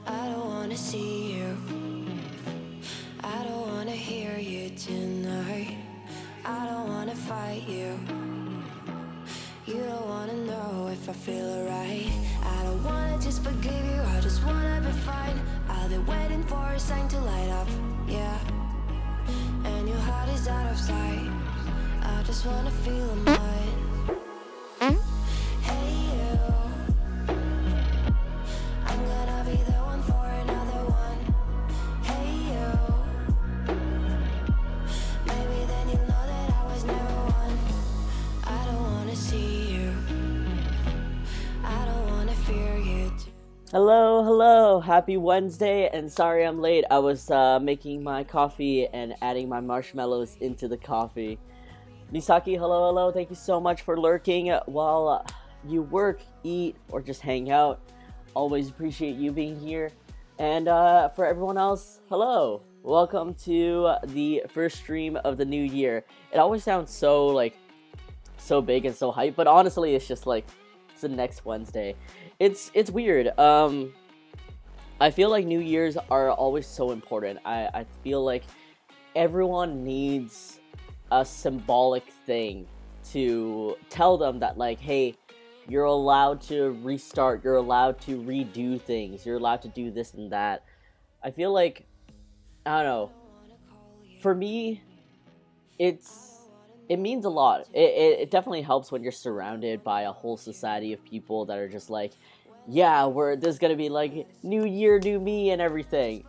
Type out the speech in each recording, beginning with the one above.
I don't wanna see you. I don't wanna hear you tonight. I don't wanna fight you. You don't wanna know if I feel alright. I don't wanna just forgive you, I just wanna be fine. I've been waiting for a sign to light up, yeah. And your heart is out of sight. I just wanna feel mine. Hey you, I'm gonna be the one for another one. Hey you, maybe then you'll know that I was never one. I don't wanna see you, I don't wanna fear you too. Hello, happy Wednesday, and sorry I'm late. I was making my coffee and adding my marshmallows into the coffee. Misaki, hello, thank you so much for lurking while you work, eat, or just hang out. Always appreciate you being here. And for everyone else, hello. Welcome to the first stream of the new year. It always sounds so big and so hype, but honestly it's just like it's the next Wednesday. It's weird. I feel like New Year's are always so important. I feel like everyone needs a symbolic thing to tell them that, like, hey, you're allowed to restart, you're allowed to redo things, you're allowed to do this and that. I feel like, I don't know, for me, it means a lot. It definitely helps when you're surrounded by a whole society of people that are just like, yeah, there's gonna be like new year, new me and everything.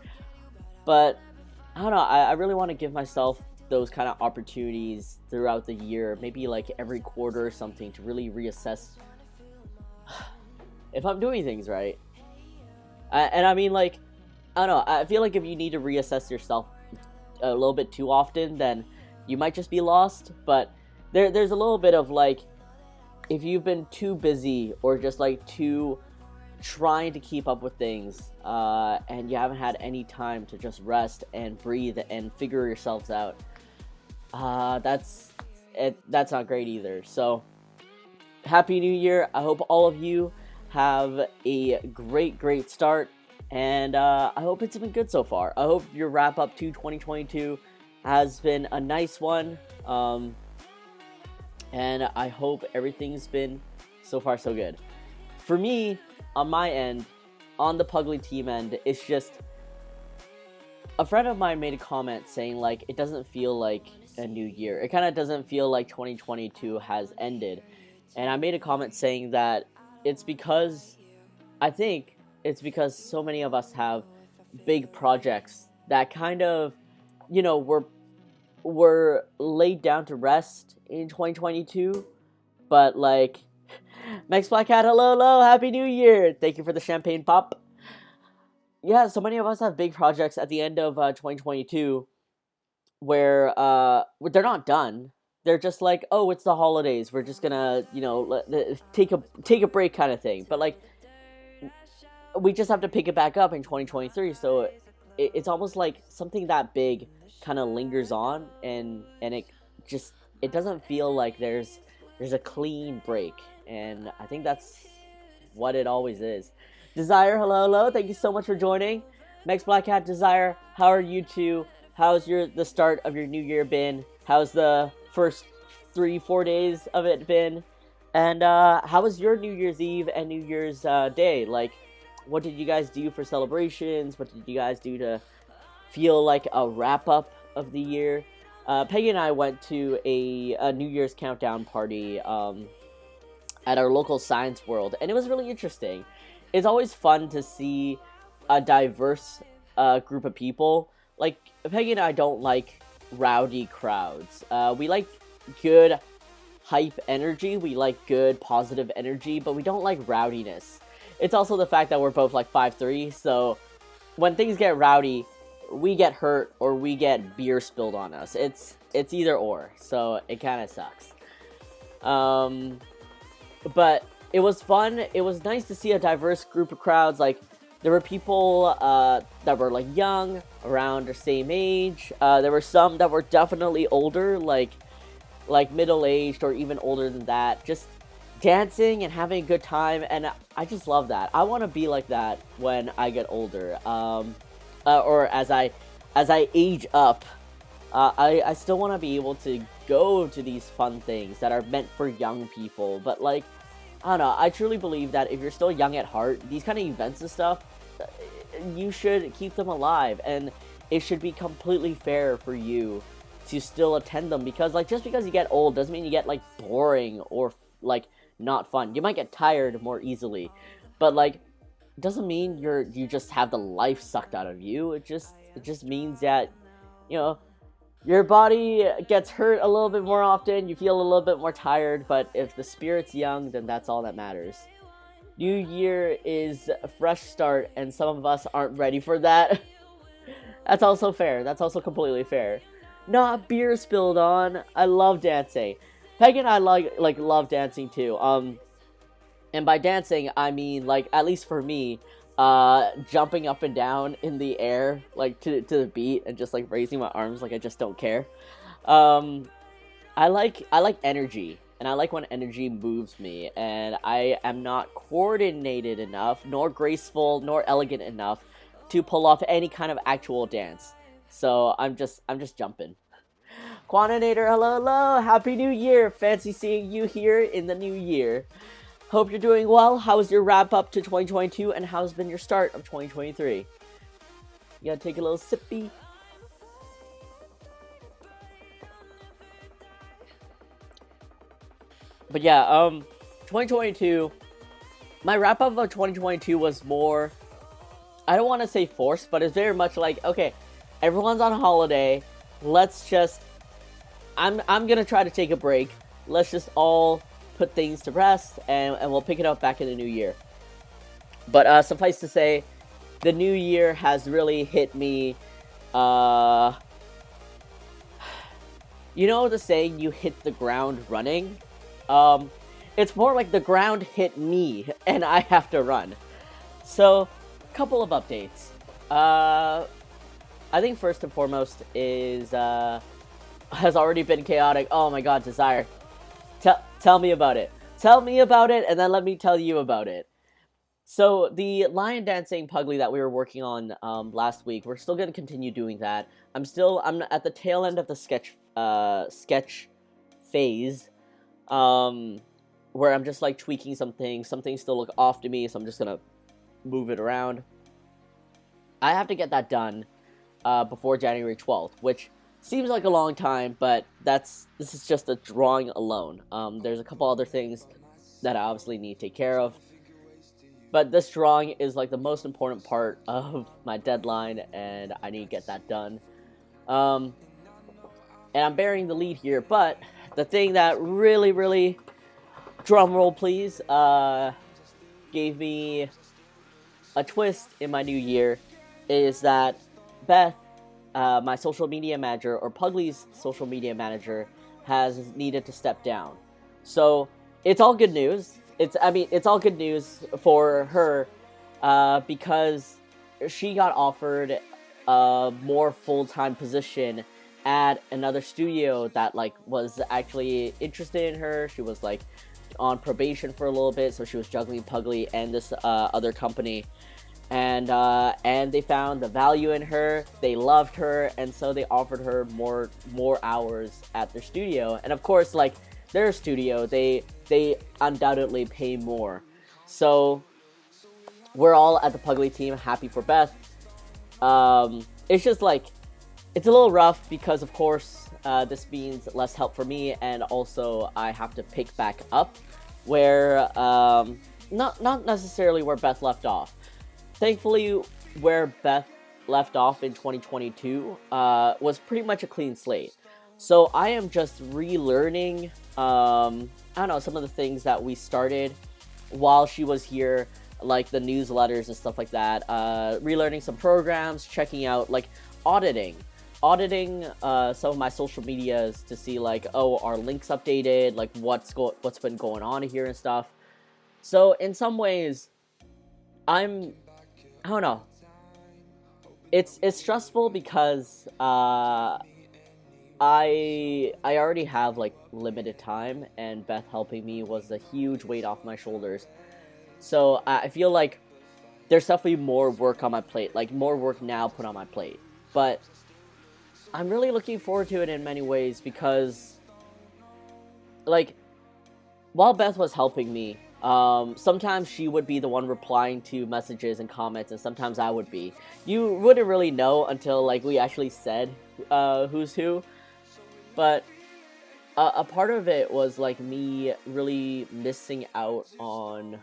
But I don't know, I really want to give myself those kind of opportunities throughout the year, maybe like every quarter or something, to really reassess if I'm doing things right. And I mean, like, I don't know, I feel like if you need to reassess yourself a little bit too often, then you might just be lost. But there's a little bit of like, if you've been too busy or just like too trying to keep up with things, and you haven't had any time to just rest and breathe and figure yourselves out, that's not great either. So happy new year. I hope all of you have a great start, and I hope it's been good so far. I hope your wrap up to 2022 has been a nice one, and I hope everything's been so far so good. For me, on my end, on the Puglie Team end, it's just a friend of mine made a comment saying like it doesn't feel like a new year. It kind of doesn't feel like 2022 has ended. And I made a comment saying that it's because I think it's because so many of us have big projects that kind of, were laid down to rest in 2022, but like Max Black Hat, hello, happy new year. Thank you for the champagne pop. Yeah, so many of us have big projects at the end of 2022 where they're not done. They're just like, oh, it's the holidays. We're just gonna, take a break kind of thing. But like, we just have to pick it back up in 2023. So it's almost like something that big kind of lingers on, and it doesn't feel like there's a clean break, and I think that's what it always is. Desire, hello, thank you so much for joining. Max Black Hat, Desire, how are you two? How's the start of your new year been? How's the first 3-4 days of it been? And how was your New Year's Eve and New Year's Day? Like, what did you guys do for celebrations? What did you guys do to feel like a wrap up of the year? Peggy and I went to a New Year's countdown party at our local science world, and it was really interesting. It's always fun to see a diverse group of people. Like, Peggy and I don't like rowdy crowds. We like good hype energy, we like good positive energy, but we don't like rowdiness. It's also the fact that we're both like 5'3", so when things get rowdy, we get hurt or we get beer spilled on us. It's either or, so it kind of sucks. But it was fun. It was nice to see a diverse group of crowds. Like, there were people that were like young, around the same age. There were some that were definitely older, like middle-aged or even older than that. Just dancing and having a good time, and I just love that. I want to be like that when I get older. Or as I age up, I still want to be able to go to these fun things that are meant for young people. But like, I don't know, I truly believe that if you're still young at heart, these kind of events and stuff, you should keep them alive, and it should be completely fair for you to still attend them, because like, just because you get old doesn't mean you get like boring or like not fun. You might get tired more easily, but like, doesn't mean you just have the life sucked out of you. It just means that, your body gets hurt a little bit more often, you feel a little bit more tired, but if the spirit's young, then that's all that matters. New year is a fresh start, and some of us aren't ready for that. That's also fair. That's also completely fair. Not beer spilled on. I love dancing. Peg and I love dancing too. And by dancing, I mean, like, at least for me, jumping up and down in the air, like, to the beat, and just, like, raising my arms like I just don't care. I like energy, and I like when energy moves me, and I am not coordinated enough, nor graceful, nor elegant enough to pull off any kind of actual dance. So I'm just jumping. Quantinator, hello, happy new year. Fancy seeing you here in the new year. Hope you're doing well. How's your wrap up to 2022, and how's been your start of 2023? You gotta take a little sippy. But yeah, 2022, my wrap up of 2022 was more, I don't want to say forced, but it's very much like, okay, everyone's on holiday, let's just, I'm gonna try to take a break, let's just all put things to rest, and we'll pick it up back in the new year. But suffice to say, the new year has really hit me. You know the saying, you hit the ground running? It's more like the ground hit me, and I have to run. So, couple of updates. I think first and foremost is, has already been chaotic. Oh my god, Desire. Tell me about it. Tell me about it, and then let me tell you about it. So, the lion dancing Puglie that we were working on last week, we're still going to continue doing that. I'm at the tail end of the sketch phase, where I'm just like tweaking some things still look off to me, so I'm just gonna move it around. I have to get that done before January 12th, which seems like a long time, but this is just a drawing alone. There's a couple other things that I obviously need to take care of, but this drawing is like the most important part of my deadline, and I need to get that done. And I'm bearing the lead here, but the thing that really, drum roll please, gave me a twist in my new year is that Beth, my social media manager, or Puglie's social media manager, has needed to step down. So it's all good news. It's all good news for her, because she got offered a more full-time position at another studio that like was actually interested in her. She was like on probation for a little bit, so she was juggling Puglie and this other company, and they found the value in her. They loved her, and so they offered her more hours at their studio. And of course, like their studio, they undoubtedly pay more. So we're all at the Puglie team happy for Beth. It's just like it's a little rough because of course this means less help for me, and also I have to pick back up where not necessarily where Beth left off. Thankfully, where Beth left off in 2022 was pretty much a clean slate. So I am just relearning, I don't know, some of the things that we started while she was here, like the newsletters and stuff like that. Relearning some programs, checking out, like auditing some of my social medias to see like, oh, are links updated, like what's been going on here and stuff. So in some ways, I don't know. It's stressful because I already have like limited time, and Beth helping me was a huge weight off my shoulders. So I feel like there's definitely more work on my plate, like more work now put on my plate. But I'm really looking forward to it in many ways because, like, while Beth was helping me, sometimes she would be the one replying to messages and comments, and sometimes I would be. You wouldn't really know until, like, we actually said who's who. But a part of it was, like, me really missing out on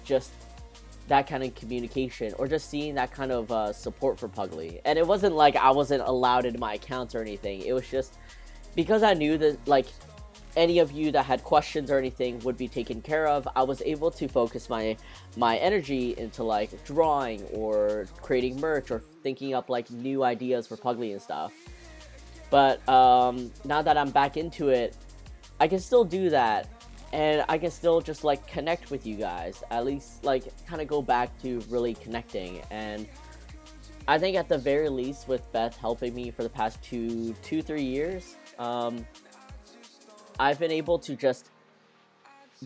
just that kind of communication, or just seeing that kind of support for Puglie. And it wasn't like I wasn't allowed into my accounts or anything. It was just because I knew that, like, any of you that had questions or anything would be taken care of. I was able to focus my energy into like drawing or creating merch or thinking up like new ideas for Puglie and stuff. But now that I'm back into it, I can still do that, and I can still just like connect with you guys, at least like kind of go back to really connecting. And I think at the very least, with Beth helping me for the past 3 years, I've been able to just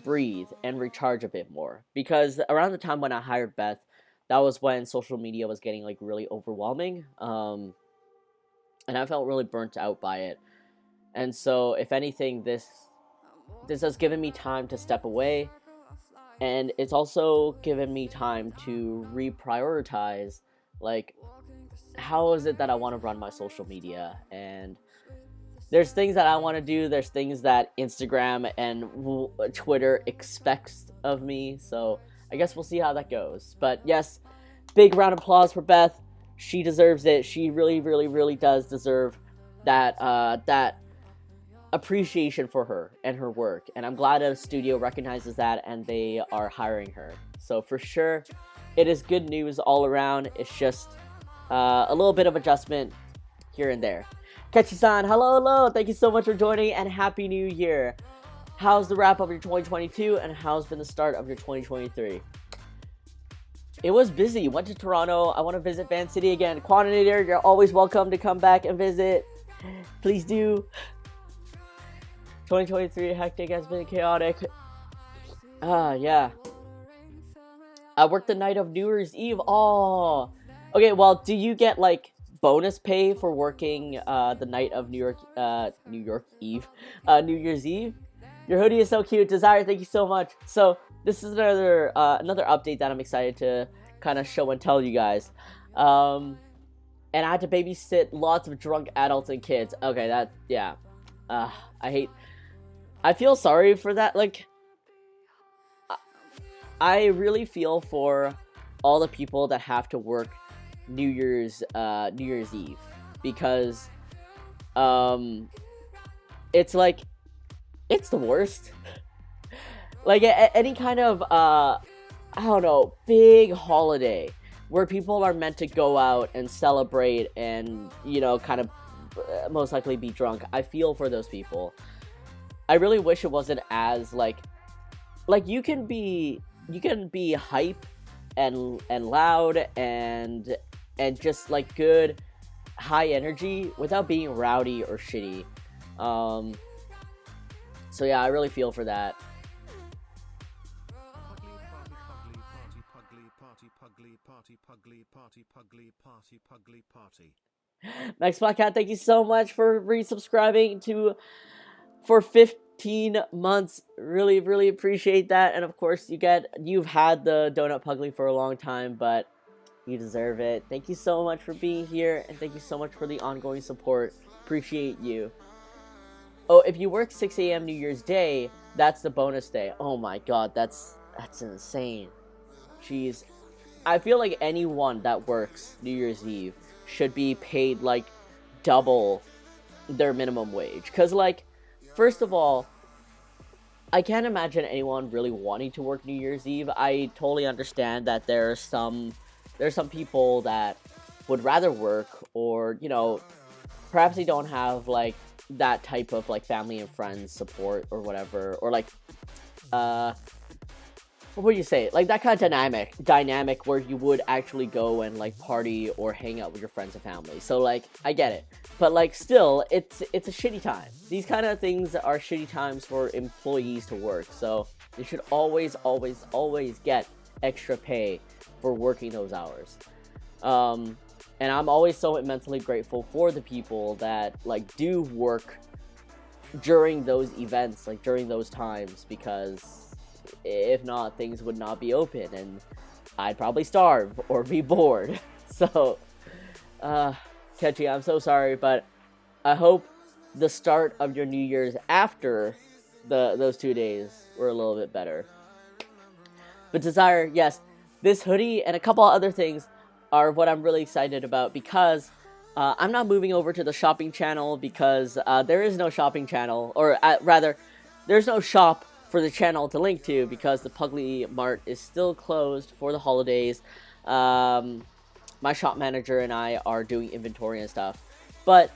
breathe and recharge a bit more. Because around the time when I hired Beth, that was when social media was getting like really overwhelming, and I felt really burnt out by it. And so if anything, this has given me time to step away, and it's also given me time to reprioritize, like, how is it that I want to run my social media. And there's things that I want to do, there's things that Instagram and Twitter expects of me, so I guess we'll see how that goes. But yes, big round of applause for Beth. She deserves it. She really does deserve that appreciation for her and her work, and I'm glad that a studio recognizes that and they are hiring her. So for sure, it is good news all around. It's just a little bit of adjustment here and there. Kechi-san, hello, thank you so much for joining, and Happy New Year. How's the wrap of your 2022, and how's been the start of your 2023? It was busy. Went to Toronto. I want to visit Van City again. Quantinator, you're always welcome to come back and visit. Please do. 2023 hectic, has been chaotic. Yeah. I worked the night of New Year's Eve. Oh. Okay, well, do you get like bonus pay for working the night of New Year's Eve? Your hoodie is so cute. Desire, thank you so much. So this is another update that I'm excited to kind of show and tell you guys. And I had to babysit lots of drunk adults and kids. Okay, that, yeah. I feel sorry for that. Like, I really feel for all the people that have to work New Year's Eve, because it's like, it's the worst. Like, any kind of I don't know, big holiday where people are meant to go out and celebrate and, you know, kind of most likely be drunk. I feel for those people. I really wish it wasn't as like you can be hype and loud and just like good high energy without being rowdy or shitty. So yeah, I really feel for that. Max Blackcat, thank you so much for resubscribing for 15 months. Really, really appreciate that. And of course, you've had the Donut Pugly for a long time, but you deserve it. Thank you so much for being here, and thank you so much for the ongoing support. Appreciate you. Oh, if you work 6 a.m. New Year's Day, that's the bonus day. Oh my god, that's insane. Jeez. I feel like anyone that works New Year's Eve should be paid like double their minimum wage. Because, like, first of all, I can't imagine anyone really wanting to work New Year's Eve. I totally understand that there's some people that would rather work, or, you know, perhaps they don't have like that type of like family and friends support or whatever, or like what would you say, like that kind of dynamic where you would actually go and like party or hang out with your friends and family. So like, I get it, but like still, it's a shitty time. These kind of things are shitty times for employees to work, so they should always get extra pay for working those hours. And I'm always so immensely grateful for the people that like do work during those events, like during those times, because if not, things would not be open and I'd probably starve or be bored. So, Ketchy, I'm so sorry, but I hope the start of your New Year's after those 2 days were a little bit better. But Desire, yes, this hoodie and a couple other things are what I'm really excited about, because I'm not moving over to the shopping channel, because there is no shopping channel, or rather, there's no shop for the channel to link to, because the Puglie Mart is still closed for the holidays. My shop manager and I are doing inventory and stuff, but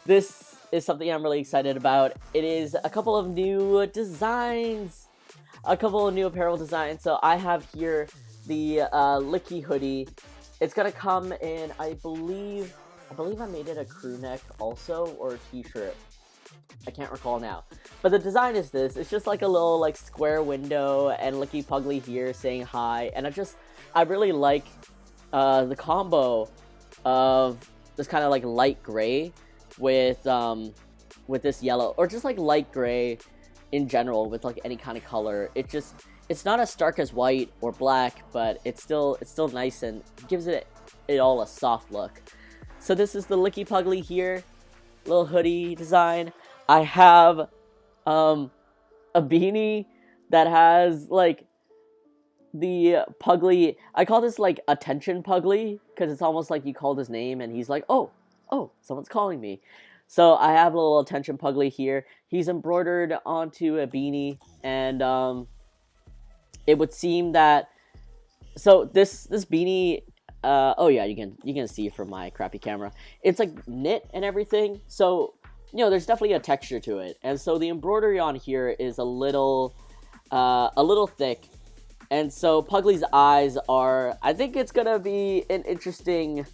this is something I'm really excited about. It is a couple of new designs, a couple of new apparel designs. So I have here the Licky hoodie. It's gonna come in, I believe I made it a crew neck also, or a t-shirt. I can't recall now. But the design is this. It's just like a little like square window and Licky Puglie here saying hi. And I really like the combo of this kind of like light gray with this yellow, or just like light gray in general with like any kind of color. It's not as stark as white or black, but it's still nice and gives it all a soft look. So this is the Licky Puglie here, little hoodie design. I have a beanie that has like the Puglie. I call this like attention Puglie, because it's almost like you called his name and he's like, oh, someone's calling me. So I have a little attention Puglie here. He's embroidered onto a beanie, and it would seem that, so this beanie, oh yeah, you can see from my crappy camera, it's like knit and everything, so you know there's definitely a texture to it. And so the embroidery on here is a little thick, and so Puglie's eyes are, I think it's gonna be an interesting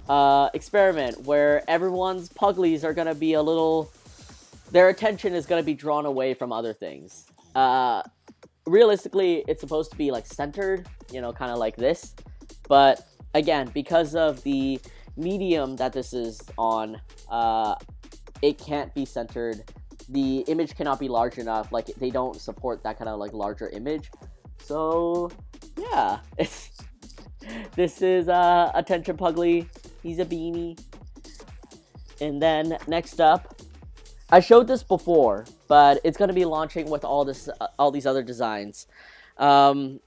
experiment where everyone's Puglies are gonna be their attention is gonna be drawn away from other things. Realistically, it's supposed to be like centered, you know, kind of like this, but again, because of the medium that this is on, it can't be centered. The image cannot be large enough. Like, they don't support that kind of like larger image. So yeah, This is Attention Puglie. He's a beanie. And then next up, I showed this before, but it's gonna be launching with all these other designs. It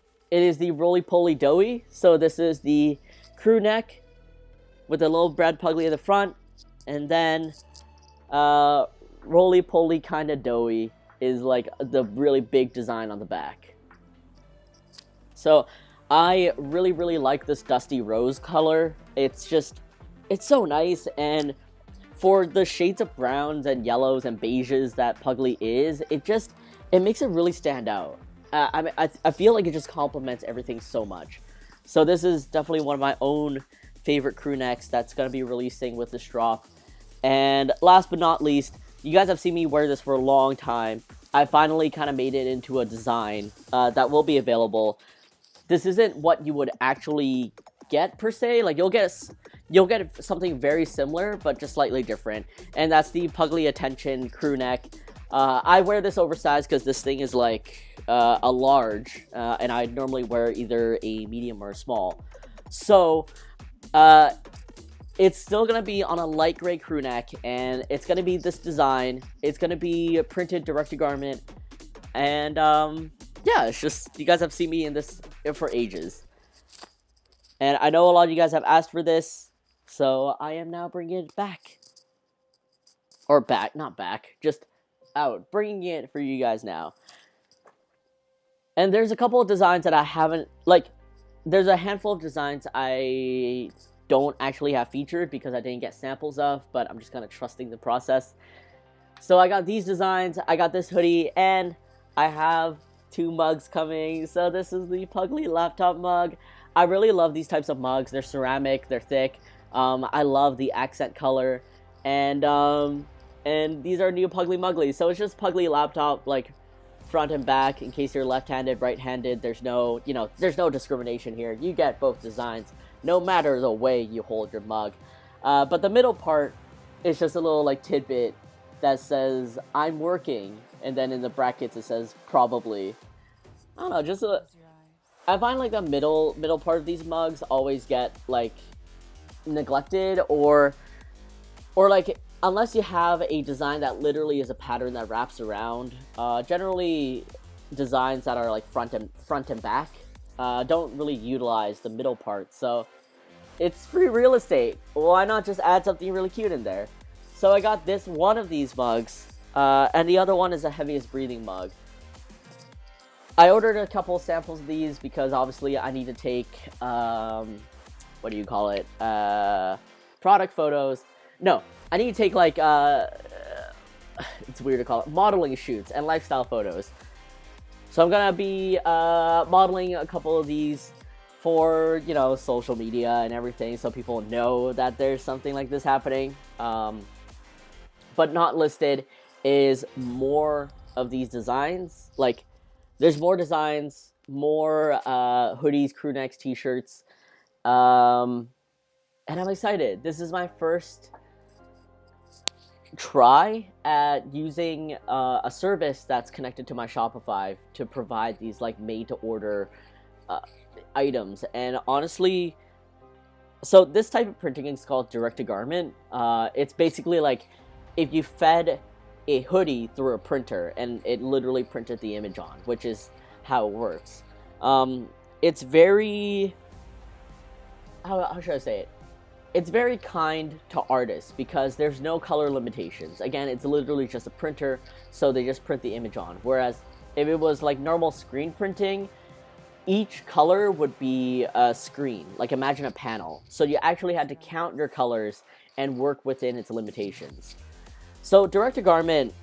is the Roly Poly Doughy. So this is the crew neck with a little Brad Puglie in the front, and then Roly Poly kind of Doughy is like the really big design on the back. So I really like this dusty rose color. It's so nice, and for the shades of browns and yellows and beiges that Puglie is, it makes it really stand out. I feel like it just complements everything so much. So this is definitely one of my own favorite crew necks that's going to be releasing with this drop. And last but not least, you guys have seen me wear this for a long time. I finally kind of made it into a design that will be available. This isn't what you would actually get per se. Like you'll get something very similar, but just slightly different. And that's the Puglie Attention crew neck. I wear this oversized because this thing is like a large, and I normally wear either a medium or a small. So it's still going to be on a light gray crew neck, and it's going to be this design. It's going to be printed direct to garment, and yeah, it's just, you guys have seen me in this for ages. And I know a lot of you guys have asked for this, so I am now bringing it back. Or back, not back, just out, bringing it for you guys now. And there's a couple of designs that I haven't, like, there's a handful of designs I don't actually have featured because I didn't get samples of, but I'm just kind of trusting the process. So I got these designs, I got this hoodie, and I have 2 mugs coming. So this is the Puglie laptop mug. I really love these types of mugs. They're ceramic, they're thick. I love the accent color, and these are new Puglie Mugglies. So it's just Puglie laptop, like front and back, in case you're left-handed, right-handed. There's no discrimination here. You get both designs, no matter the way you hold your mug. But the middle part is just a little like tidbit that says "I'm working," and then in the brackets it says "probably." I don't know, just I find like the middle part of these mugs always get like neglected, or like, unless you have a design that literally is a pattern that wraps around. Generally, designs that are like front and back don't really utilize the middle part. So it's free real estate. Why not just add something really cute in there? So I got this one of these mugs, and the other one is the heaviest breathing mug. I ordered a couple samples of these because obviously I need to take, what do you call it? Product photos. No, I need to take like, it's weird to call it, modeling shoots and lifestyle photos. So I'm gonna be modeling a couple of these for, you know, social media and everything, so people know that there's something like this happening. But not listed is more of these designs. Like, there's more designs, more hoodies, crew necks, t-shirts, and I'm excited. This is my first try at using a service that's connected to my Shopify to provide these like made-to-order items. And honestly, so this type of printing is called direct-to-garment. It's basically like if you fed a hoodie through a printer and it literally printed the image on, which is how it works. It's very, how should I say it? It's very kind to artists because there's no color limitations. Again, it's literally just a printer, so they just print the image on. Whereas if it was like normal screen printing, each color would be a screen. Like, imagine a panel. So you actually had to count your colors and work within its limitations. So direct-to-garment,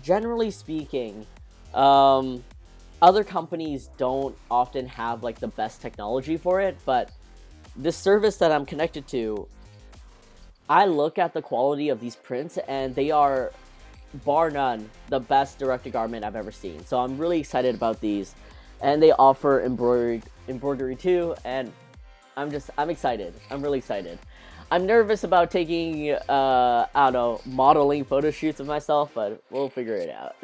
generally speaking, other companies don't often have like the best technology for it, but this service that I'm connected to, I look at the quality of these prints and they are, bar none, the best direct-to-garment I've ever seen. So I'm really excited about these, and they offer embroidery too, and I'm excited. I'm really excited. I'm nervous about taking, I don't know, modeling photo shoots of myself, but we'll figure it out.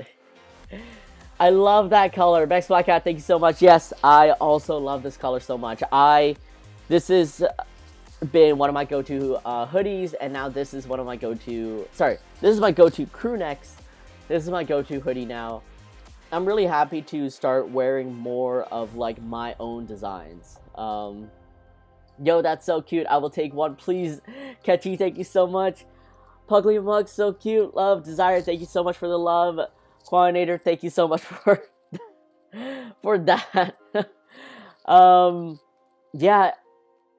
I love that color. Bex Black Cat, thank you so much. Yes, I also love this color so much. This has been one of my go-to hoodies, and now this is one of my go-to, sorry, this is my go-to crew necks. This is my go-to hoodie now. I'm really happy to start wearing more of like my own designs. Yo, that's so cute. I will take one, please. Catchy, thank you so much. Puglie Mug, so cute. Love, Desire, thank you so much for the love. Quantinator, thank you so much for for that. Yeah.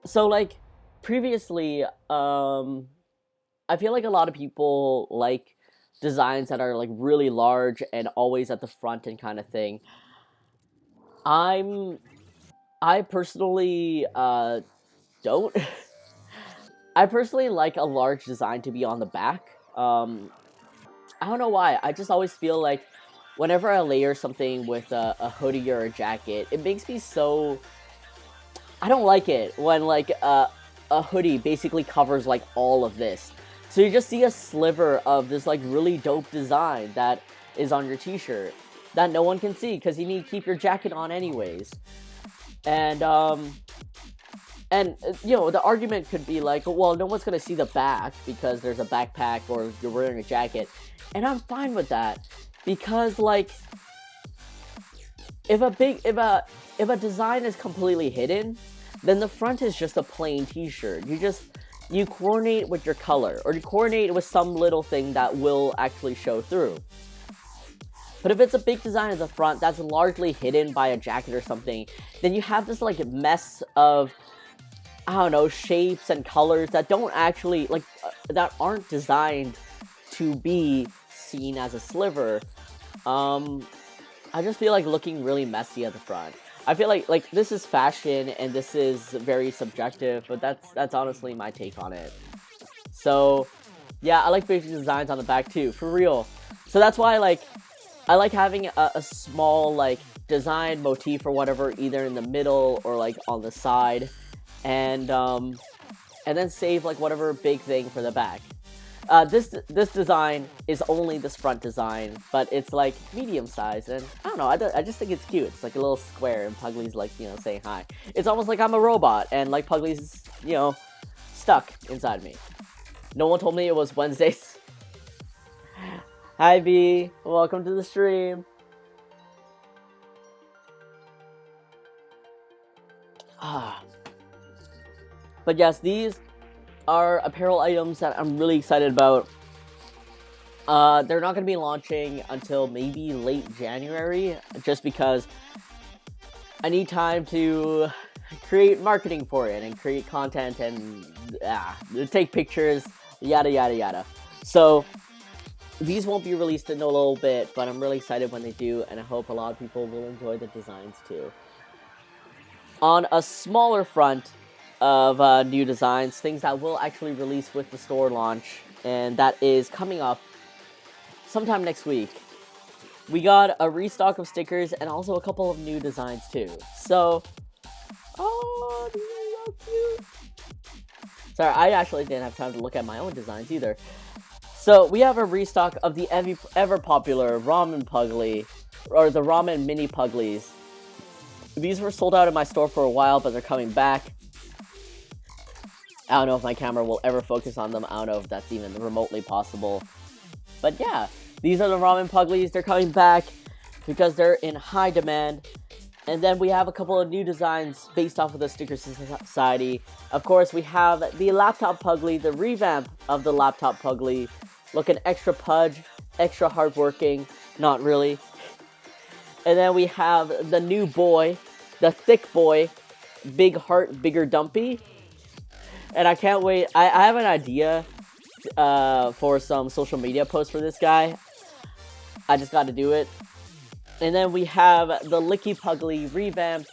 So like previously, I feel like a lot of people like designs that are like really large and always at the front and kind of thing. I'm I personally don't. I personally like a large design to be on the back. I don't know why. I just always feel like whenever I layer something with a hoodie or a jacket, it makes me so. I don't like it when like a hoodie basically covers like all of this. So you just see a sliver of this like really dope design that is on your t-shirt that no one can see because you need to keep your jacket on anyways. And you know, the argument could be like, well, no one's gonna see the back because there's a backpack or you're wearing a jacket, and I'm fine with that because like if a design is completely hidden, then the front is just a plain t-shirt. You coordinate with your color or you coordinate with some little thing that will actually show through. But if it's a big design at the front that's largely hidden by a jacket or something, then you have this like mess of, I don't know, shapes and colors that don't actually like that aren't designed to be seen as a sliver. I just feel like looking really messy at the front. I feel like this is fashion and this is very subjective, but that's honestly my take on it. So yeah, I like basic designs on the back too, for real. So that's why I like having a small like design motif or whatever, either in the middle or like on the side, and then save like whatever big thing for the back. This design is only this front design, but it's like medium size, and I don't know. I just think it's cute. It's like a little square, and Puglie's like, you know, saying hi. It's almost like I'm a robot, and like Puglie's, you know, stuck inside me. No one told me it was Wednesdays. Hi B, welcome to the stream. But yes, these are apparel items that I'm really excited about. They're not going to be launching until maybe late January, just because I need time to create marketing for it and create content and take pictures, yada yada yada. So these won't be released in a little bit, but I'm really excited when they do, and I hope a lot of people will enjoy the designs too. On a smaller front of new designs, things that will actually release with the store launch, and that is coming up sometime next week. We got a restock of stickers and also a couple of new designs too. So, oh, these are so cute. Sorry, I actually didn't have time to look at my own designs either. So we have a restock of the ever popular ramen Puglie, or the ramen mini Puglies. These were sold out in my store for a while, but they're coming back. I don't know if my camera will ever focus on them. I don't know if that's even remotely possible. But yeah, these are the ramen Puglies. They're coming back because they're in high demand. And then we have a couple of new designs based off of the Sticker Society. Of course, we have the laptop Puglie, the revamp of the laptop Puglie. Looking extra pudge, extra hardworking. Not really. And then we have the new boy, the thick boy, big heart, bigger dumpy. And I can't wait. I have an idea for some social media posts for this guy. I just got to do it. And then we have the Licky Puglie revamp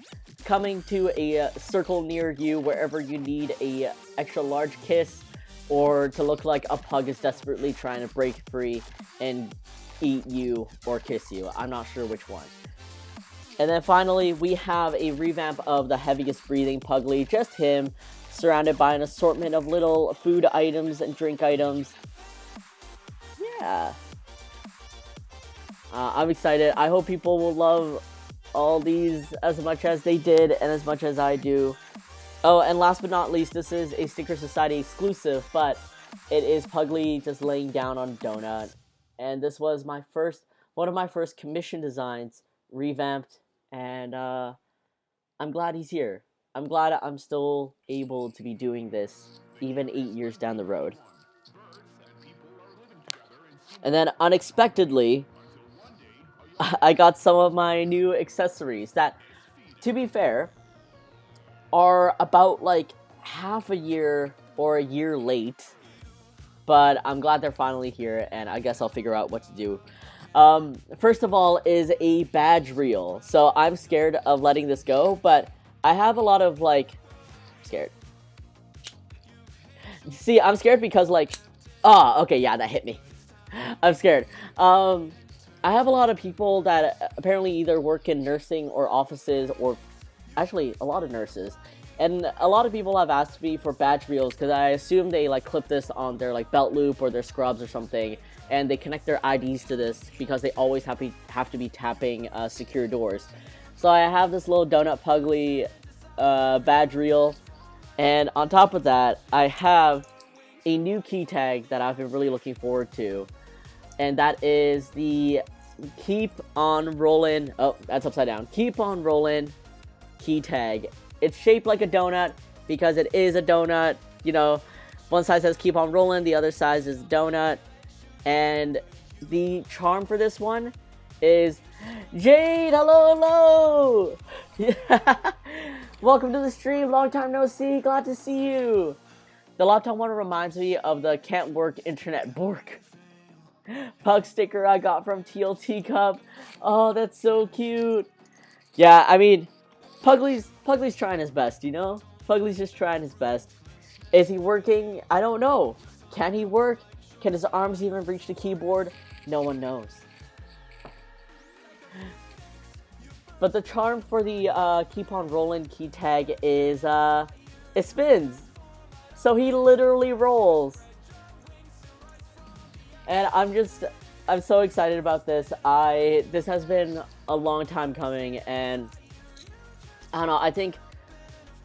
coming to a circle near you wherever you need a extra large kiss or to look like a pug is desperately trying to break free and eat you or kiss you. I'm not sure which one. And then finally, we have a revamp of the heaviest breathing Puglie, just him, surrounded by an assortment of little food items and drink items. Yeah. I'm excited. I hope people will love all these as much as they did and as much as I do. Oh, and last but not least, this is a Stinker Society exclusive, but it is Puglie just laying down on Donut. And this was one of my first commission designs, revamped, and I'm glad he's here. I'm glad I'm still able to be doing this, even 8 years down the road. And then, unexpectedly, I got some of my new accessories that, to be fair, are about like half a year or a year late, but I'm glad they're finally here, and I guess I'll figure out what to do. First of all is a badge reel. So I'm scared of letting this go, but I have a lot of like, scared. See, I'm scared because like, okay, yeah, that hit me. I'm scared. I have a lot of people that apparently either work in nursing or offices, or actually a lot of nurses. And a lot of people have asked me for badge reels because I assume they like clip this on their like belt loop or their scrubs or something, and they connect their IDs to this because they always have to be tapping secure doors. So I have this little Donut Puglie badge reel, and on top of that, I have a new key tag that I've been really looking forward to, and that is the Keep on Rollin'. Oh, that's upside down. Keep on Rollin' key tag. It's shaped like a donut because it is a donut. You know, one side says keep on rolling, the other side is donut. And the charm for this one is Jade, hello. Welcome to the stream, long time no see, glad to see you. The laptop one reminds me of the can't work internet bork pug sticker I got from TLT Cup. Oh, that's so cute. Yeah, I mean, Puglie's trying his best, you know? Puglie's just trying his best. Is he working? I don't know. Can he work? Can his arms even reach the keyboard? No one knows. But the charm for the Keep on Rollin' key tag is it spins. So he literally rolls. And I'm so excited about this. This has been a long time coming, and I don't know, I think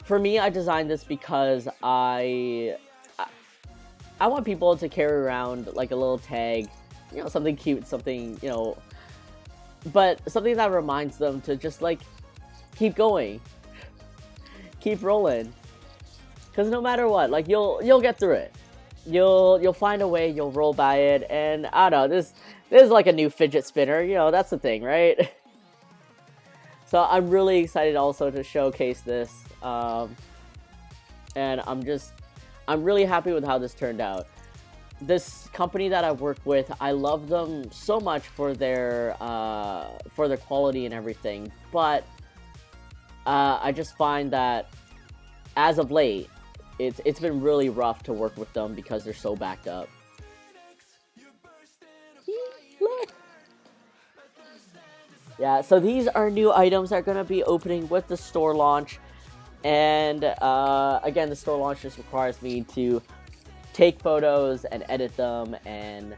for me, I designed this because I want people to carry around like a little tag, you know, something cute, something, you know, but something that reminds them to just like keep going, keep rolling, because no matter what, like you'll get through it. You'll find a way, you'll roll by it, and I don't know, this is like a new fidget spinner, you know, that's the thing, right? So I'm really excited also to showcase this, and I'm really happy with how this turned out. This company that I work with, I love them so much for their quality and everything, but I just find that as of late, it's been really rough to work with them because they're so backed up. Yeah, so these are new items that are going to be opening with the store launch. And again, the store launch just requires me to take photos and edit them and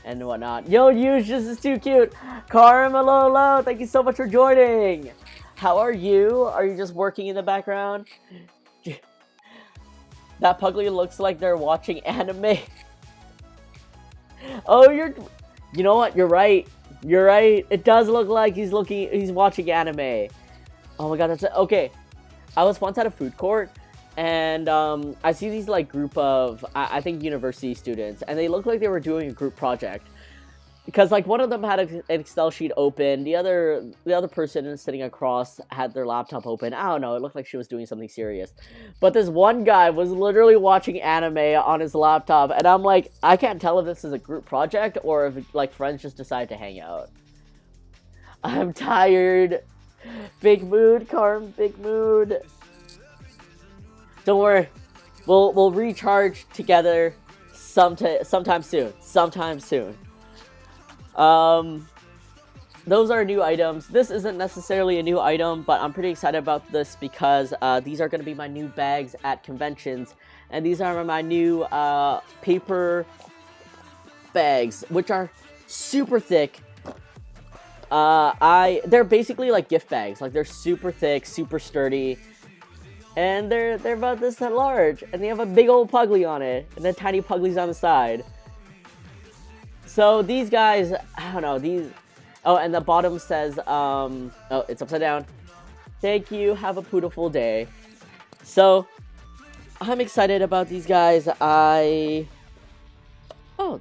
whatnot. Yo, Yuge, this is too cute. Carmelolo, thank you so much for joining. How are you? Are you just working in the background? That Puglie looks like they're watching anime. Oh, you know what? You're right. You're right. It does look like he's watching anime. Oh my god, that's it. Okay. I was once at a food court, and I see these like group of I think university students, and they look like they were doing a group project. Because like one of them had an Excel sheet open, the other person sitting across had their laptop open. I don't know, it looked like she was doing something serious. But this one guy was literally watching anime on his laptop, and I'm like, I can't tell if this is a group project or if like friends just decided to hang out. I'm tired. Big mood, Carm, big mood. Don't worry, we'll recharge together sometime soon. Sometime soon. Those are new items. This isn't necessarily a new item, but I'm pretty excited about this because these are going to be my new bags at conventions, and these are my new paper bags, which are super thick. they're basically like gift bags. Like they're super thick, super sturdy, and they're about this large, and they have a big old Puglie on it, and then tiny Puglies on the side. So these guys, I don't know, these. Oh, and the bottom says, oh, it's upside down. Thank you. Have a beautiful day. So I'm excited about these guys. Oh,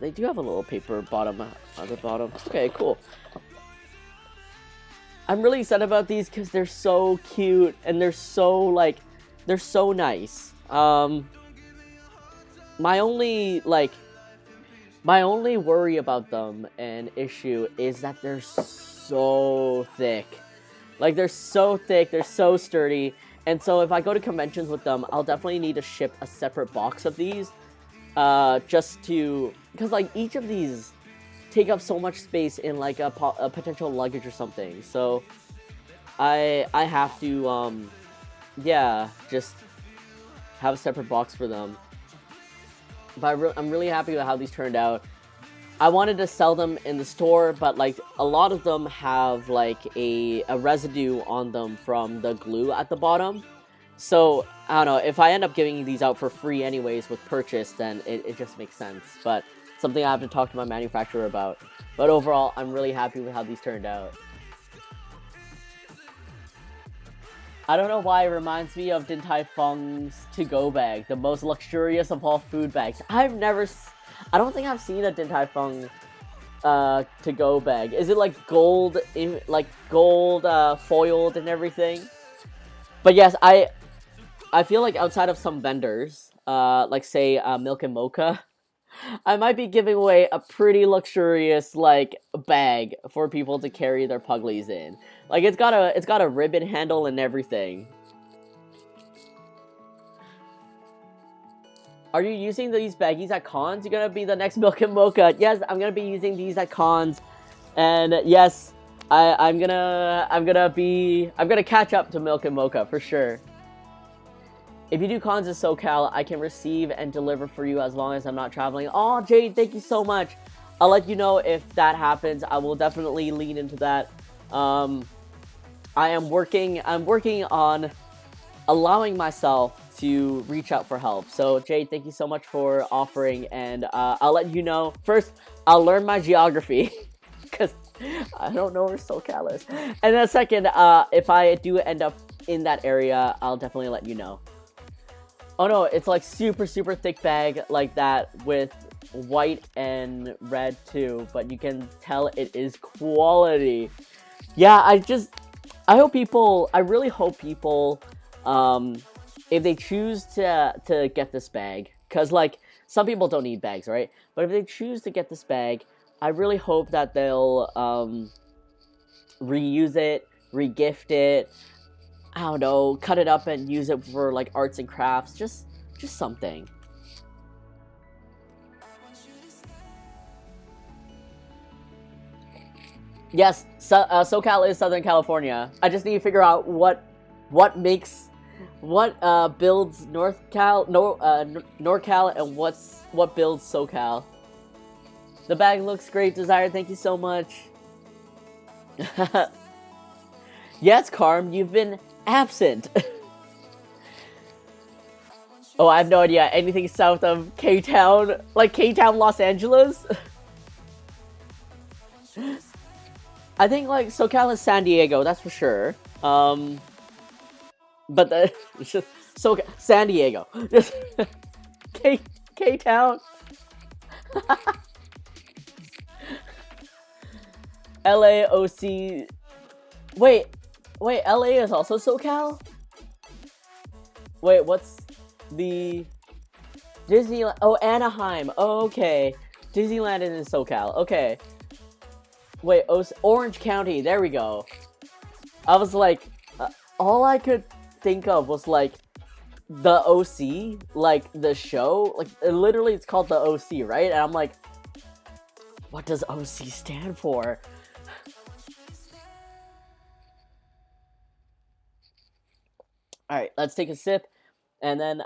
they do have a little paper bottom on the bottom. Okay, cool. I'm really excited about these because they're so cute and they're so nice. My only worry about them and issue is that they're so thick. Like they're so thick, they're so sturdy, and so if I go to conventions with them, I'll definitely need to ship a separate box of these, just to, because like each of these take up so much space in like a potential luggage or something. So I have to yeah, just have a separate box for them. But I'm really happy with how these turned out. I wanted to sell them in the store, but like a lot of them have like a residue on them from the glue at the bottom. So I don't know, if I end up giving these out for free anyways with purchase, then it just makes sense. But something I have to talk to my manufacturer about. But overall, I'm really happy with how these turned out. I don't know why it reminds me of Din Tai Fung's to-go bag, the most luxurious of all food bags. I don't think I've seen a Din Tai Fung to-go bag. Is it like gold, foiled and everything? But yes, I feel like outside of some vendors, like say Milk and Mocha, I might be giving away a pretty luxurious like bag for people to carry their Puglies in. Like it's got a ribbon handle and everything. Are you using these baggies at cons? You're gonna be the next Milk and Mocha. Yes, I'm gonna be using these at cons, and yes, I'm gonna catch up to Milk and Mocha for sure. If you do cons in SoCal, I can receive and deliver for you as long as I'm not traveling. Oh, Jade, thank you so much. I'll let you know if that happens. I will definitely lean into that. I'm working on allowing myself to reach out for help. So, Jade, thank you so much for offering, and I'll let you know. First, I'll learn my geography, because I don't know where SoCal is. And then second, if I do end up in that area, I'll definitely let you know. Oh no, it's like super thick bag like that with white and red too, but you can tell it is quality. Yeah, I really hope people, if they choose to get this bag, because like some people don't need bags, right? But if they choose to get this bag, I really hope that they'll reuse it, regift it, I don't know, cut it up and use it for like arts and crafts, just something. Yes, SoCal is Southern California. I just need to figure out what builds NorCal and what builds SoCal. The bag looks great, Desire. Thank you so much. Yes, Carm, you've been absent. Oh, I have no idea. Anything south of K-Town? Like K-Town, Los Angeles? I think like SoCal is San Diego, that's for sure. But it's just San Diego. Just K-Town. LAOC. Wait, LA is also SoCal? Wait, what's the Disneyland? Oh, Anaheim. Oh, okay. Disneyland is in SoCal. Okay. Wait, Orange County. There we go. I was like, all I could think of was like the OC, like the show. Like literally, it's called the OC, right? And I'm like, what does OC stand for? All right, let's take a sip, and then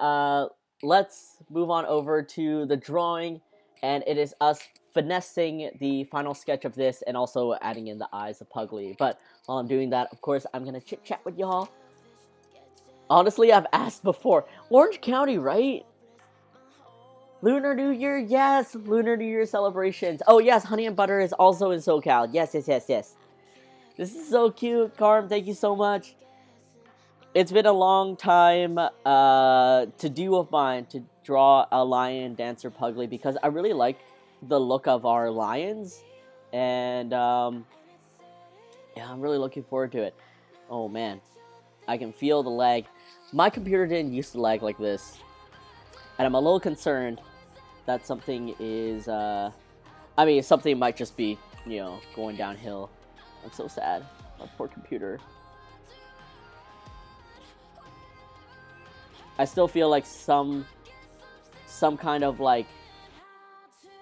let's move on over to the drawing. and it is us finessing the final sketch of this and also adding in the eyes of Puglie. But while I'm doing that, of course, I'm gonna chit chat with y'all. Honestly, I've asked before. Orange County, right? Lunar New Year, yes. Lunar New Year celebrations. Oh yes, Honey and Butter is also in SoCal. Yes, yes, yes, yes. This is so cute, Carm. Thank you so much. It's been a long time to do of mine to draw a lion dancer Puglie because I really like the look of our lions, and yeah, I'm really looking forward to it. Oh man, I can feel the lag. My computer didn't used to lag like this, and I'm a little concerned that something is I mean, something might just be, going downhill. I'm so sad. My poor computer. I still feel like some kind of like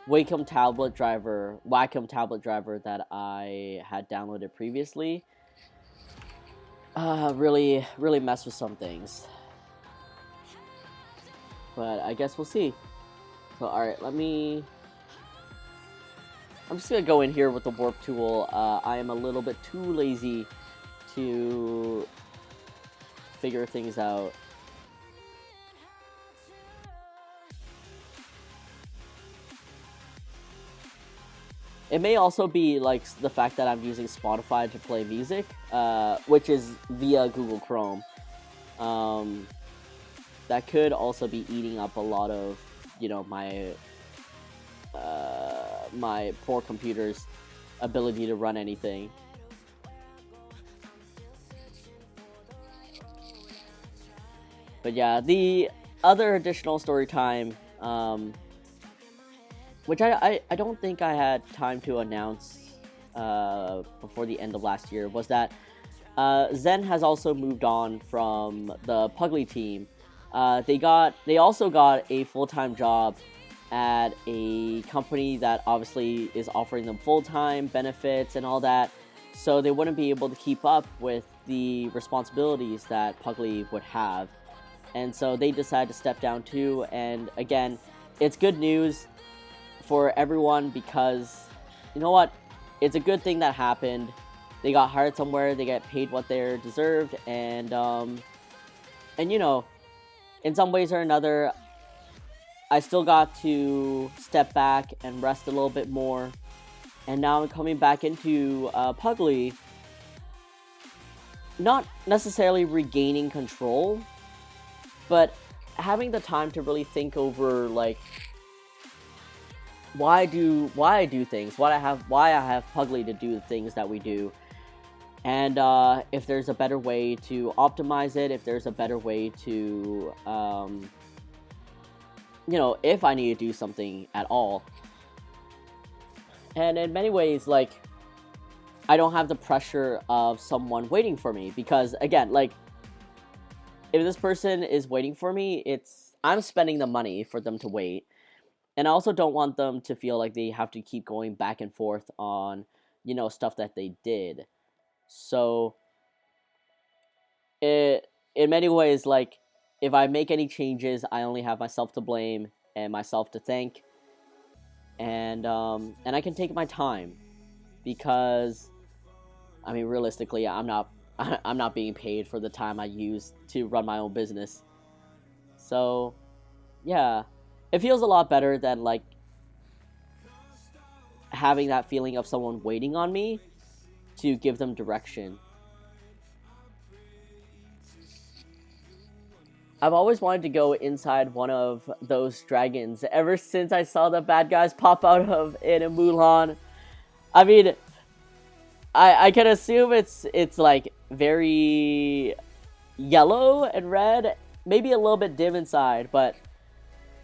Wacom tablet driver that I had downloaded previously really messed with some things. But I guess we'll see. So alright, I'm just gonna go in here with the warp tool. I am a little bit too lazy to figure things out. It may also be like the fact that I'm using Spotify to play music, which is via Google Chrome. That could also be eating up a lot of, my my poor computer's ability to run anything. But yeah, the other additional story time, which I don't think I had time to announce before the end of last year, was that Zen has also moved on from the Puglie Team. They also got a full-time job at a company that obviously is offering them full-time benefits and all that, so they wouldn't be able to keep up with the responsibilities that Puglie would have. And so they decided to step down too, and again, it's good news for everyone because, you know what, it's a good thing that happened. They got hired somewhere, they get paid what they're deserved, and in some ways or another, I still got to step back and rest a little bit more, and now I'm coming back into Puglie, not necessarily regaining control, but having the time to really think over, like, why I do things, why I have Puglie to do the things that we do, and if there's a better way to optimize it, if there's a better way to, if I need to do something at all. And in many ways, like, I don't have the pressure of someone waiting for me, because again, like, if this person is waiting for me, I'm spending the money for them to wait. And I also don't want them to feel like they have to keep going back and forth on, stuff that they did. So, in many ways, like, if I make any changes, I only have myself to blame and myself to thank. And I can take my time, because, I mean, realistically, I'm not being paid for the time I use to run my own business. So, yeah, it feels a lot better than, like, having that feeling of someone waiting on me to give them direction. I've always wanted to go inside one of those dragons ever since I saw the bad guys pop out of in Mulan. I mean, I can assume it's like very yellow and red, maybe a little bit dim inside, but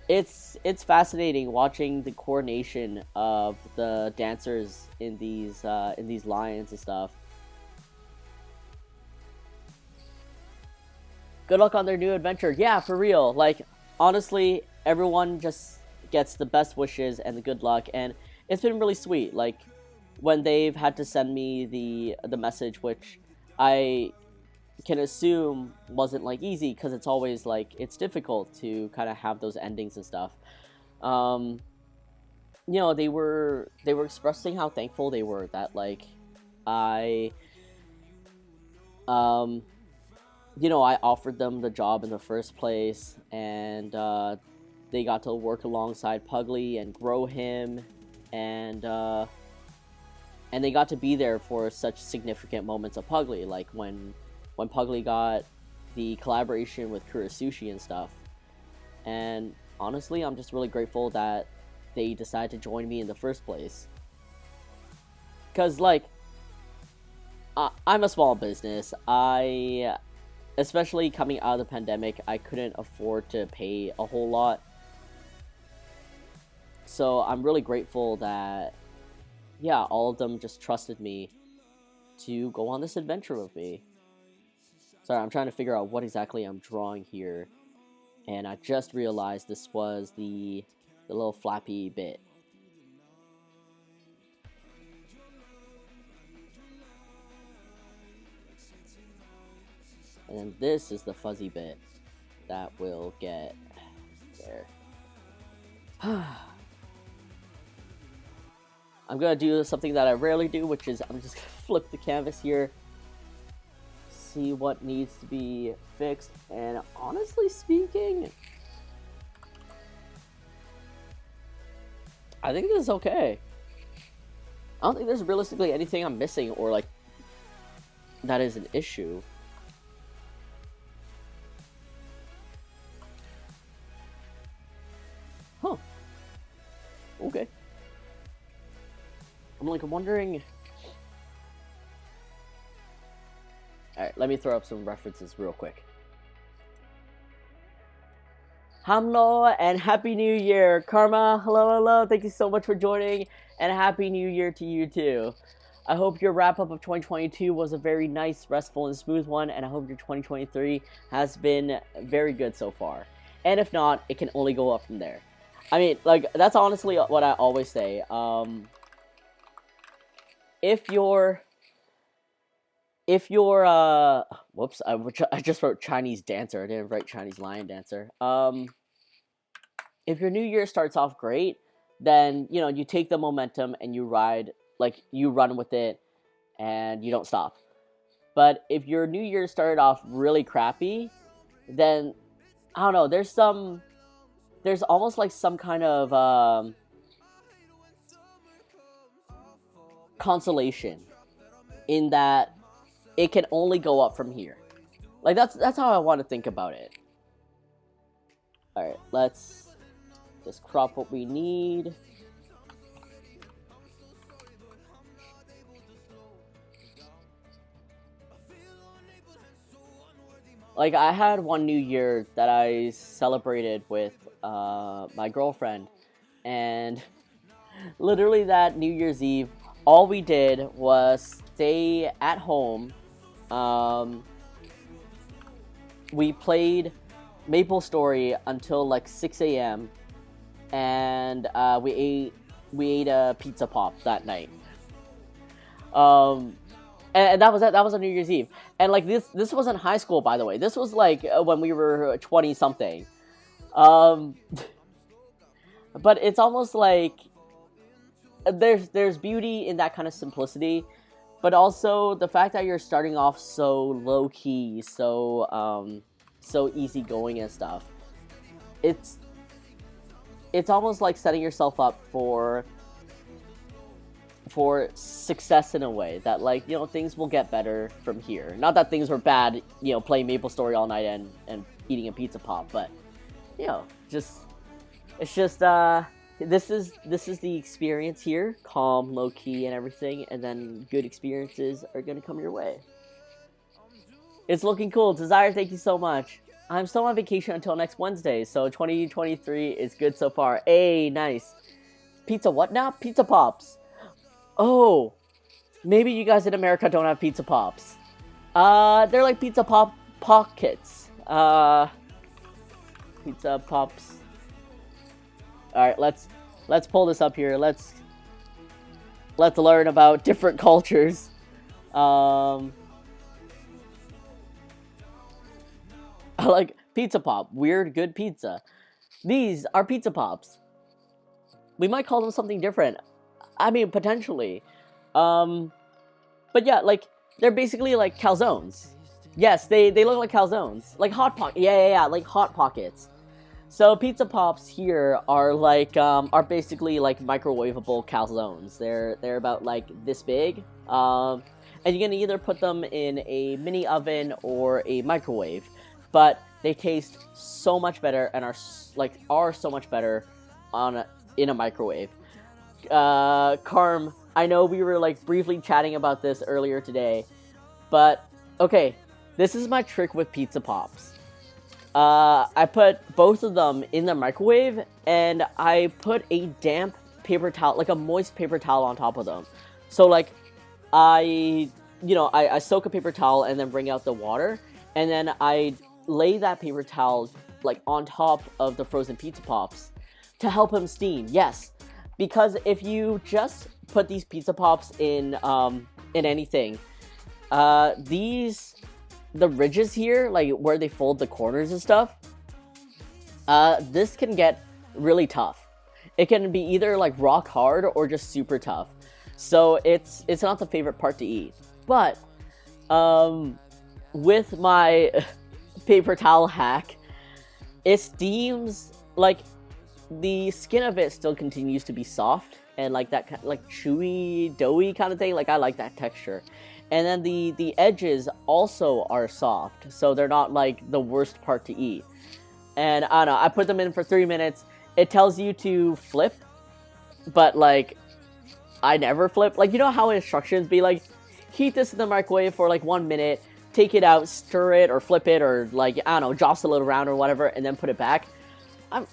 it's fascinating watching the coordination of the dancers in these lions and stuff. Good luck on their new adventure. Yeah, for real. Like, honestly, everyone just gets the best wishes and the good luck, and it's been really sweet. Like, when they've had to send me the message, which I can assume wasn't, like, easy, because it's always, like, it's difficult to kind of have those endings and stuff. they were expressing how thankful they were that like I um I offered them the job in the first place, and they got to work alongside Puglie and grow him, and and they got to be there for such significant moments of Puglie, like when Puglie got the collaboration with Kurasushi and stuff. And honestly, I'm just really grateful that they decided to join me in the first place. Cause like I'm a small business. Especially coming out of the pandemic, I couldn't afford to pay a whole lot. So I'm really grateful that, yeah, all of them just trusted me to go on this adventure with me. Sorry, I'm trying to figure out what exactly I'm drawing here, and I just realized this was the little flappy bit. And then this is the fuzzy bit that will get there. I'm gonna do something that I rarely do, which is I'm just gonna flip the canvas here, see what needs to be fixed, and honestly speaking, I think this is okay. I don't think there's realistically anything I'm missing or like that is an issue. Huh. Okay. I'm wondering. Alright, let me throw up some references real quick. Hamlo and Happy New Year. Karma, hello. Thank you so much for joining, and Happy New Year to you too. I hope your wrap up of 2022 was a very nice, restful, and smooth one, and I hope your 2023 has been very good so far. And if not, it can only go up from there. I mean, like, that's honestly what I always say. If you're whoops, I just wrote Chinese dancer. I didn't write Chinese lion dancer. If your new year starts off great, then you take the momentum and you run with it, and you don't stop. But if your new year started off really crappy, then I don't know. There's almost like some kind of consolation in that it can only go up from here. Like that's how I want to think about it. All right, let's just crop what we need. Like, I had one New Year that I celebrated with my girlfriend, and literally that New Year's Eve, all we did was stay at home. We played Maple Story until like 6 a.m. and we ate a pizza pop that night. And that was it. That was a New Year's Eve. And like this wasn't high school, by the way. This was like when we were 20 something. But it's almost like there's beauty in that kind of simplicity, but also the fact that you're starting off so low key, so easygoing and stuff. It's almost like setting yourself up for success in a way that, like, things will get better from here. Not that things were bad, playing Maple Story all night and eating a pizza pop, but this is the experience here, calm, low key, and everything, and then good experiences are gonna come your way. It's looking cool. Desire, thank you so much. I'm still on vacation until next Wednesday, so 2023 is good so far. Hey, nice. Pizza what now? Pizza pops. Oh, maybe you guys in America don't have pizza pops. They're like pizza pop pockets. Pizza pops. All right, let's pull this up here. Let's learn about different cultures. I like pizza pop. Weird, good pizza. These are pizza pops. We might call them something different. I mean, potentially. But yeah, like, they're basically like calzones. Yes, they look like calzones. Like Hot Pockets. Yeah, like Hot Pockets. So Pizza Pops here are like, are basically like microwavable calzones. They're about like this big. And you can either put them in a mini oven or a microwave. But they taste so much better and are so much better in a microwave. Carm, I know we were like briefly chatting about this earlier today, but okay, this is my trick with Pizza Pops. I put both of them in the microwave, and I put a damp paper towel, like a moist paper towel on top of them. So like, I soak a paper towel and then bring out the water, and then I lay that paper towel like on top of the frozen Pizza Pops to help them steam. Yes, because if you just put these Pizza Pops in anything, the ridges here, like where they fold the corners and stuff, this can get really tough. It can be either like rock hard or just super tough. So it's not the favorite part to eat. But with my paper towel hack, it steams, like the skin of it still continues to be soft and like that like chewy, doughy kind of thing. Like I like that texture. And then the edges also are soft, so they're not like the worst part to eat. And I don't know, I put them in for 3 minutes. It tells you to flip, but like I never flip. Like, you know how instructions be like, heat this in the microwave for like 1 minute, take it out, stir it or flip it, or like, I don't know, jostle it around or whatever, and then put it back.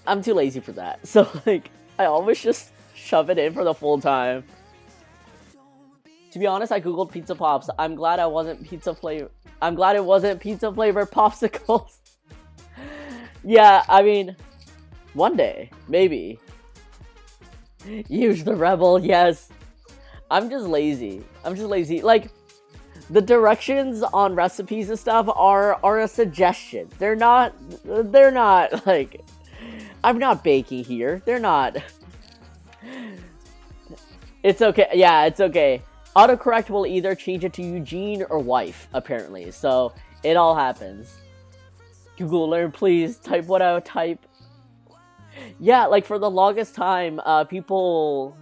I'm too lazy for that. So like I always just shove it in for the full time. To be honest, I googled Pizza Pops. I'm glad it wasn't pizza flavor popsicles. Yeah, I mean, one day, maybe. Use the Rebel, yes. I'm just lazy. Like, the directions on recipes and stuff are a suggestion. They're not like, I'm not baking here. They're not. It's okay. Yeah, it's okay. Autocorrect will either change it to Eugene or wife, apparently. So, it all happens. Google learn, please. Type what I would type. Yeah, like, for the longest time, people,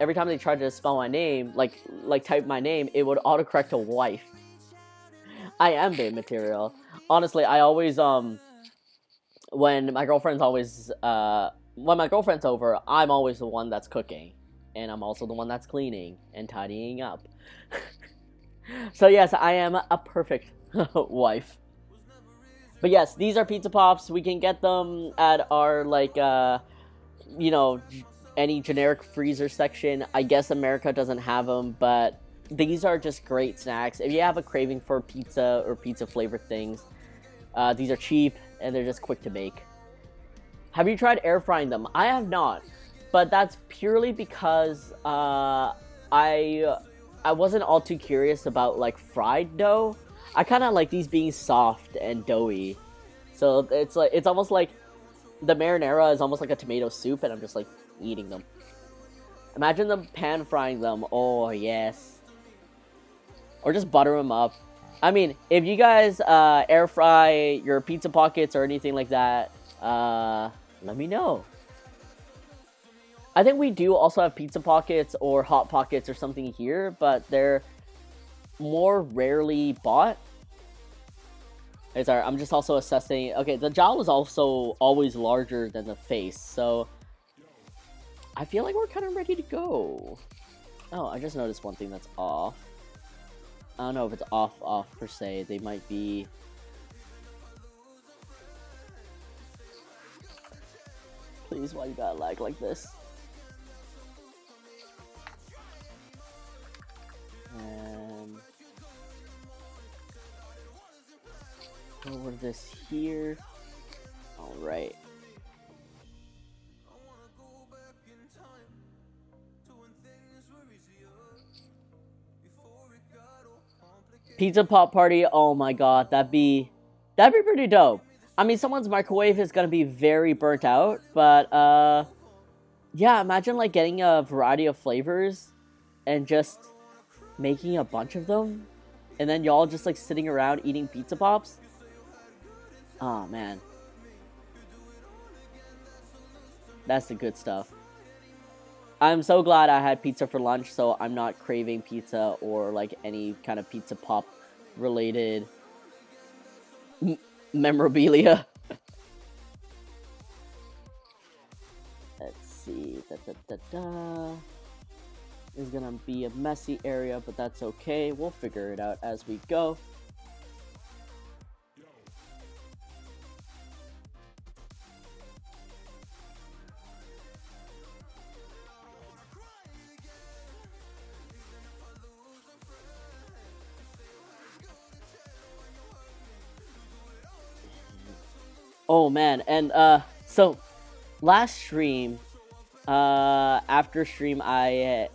every time they tried to spell my name, like type my name, it would autocorrect to wife. I am babe material. Honestly, I always, when my girlfriend's over, I'm always the one that's cooking. And I'm also the one that's cleaning and tidying up. So yes, I am a perfect wife. But yes, these are Pizza Pops. We can get them at our, like, any generic freezer section. I guess America doesn't have them, but these are just great snacks. If you have a craving for pizza or pizza-flavored things, these are cheap, and they're just quick to make. Have you tried air frying them? I have not. But that's purely because I wasn't all too curious about like fried dough. I kind of like these being soft and doughy. So it's almost like the marinara is almost like a tomato soup, and I'm just like eating them. Imagine them pan frying them. Oh yes. Or just butter them up. I mean, if you guys air fry your Pizza Pockets or anything like that, let me know. I think we do also have Pizza Pockets or Hot Pockets or something here, but they're more rarely bought. Hey, sorry, I'm just also assessing. Okay, the jowl is also always larger than the face, so I feel like we're kind of ready to go. Oh, I just noticed one thing that's off. I don't know if it's off per se. They might be... Please, why you gotta lag like this? And over this here. All right. Pizza Pop Party. Oh my god, that'd be pretty dope. I mean, someone's microwave is gonna be very burnt out, but Yeah, imagine like getting a variety of flavors and just making a bunch of them, and then y'all just like sitting around eating pizza pops. Oh man, that's the good stuff. I'm so glad I had pizza for lunch, so I'm not craving pizza or like any kind of pizza pop related memorabilia. Let's see. Da, da, da, da. It's gonna be a messy area, but that's okay. We'll figure it out as we go. Oh man, and so last stream, after stream, I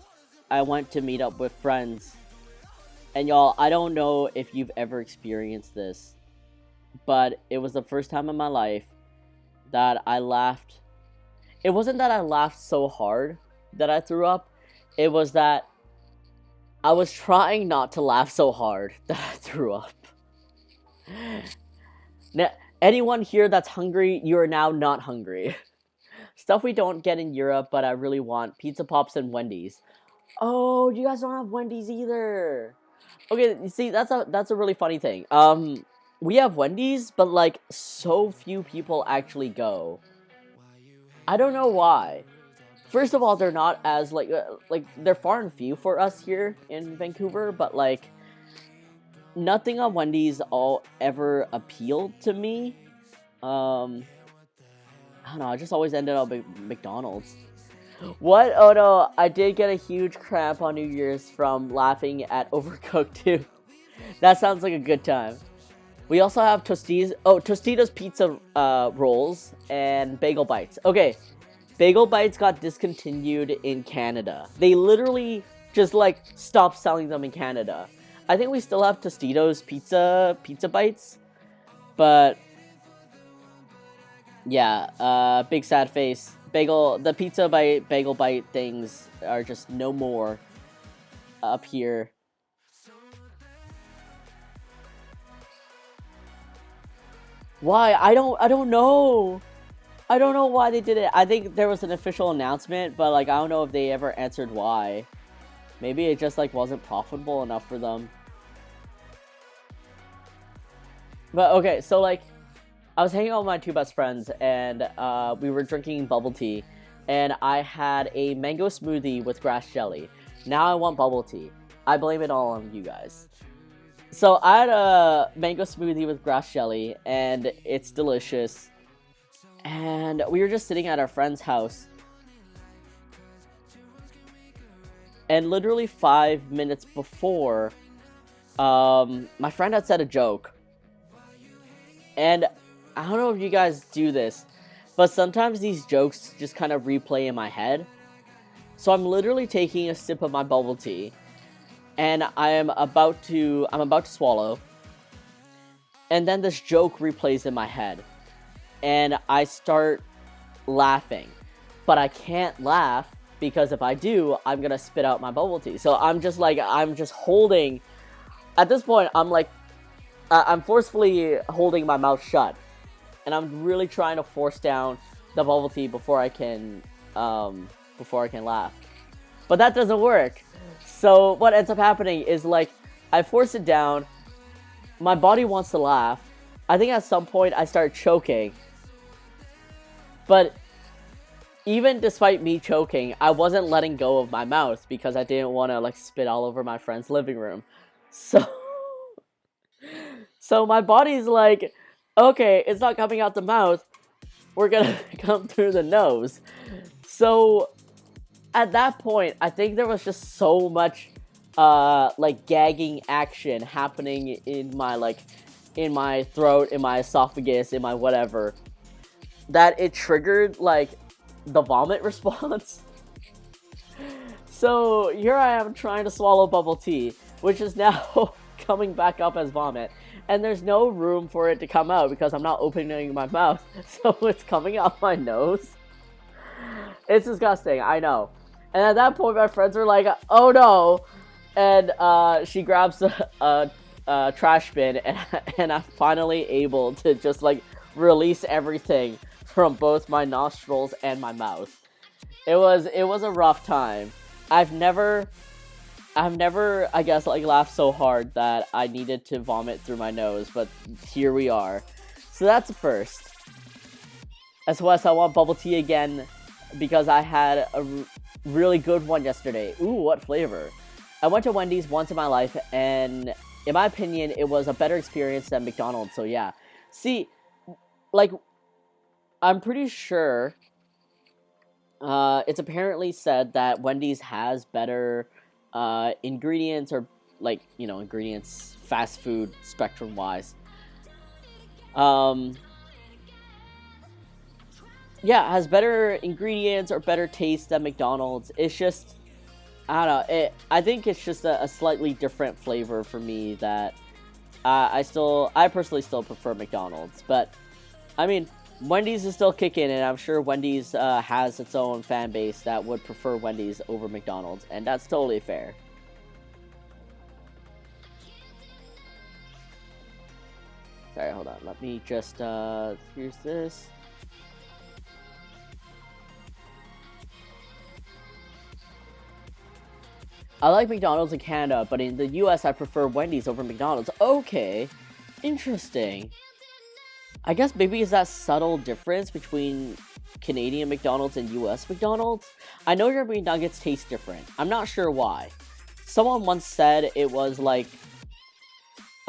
went to meet up with friends, and y'all, I don't know if you've ever experienced this, but it was the first time in my life that I laughed. It wasn't that I laughed so hard that I threw up. It was that I was trying not to laugh so hard that I threw up. Now, anyone here that's hungry, you are now not hungry. Stuff we don't get in Europe, but I really want: pizza pops and Wendy's. Oh, you guys don't have Wendy's either. Okay, you see, that's a really funny thing. We have Wendy's, but like so few people actually go. I don't know why. First of all, they're not as like they're far and few for us here in Vancouver, but like nothing on Wendy's all ever appealed to me. I don't know. I just always ended up at McDonald's. What? Oh no! I did get a huge cramp on New Year's from laughing at Overcooked too. That sounds like a good time. We also have Tostitos. Oh, Tostitos pizza rolls and Bagel Bites. Okay, Bagel Bites got discontinued in Canada. They literally just like stopped selling them in Canada. I think we still have Tostitos pizza bites, but yeah, big sad face. The pizza bite, bagel bite things are just no more up here. Why? I don't know. I don't know why they did it. I think there was an official announcement, but like I don't know if they ever answered why. Maybe it just like wasn't profitable enough for them. But okay, so like I was hanging out with my two best friends, and we were drinking bubble tea, and I had a mango smoothie with grass jelly. Now I want bubble tea. I blame it all on you guys. So I had a mango smoothie with grass jelly, and it's delicious. And we were just sitting at our friend's house, and literally 5 minutes before, my friend had said a joke. And I don't know if you guys do this, but sometimes these jokes just kind of replay in my head. So I'm literally taking a sip of my bubble tea, and I'm about to swallow, and then this joke replays in my head, and I start laughing, but I can't laugh because if I do, I'm gonna spit out my bubble tea. So I'm just holding. At this point, I'm forcefully holding my mouth shut, and I'm really trying to force down the bubble tea before I can laugh. But that doesn't work. So what ends up happening is like I force it down. My body wants to laugh. I think at some point I start choking. But even despite me choking, I wasn't letting go of my mouth because I didn't want to like spit all over my friend's living room. So my body's like, okay, it's not coming out the mouth. We're gonna come through the nose. So at that point, I think there was just so much like gagging action happening in my throat, in my esophagus, in my whatever, that it triggered like the vomit response. So here I am trying to swallow bubble tea, which is now coming back up as vomit. And there's no room for it to come out because I'm not opening my mouth. So it's coming out my nose. It's disgusting, I know. And at that point, my friends were like, "Oh no!" And she grabs a trash bin, and I'm finally able to just like release everything from both my nostrils and my mouth. It was a rough time. I've never I guess like laughed so hard that I needed to vomit through my nose, but here we are. So that's the first. SOS, I want bubble tea again because I had a really good one yesterday. Ooh, what flavor? I went to Wendy's once in my life, and in my opinion, it was a better experience than McDonald's. So yeah. See, like, I'm pretty sure it's apparently said that Wendy's has better ingredients, or like, you know, ingredients, fast food spectrum wise. Yeah, it has better ingredients or better taste than McDonald's. It's just, I don't know. I think it's just a slightly different flavor for me that I personally still prefer McDonald's. But I mean, Wendy's is still kicking, and I'm sure Wendy's has its own fan base that would prefer Wendy's over McDonald's, and that's totally fair. Sorry, hold on. Let me just here's this. I like McDonald's in Canada, but in the US I prefer Wendy's over McDonald's. Okay, interesting. I guess maybe it's that subtle difference between Canadian McDonald's and US McDonald's. I know your McNuggets taste different. I'm not sure why. Someone once said it was like,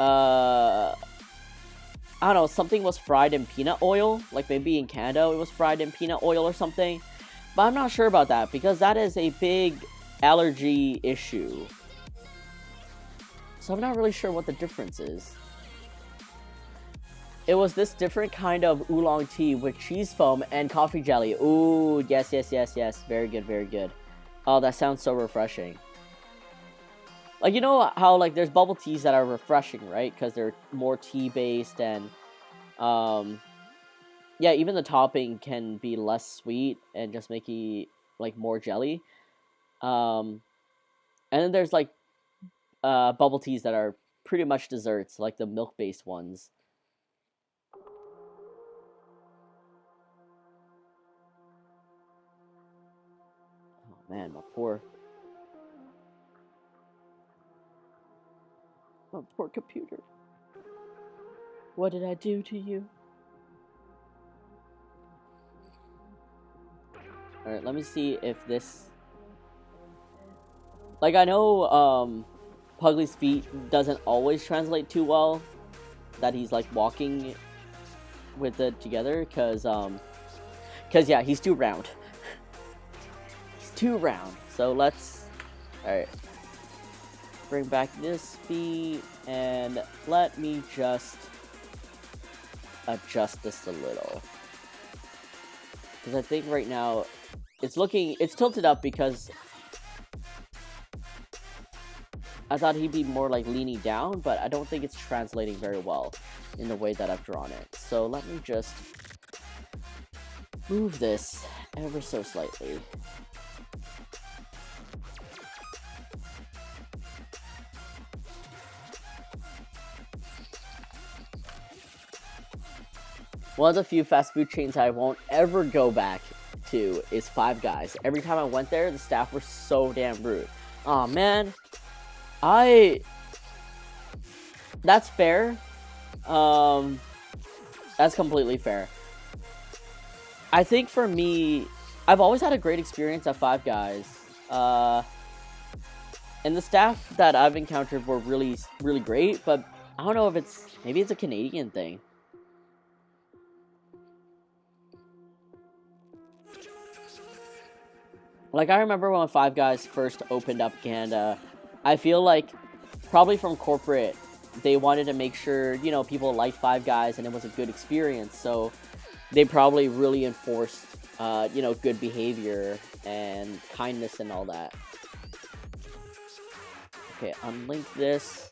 I don't know, something was fried in peanut oil. Like maybe in Canada it was fried in peanut oil or something. But I'm not sure about that because that is a big allergy issue. So I'm not really sure what the difference is. It was this different kind of oolong tea with cheese foam and coffee jelly. Ooh, yes, yes, yes, yes. Very good, very good. Oh, that sounds so refreshing. Like, you know how, like, there's bubble teas that are refreshing, right? Because they're more tea-based and, yeah, even the topping can be less sweet and just make it, like, more jelly. And then there's, like, bubble teas that are pretty much desserts, like the milk-based ones. Oh, man, my poor computer. What did I do to you? Alright, let me see if this... Like, I know, Puglie's feet doesn't always translate too well. That he's, like, walking with it together. Because, yeah, he's too round. He's too round. So, let's... Alright. Bring back this feet. And let me just adjust this a little. Because I think right now... It's tilted up because I thought he'd be more like leaning down, but I don't think it's translating very well in the way that I've drawn it. So let me just move this ever so slightly. One of the few fast food chains I won't ever go back to is Five Guys. Every time I went there, the staff were so damn rude. Aw, man. That's fair. That's completely fair. I think for me, I've always had a great experience at Five Guys. And the staff that I've encountered were really, really great, but I don't know if maybe it's a Canadian thing. Like, I remember when Five Guys first opened up Canada, I feel like probably from corporate, they wanted to make sure, you know, people liked Five Guys and it was a good experience. So they probably really enforced, you know, good behavior and kindness and all that. Okay, unlink this.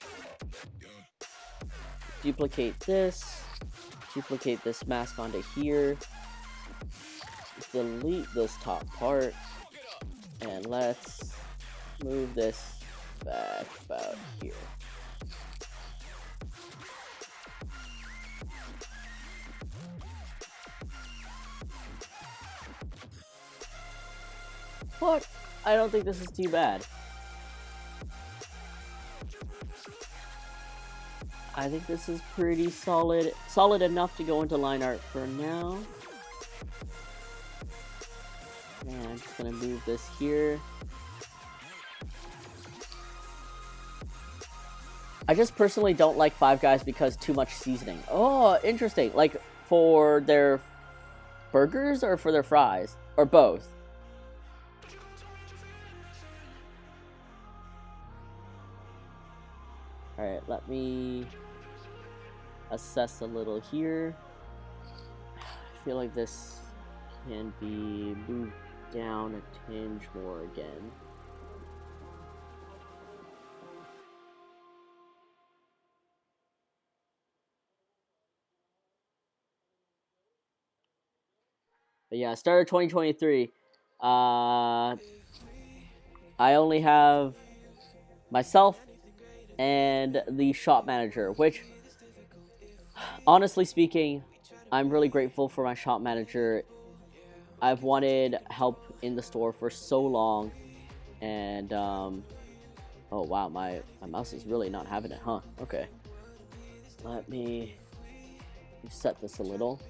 Duplicate this. Duplicate this mask onto here. delete this top part, and let's move this back about here. But I don't think this is too bad. I think this is pretty solid enough to go into line art for now. And I'm just gonna move this here. I just personally don't like Five Guys because too much seasoning. Oh, interesting. Like for their burgers or for their fries? Or both? Alright, let me assess a little here. I feel like this can be moved down a tinge more again. But yeah, start of 2023. I only have myself and the shop manager, which, honestly speaking, I'm really grateful for my shop manager. I've wanted help in the store for so long, and oh wow, my mouse is really not having it, huh? Okay, let me set this a little.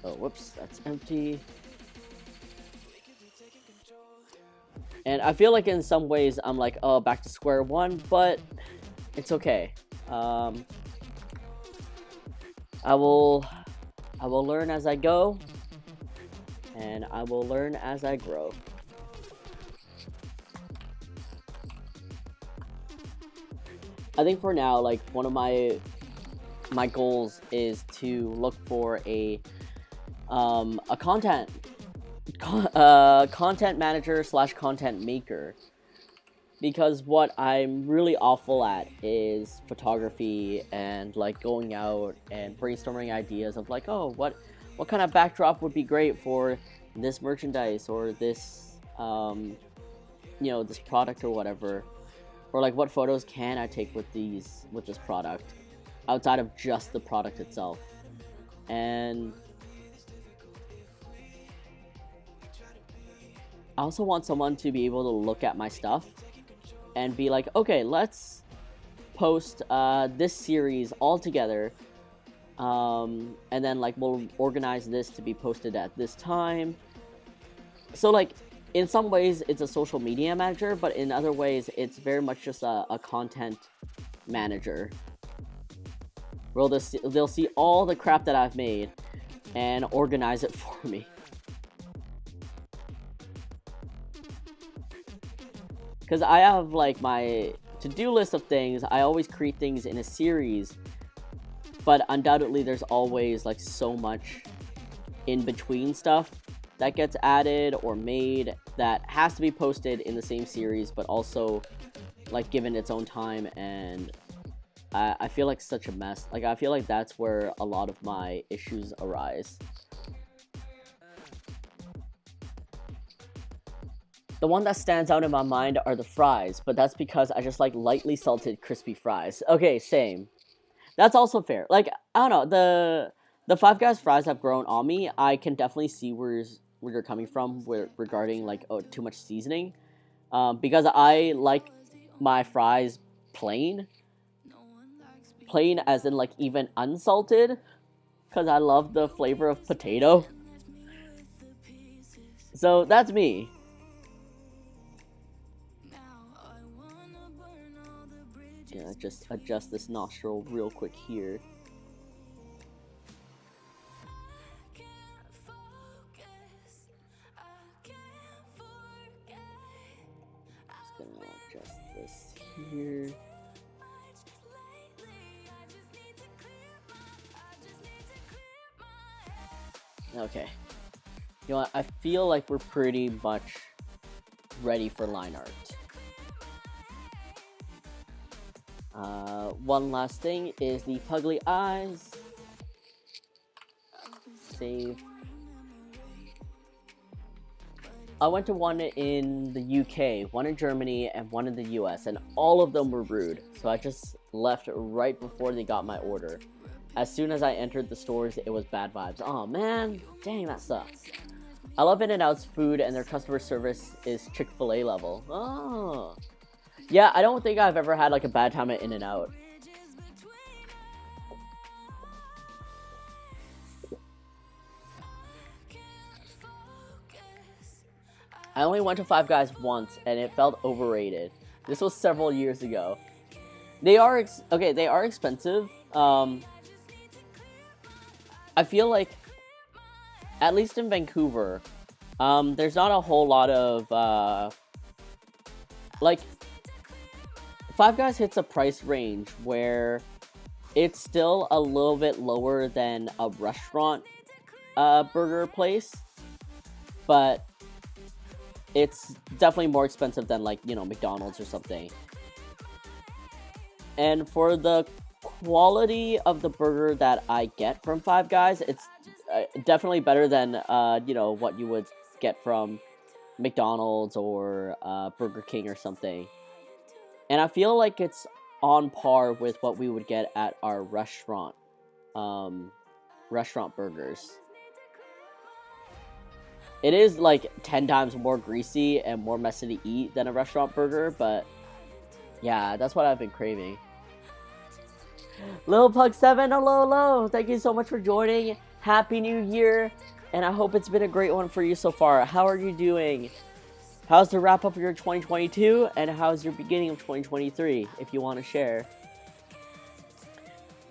Oh, whoops, that's empty. And I feel like in some ways I'm like, oh, back to square one, but it's okay. I will learn as I go, and I will learn as I grow. I think for now, like, one of my goals is to look for a content manager / content maker, because what I'm really awful at is photography and like going out and brainstorming ideas of like, oh, what kind of backdrop would be great for this merchandise or this this product or whatever, or like what photos can I take with this product outside of just the product itself. And I also want someone to be able to look at my stuff and be like, okay, let's post this series all together, and then like we'll organize this to be posted at this time. So like in some ways it's a social media manager, but in other ways it's very much just a content manager. Well, they'll see all the crap that I've made and organize it for me. Because I have like my to-do list of things. I always create things in a series, but undoubtedly there's always like so much in between stuff that gets added or made that has to be posted in the same series, but also like given its own time. And I feel like such a mess. Like I feel like that's where a lot of my issues arise. The one that stands out in my mind are the fries, but that's because I just like lightly salted crispy fries. Okay, same. That's also fair. Like, I don't know, the Five Guys fries have grown on me. I can definitely see where you're coming from regarding like, oh, too much seasoning. Because I like my fries plain as in like even unsalted, because I love the flavor of potato. So that's me. Yeah, just adjust this nostril real quick here. Just gonna adjust this here. Okay. You know what? I feel like we're pretty much ready for line art. One last thing is the Puglie eyes. Save. I went to one in the UK, one in Germany, and one in the US, and all of them were rude. So I just left right before they got my order. As soon as I entered the stores, it was bad vibes. Oh man, dang, that sucks. I love In-N-Out's food, and their customer service is Chick-fil-A level. Oh. Yeah, I don't think I've ever had like a bad time at In-N-Out. I only went to Five Guys once, and it felt overrated. This was several years ago. They are okay. They are expensive. I feel like, at least in Vancouver, there's not a whole lot of like. Five Guys hits a price range where it's still a little bit lower than a restaurant burger place, but it's definitely more expensive than, like, you know, McDonald's or something. And for the quality of the burger that I get from Five Guys, it's definitely better than, you know, what you would get from McDonald's or Burger King or something. And I feel like it's on par with what we would get at our restaurant burgers. It is like 10 times more greasy and more messy to eat than a restaurant burger, but yeah, that's what I've been craving. Lil Pug 7, hello. Thank you so much for joining. Happy New Year, and I hope it's been a great one for you so far. How are you doing? How's the wrap up of your 2022, and how's your beginning of 2023, if you want to share?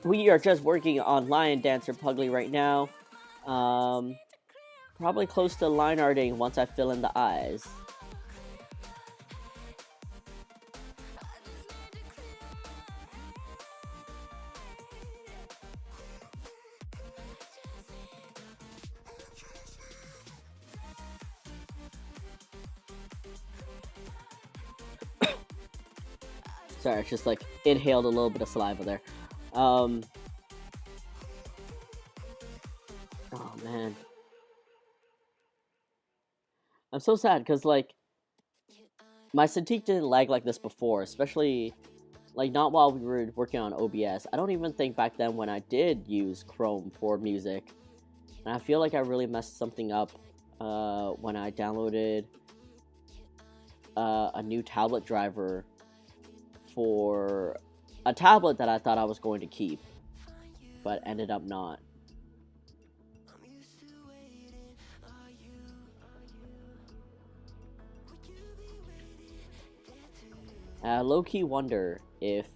We are just working on Lion Dancer Puglie right now. Probably close to line arting once I fill in the eyes. Sorry, it's just like inhaled a little bit of saliva there. Oh man. I'm so sad because, like, my Cintiq didn't lag like this before, especially, like, not while we were working on OBS. I don't even think back then when I did use Chrome for music. And I feel like I really messed something up when I downloaded a new tablet driver for a tablet that I thought I was going to keep, but ended up not. Low-key wonder if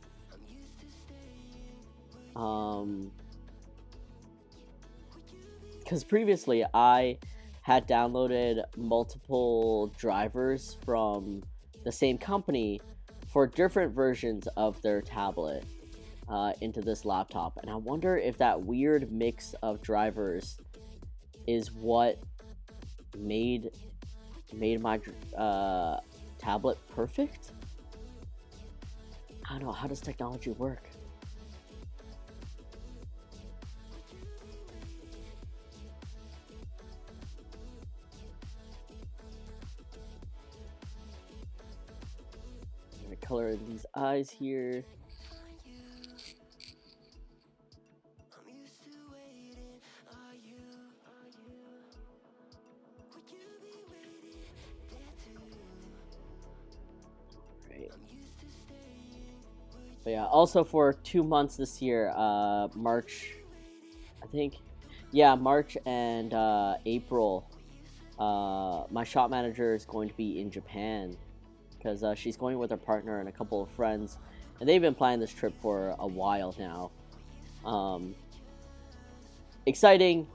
because previously I had downloaded multiple drivers from the same company for different versions of their tablet into this laptop, and I wonder if that weird mix of drivers is what made my tablet perfect. I don't know, how does technology work? I'm gonna color in these eyes here. But yeah, also for 2 months this year, March, I think, yeah, March and April, my shop manager is going to be in Japan, because she's going with her partner and a couple of friends, and they've been planning this trip for a while now. Exciting,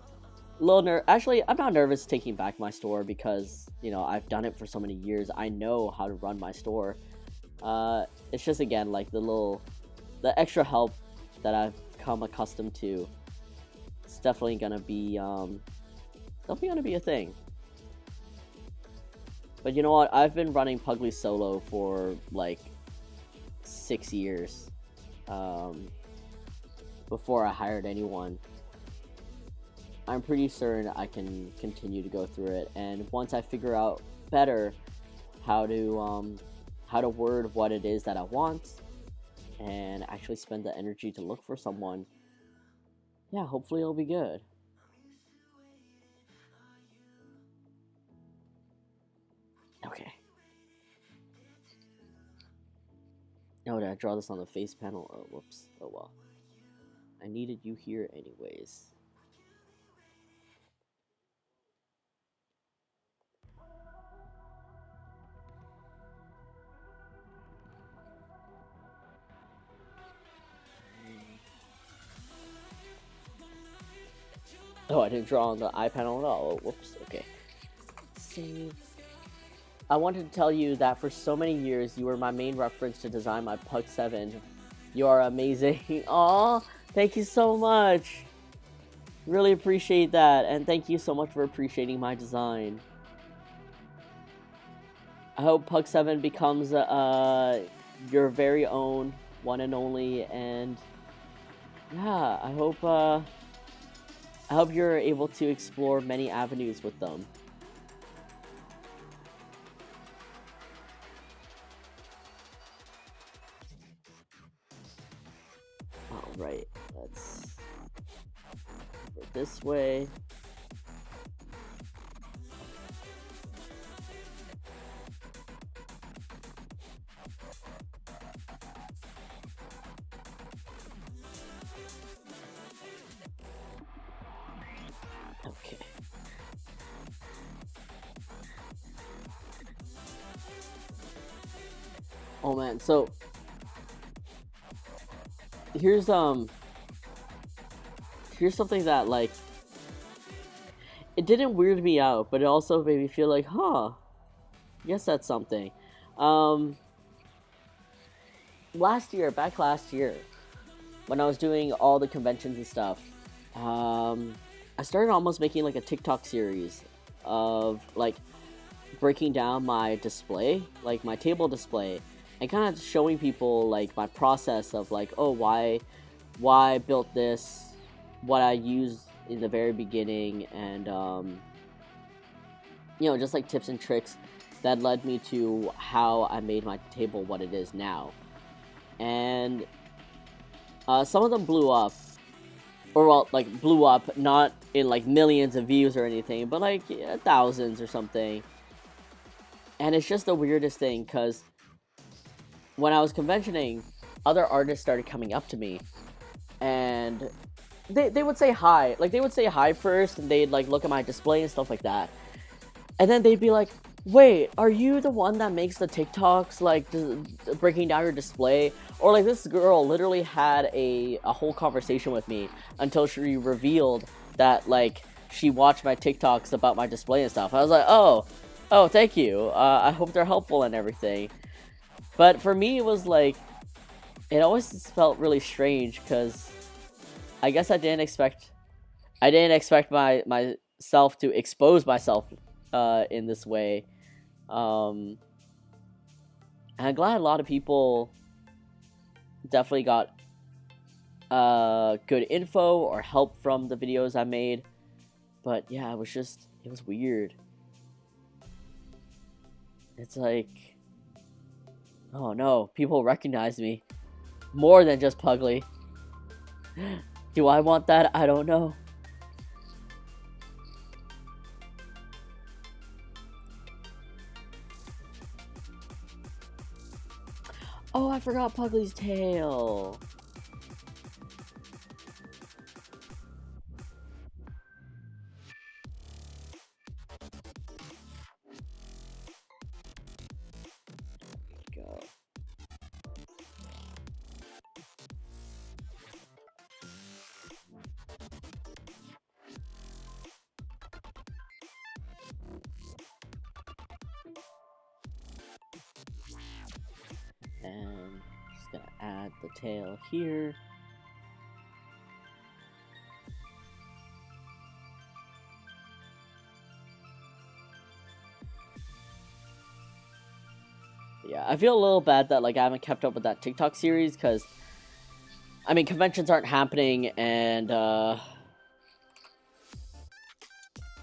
a little actually, I'm not nervous taking back my store because, you know, I've done it for so many years. I know how to run my store. It's just, again, like the extra help that I've come accustomed to. It's definitely gonna be a thing. But you know what? I've been running Puglie solo for like 6 years before I hired anyone. I'm pretty certain I can continue to go through it, and once I figure out better how to word what it is that I want and actually spend the energy to look for someone, yeah, hopefully it'll be good. Okay. Oh, did I draw this on the face panel? Oh, whoops. Oh well. I needed you here anyways. Oh, I didn't draw on the eye panel at all. Oh, whoops. Okay. Save. I wanted to tell you that for so many years you were my main reference to design my Pug 7. You are amazing. Aw, thank you so much. Really appreciate that, and thank you so much for appreciating my design. I hope Pug 7 becomes your very own, one and only, and yeah, I hope you're able to explore many avenues with them. Alright, let's go this way. Okay. Oh man, so here's here's something that like it didn't weird me out, but it also made me feel like, huh, guess that's something. Um back last year, when I was doing all the conventions and stuff, I started almost making like a TikTok series of like breaking down my display, like my table display, and kind of showing people like my process of like, oh, why I built this, what I used in the very beginning, and just like tips and tricks that led me to how I made my table what it is now. And some of them blew up, or well, like blew up, not in like millions of views or anything, but like thousands or something. And it's just the weirdest thing, because when I was conventioning, other artists started coming up to me, and they would say hi. Like, they would say hi first, and they'd like look at my display and stuff like that. And then they'd be like, wait, are you the one that makes the TikToks, like, breaking down your display? Or, like, this girl literally had a whole conversation with me until she revealed that, like, she watched my TikToks about my display and stuff. I was like, oh, thank you. I hope they're helpful and everything. But for me, it was like, it always just felt really strange, because I guess I didn't expect myself to expose myself in this way. And I'm glad a lot of people definitely got good info or help from the videos I made. But yeah, it was weird. It's like, oh no, people recognize me more than just Puglie. Do I want that? I don't know. Oh, I forgot Puglie's tail. Go. And just gonna add the tail here. Yeah, I feel a little bad that like I haven't kept up with that TikTok series because I mean conventions aren't happening and I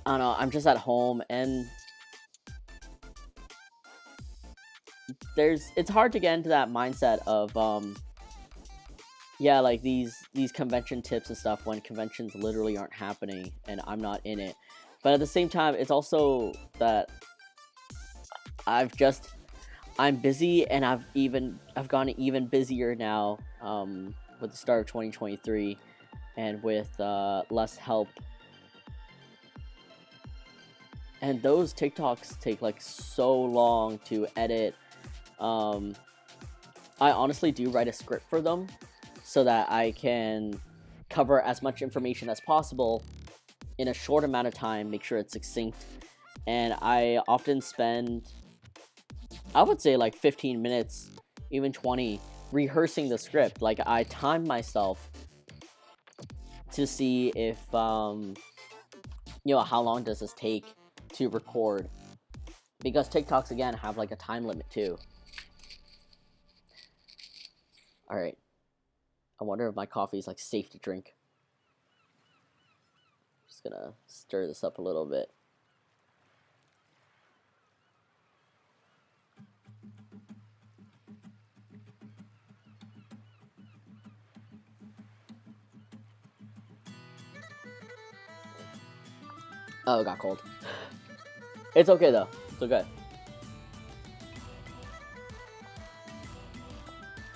don't know, I'm just at home and it's hard to get into that mindset of yeah, like these convention tips and stuff when conventions literally aren't happening and I'm not in it. But at the same time, it's also that I'm busy and I've gotten even busier now with the start of 2023 and with less help. And those TikToks take like so long to edit. I honestly do write a script for them so that I can cover as much information as possible in a short amount of time, make sure it's succinct. And I often spend, I would say, like 15 minutes, even 20, rehearsing the script. Like, I time myself to see if, how long does this take to record. Because TikToks, again, have like a time limit too. Alright. I wonder if my coffee is like safe to drink. Just gonna stir this up a little bit. Oh, it got cold. It's okay though. It's okay.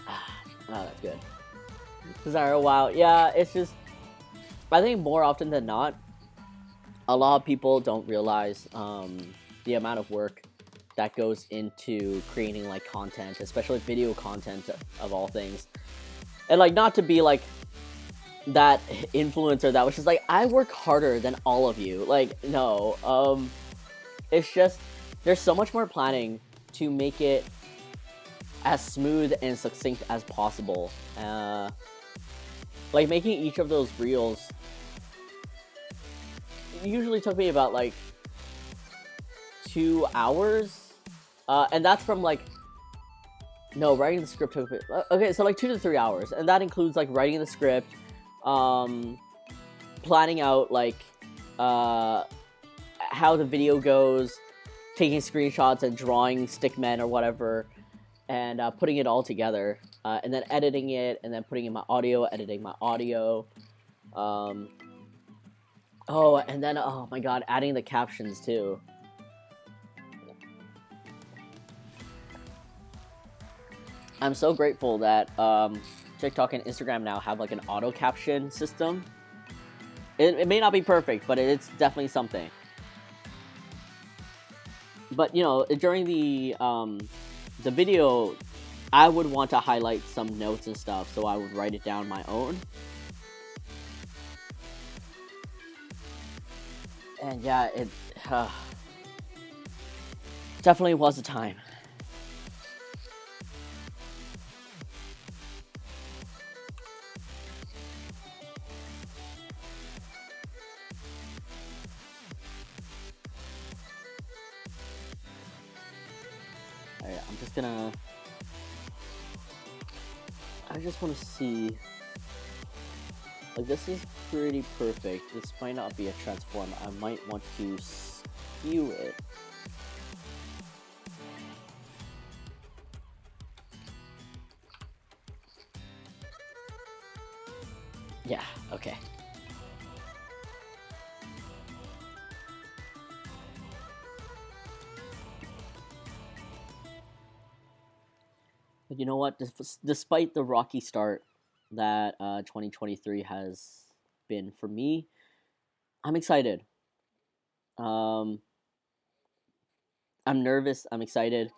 Oh, that's good. Sorry, wow. Yeah, it's just, I think more often than not, a lot of people don't realize the amount of work that goes into creating like content, especially video content of all things. And like, not to be like that influencer that was just like, I work harder than all of you. Like, no. It's just, there's so much more planning to make it as smooth and succinct as possible. Like, making each of those reels usually took me about like 2 hours, and that's from like, no, writing the script took me, okay, so like 2 to 3 hours, and that includes like writing the script, planning out like how the video goes, taking screenshots and drawing stickmen or whatever, and putting it all together, and then editing it, and then putting in my audio, editing my audio. Oh, and then, oh my god, adding the captions too. I'm so grateful that TikTok and Instagram now have like an auto caption system. It may not be perfect, but it's definitely something. But during the video, I would want to highlight some notes and stuff, so I would write it down my own. And yeah, it definitely was a time. Alright, I'm just gonna... I just want to see... Like, this is pretty perfect. This might not be a transform. I might want to skew it. Yeah, okay. But you know what? Despite the rocky start that 2023 has been for me, I'm excited. I'm nervous. I'm excited.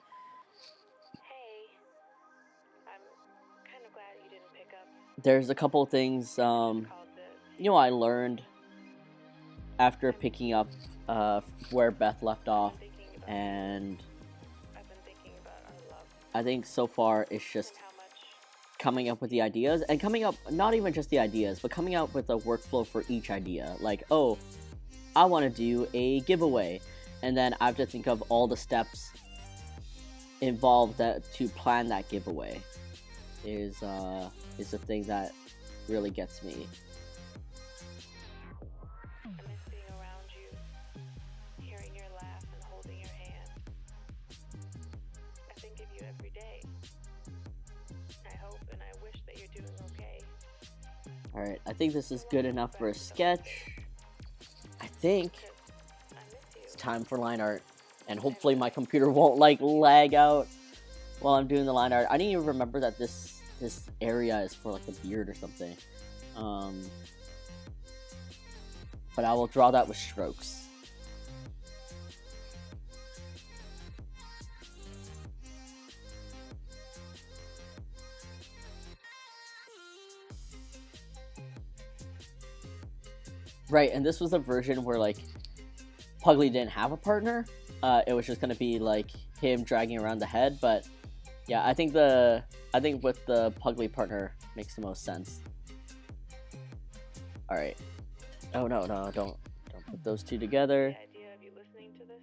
Hey, I'm kind of glad you didn't pick up. There's a couple things I learned after picking up where Beth left off, and I've been thinking about our love. I think so far it's just How much coming up with the ideas, and coming up, not even just the ideas, but coming up with a workflow for each idea. Like, oh, I want to do a giveaway, and then I have to think of all the steps involved to plan that giveaway is the thing that really gets me. I miss being around you, hearing your laugh and holding your hand. I think of you every day. I hope and I wish that you're doing okay. Alright, I think this is good enough for a sketch. I think I miss you. it's time for line art. And hopefully my computer won't like lag out while I'm doing the line art. I didn't even remember that this area is for like the beard or something. But I will draw that with strokes. Right, and this was a version where like Puglie didn't have a partner. It was just gonna be like him dragging around the head, but yeah, I think with the Puglie partner makes the most sense. All right. Oh no, don't put those two together. The idea of you listening to this,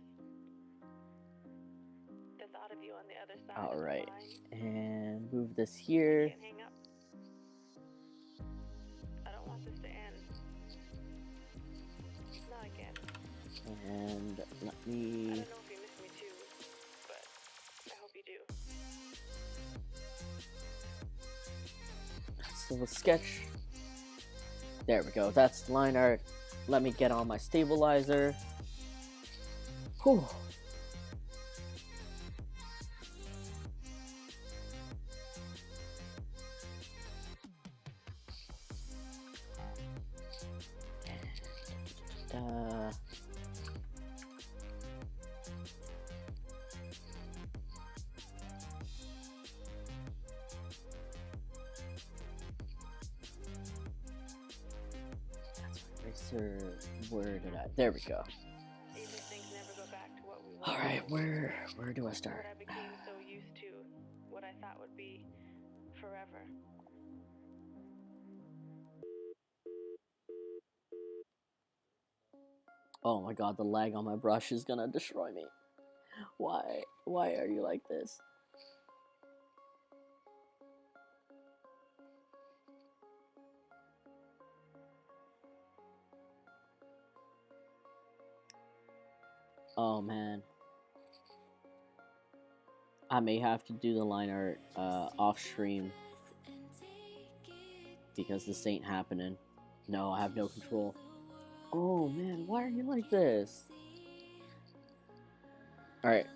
the thought of you on the other side All of the right, line, and move this here. can't hang up. I don't want this to end. Not again. And let I me. don't know if you miss me too, but I hope you do. Still a sketch. There we go. That's line art. Let me get on my stabilizer. Whew. Where did I? There we go. Even things never go back to what we were. All right, where do I start? What I became so used to, what I thought would be forever. Oh my god, the lag on my brush is gonna destroy me. Why are you like this? Oh man. I may have to do the line art off stream because this ain't happening. No, I have no control. Oh man, why are you like this? Alright.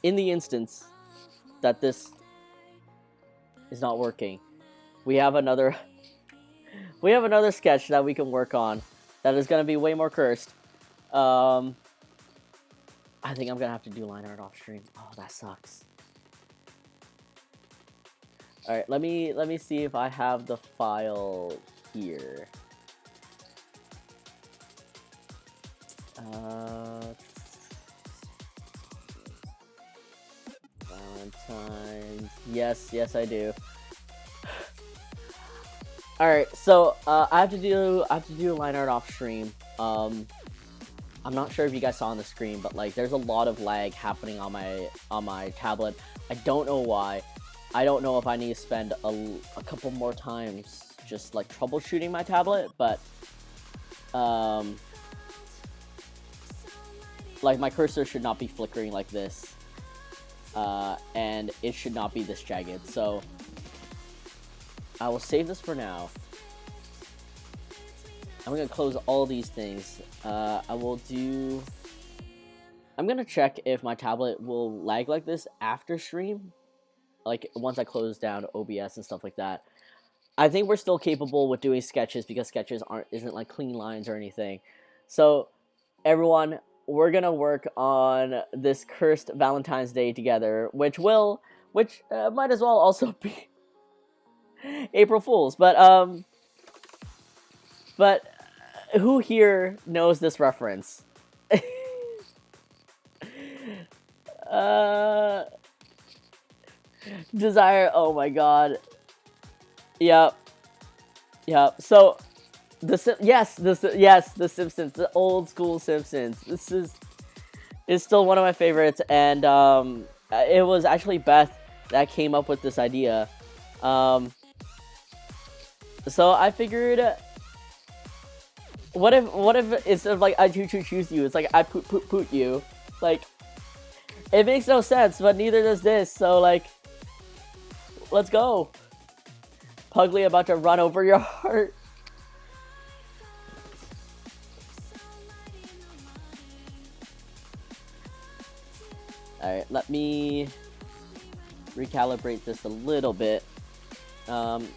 In the instance that this is not working, we have another sketch that we can work on that is gonna be way more cursed. I think I'm gonna have to do line art off stream. Oh, that sucks. All right, let me see if I have the file here. Valentine's. Yes, I do. All right, so I have to do a line art off stream. I'm not sure if you guys saw on the screen, but like there's a lot of lag happening on my tablet. I don't know why. I don't know if I need to spend a couple more times just like troubleshooting my tablet, but like my cursor should not be flickering like this, and it should not be this jagged. So I will save this for now. I'm gonna close all these things. I'm gonna check if my tablet will lag like this after stream, like once I close down OBS and stuff like that. I think we're still capable with doing sketches because sketches isn't like clean lines or anything. So everyone, we're gonna work on this cursed Valentine's Day together, which might as well also be April Fools, but who here knows this reference? Desire. Oh my god. Yep. So, the Simpsons, the old school Simpsons. This is still one of my favorites, and it was actually Beth that came up with this idea. So I figured, what if instead of like I choose you, it's like I poot you. Like, it makes no sense, but neither does this. So like, let's go. Puglie about to run over your heart. Alright, let me recalibrate this a little bit.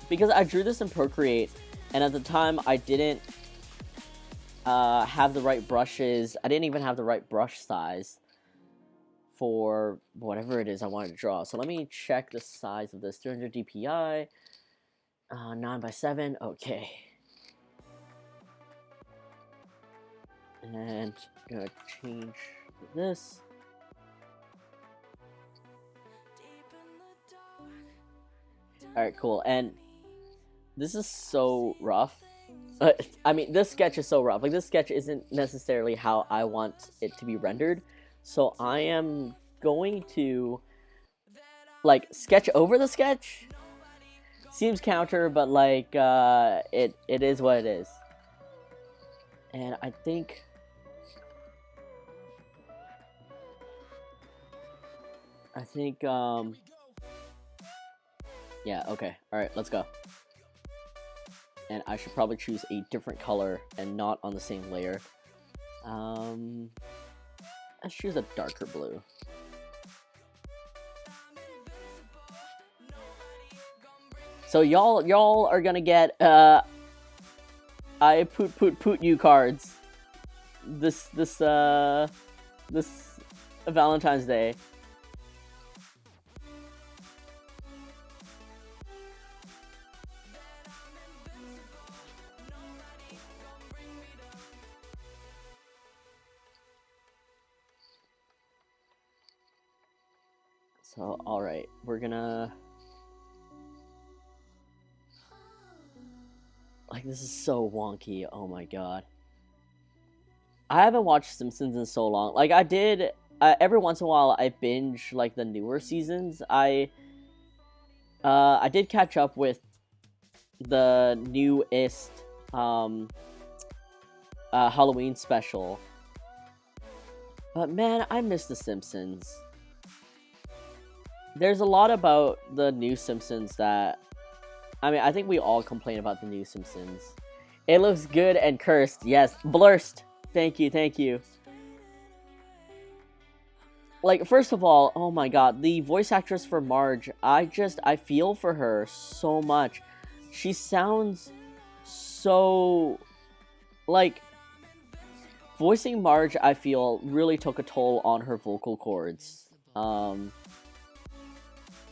Because I drew this in Procreate, and at the time I didn't have the right brushes. I didn't even have the right brush size for whatever it is I wanted to draw. So let me check the size of this. 300 DPI, 9x7, okay. And I'm gonna change this. Alright, cool. And this is so rough. I mean, this sketch is so rough. Like, this sketch isn't necessarily how I want it to be rendered. So I am going to, like, sketch over the sketch. Seems counter, but, like, it is what it is. And I think... yeah, okay. Alright, let's go. And I should probably choose a different color and not on the same layer. Let's choose a darker blue. So y'all are gonna get I poot you cards this Valentine's Day. So, alright, we're gonna... Like, this is so wonky, oh my god. I haven't watched Simpsons in so long. Like, I did... every once in a while, I binge, like, the newer seasons. I did catch up with the newest, Halloween special. But, man, I miss The Simpsons. There's a lot about the new Simpsons that... I mean, I think we all complain about the new Simpsons. It looks good and cursed. Yes, blurst. Thank you, thank you. Like, first of all, oh my god, the voice actress for Marge, I feel for her so much. She sounds so... Like, voicing Marge, I feel, really took a toll on her vocal cords.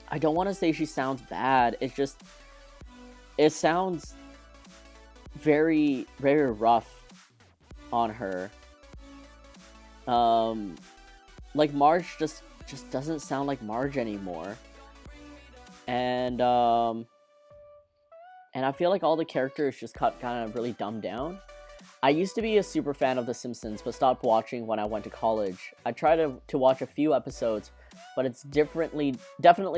I don't want to say she sounds bad. It's just... It sounds very, very rough on her. Like, Marge just doesn't sound like Marge anymore. And I feel like all the characters just got kind of really dumbed down. I used to be a super fan of The Simpsons, but stopped watching when I went to college. I tried to watch a few episodes, but it's definitely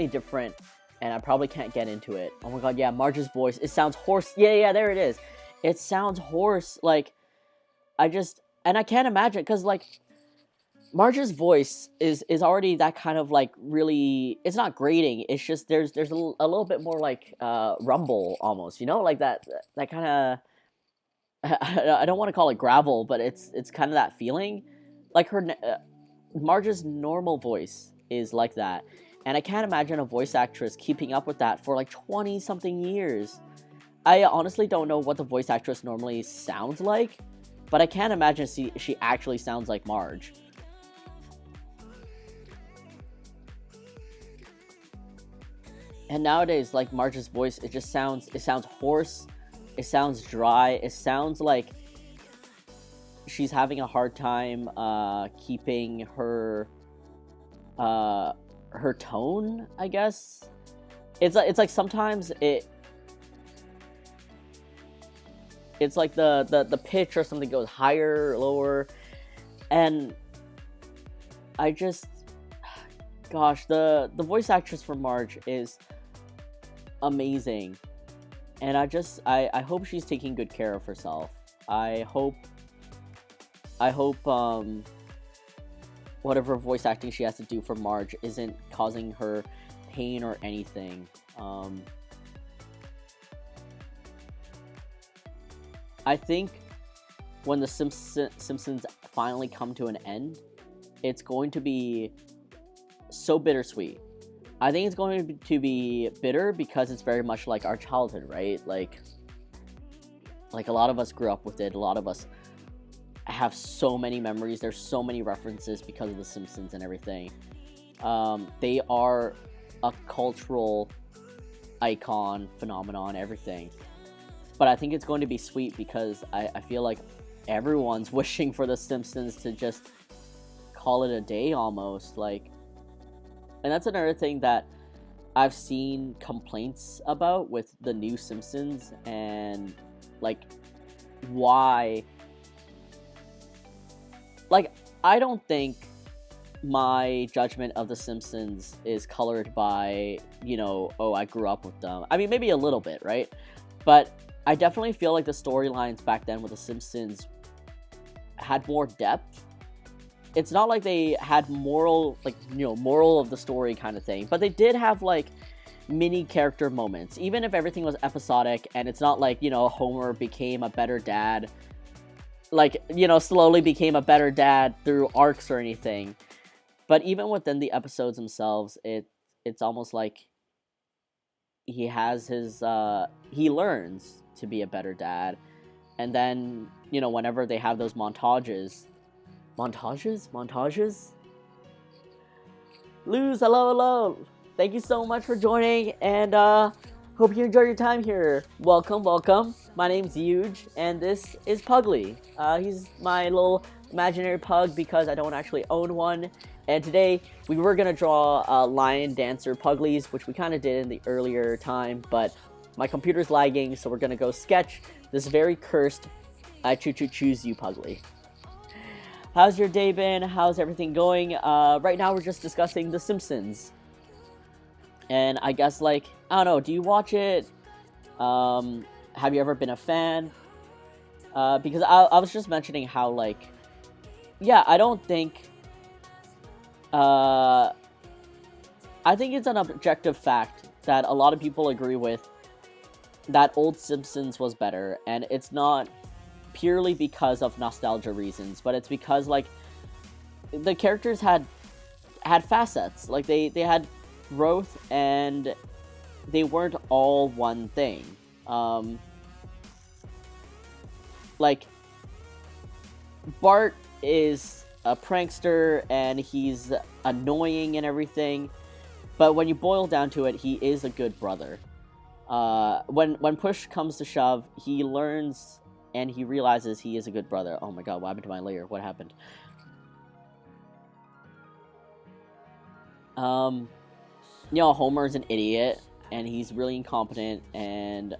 different, and I probably can't get into it. Oh my god, yeah, Marge's voice, it sounds hoarse. Yeah, there it is. It sounds hoarse, like, I can't imagine, because, like, Marge's voice is already that kind of, like, really, it's not grating, it's just, there's a little bit more, like, rumble, almost, you know, like that kind of, I don't want to call it gravel, but it's kind of that feeling, like Marge's normal voice is like that. And I can't imagine a voice actress keeping up with that for like 20-something years. I honestly don't know what the voice actress normally sounds like, but I can't imagine she actually sounds like Marge. And nowadays, like, Marge's voice, it sounds hoarse, it sounds dry, it sounds like she's having a hard time keeping her tone, I guess. It's like sometimes it's like the pitch or something goes higher or lower, and gosh, the voice actress for Marge is amazing, and I hope she's taking good care of herself. I hope whatever voice acting she has to do for Marge isn't causing her pain or anything. I think when the Simpsons finally come to an end, it's going to be so bittersweet. I think it's going to be bitter because it's very much like our childhood, right? Like a lot of us grew up with it. A lot of us have so many memories. There's so many references because of the Simpsons and everything. They are a cultural icon, phenomenon, everything. But I think it's going to be sweet because I feel like everyone's wishing for the Simpsons to just call it a day almost. Like, and that's another thing that I've seen complaints about with the new Simpsons, and like why, like, I don't think my judgment of the Simpsons is colored by, oh, I grew up with them. I mean, maybe a little bit, right? But I definitely feel like the storylines back then with the Simpsons had more depth. It's not like they had moral of the story kind of thing, but they did have like mini character moments, even if everything was episodic. And it's not like, Homer became a better dad, like, slowly became a better dad through arcs or anything. But even within the episodes themselves, it's almost like he has his he learns to be a better dad. And then, whenever they have those montages. Luz, hello. Thank you so much for joining, and hope you enjoy your time here. Welcome. My name's Huge, and this is Puglie. He's my little imaginary pug because I don't actually own one. And today, we were going to draw lion dancer Puglies, which we kind of did in the earlier time, but my computer's lagging, so we're going to go sketch this very cursed I choose you Puglie. How's your day been? How's everything going? Right now, we're just discussing The Simpsons. And I guess, like, I don't know, do you watch it? Have you ever been a fan? Because I was just mentioning how, like, yeah, I don't think... I think it's an objective fact that a lot of people agree with that old Simpsons was better, and it's not purely because of nostalgia reasons, but it's because, like, the characters had facets. Like, they had growth, and they weren't all one thing. Like, Bart is a prankster, and he's annoying and everything, but when you boil down to it, he is a good brother. When push comes to shove, he learns and he realizes he is a good brother. Oh my god, what happened to my layer? What happened? Homer's an idiot, and he's really incompetent, and,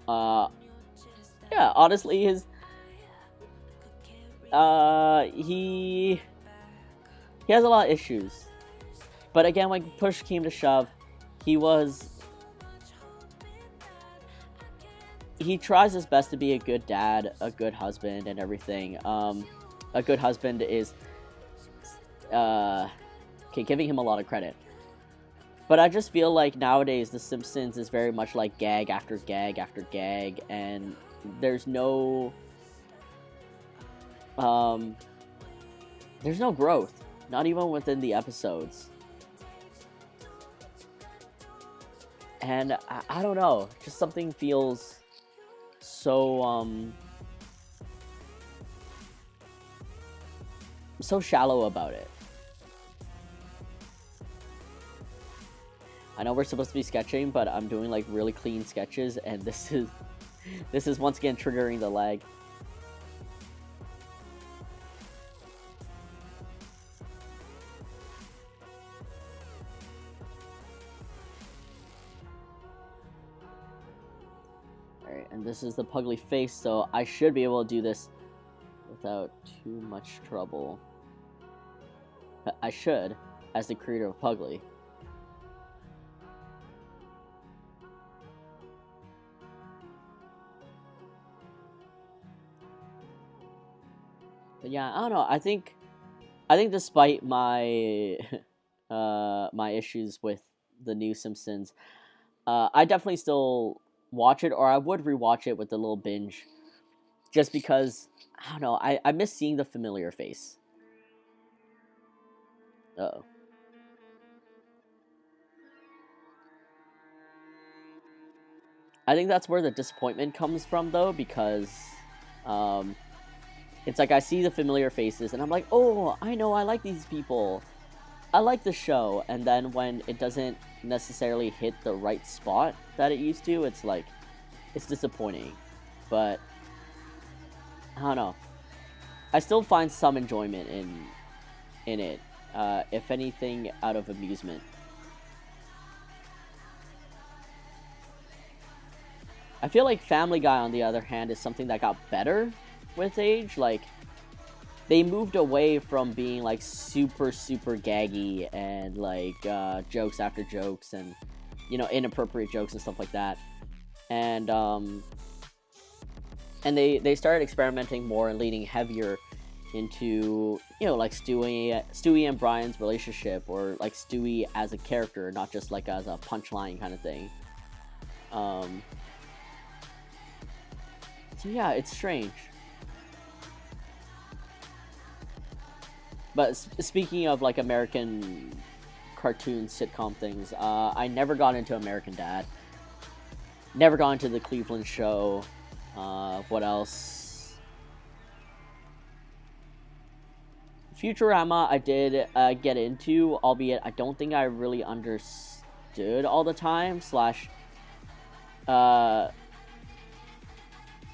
yeah, honestly, he has a lot of issues. But again, when push came to shove, he tries his best to be a good dad, a good husband, and everything. A good husband is, giving him a lot of credit. But I just feel like nowadays The Simpsons is very much like gag after gag after gag, and there's no growth, not even within the episodes. And I don't know, just something feels so shallow about it. I know we're supposed to be sketching, but I'm doing like really clean sketches, and this is once again triggering the lag. Alright, and this is the Puglie face, so I should be able to do this without too much trouble. I should. as the creator of Puglie. But yeah, I don't know. I think despite my my issues with the new Simpsons, I definitely still watch it, or I would rewatch it with a little binge, just because I don't know. I miss seeing the familiar face. Uh-oh. I think that's where the disappointment comes from, though, because it's like I see the familiar faces, and I'm like, oh, I know, I like these people. I like the show, and then when it doesn't necessarily hit the right spot that it used to, it's like, it's disappointing. But I don't know. I still find some enjoyment in it, if anything, out of amusement. I feel like Family Guy, on the other hand, is something that got better with age. Like, they moved away from being like super gaggy and like jokes after jokes and, you know, inappropriate jokes and stuff like that, and they started experimenting more and leaning heavier into, you know, like Stewie and Brian's relationship, or like Stewie as a character, not just like as a punchline kind of thing. So yeah, it's strange. But speaking of like American cartoon sitcom things, I never got into American Dad. Never got into the Cleveland Show. What else? Futurama I did get into, albeit I don't think I really understood all the time, slash I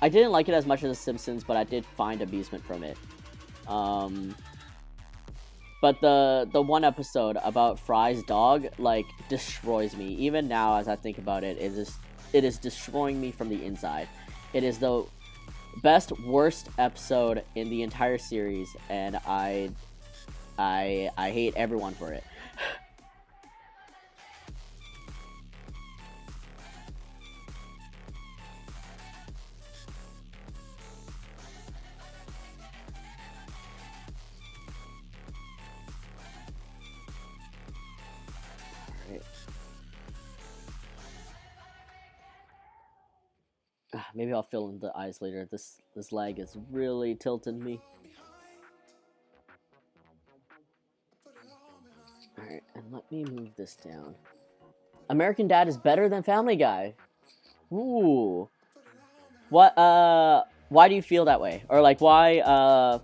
didn't like it as much as The Simpsons, but I did find amusement from it. But the one episode about Fry's dog, like, destroys me. Even now, as I think about it, it is destroying me from the inside. It is the best, worst episode in the entire series, and I hate everyone for it. Maybe I'll fill in the eyes later. This lag is really tilting me. Alright, and let me move this down. American Dad is better than Family Guy. Ooh. What, why do you feel that way? Or like, why,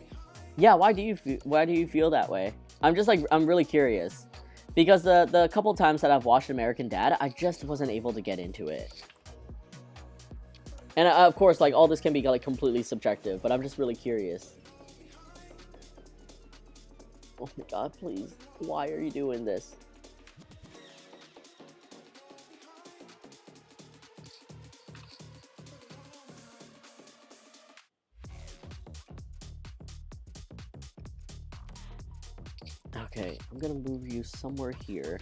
yeah, why do you feel that way? I'm just like, I'm really curious. Because the couple times that I've watched American Dad, I just wasn't able to get into it. And of course, like, all this can be like completely subjective, but I'm just really curious. Oh my god, please. Why are you doing this? Okay, I'm gonna move you somewhere here.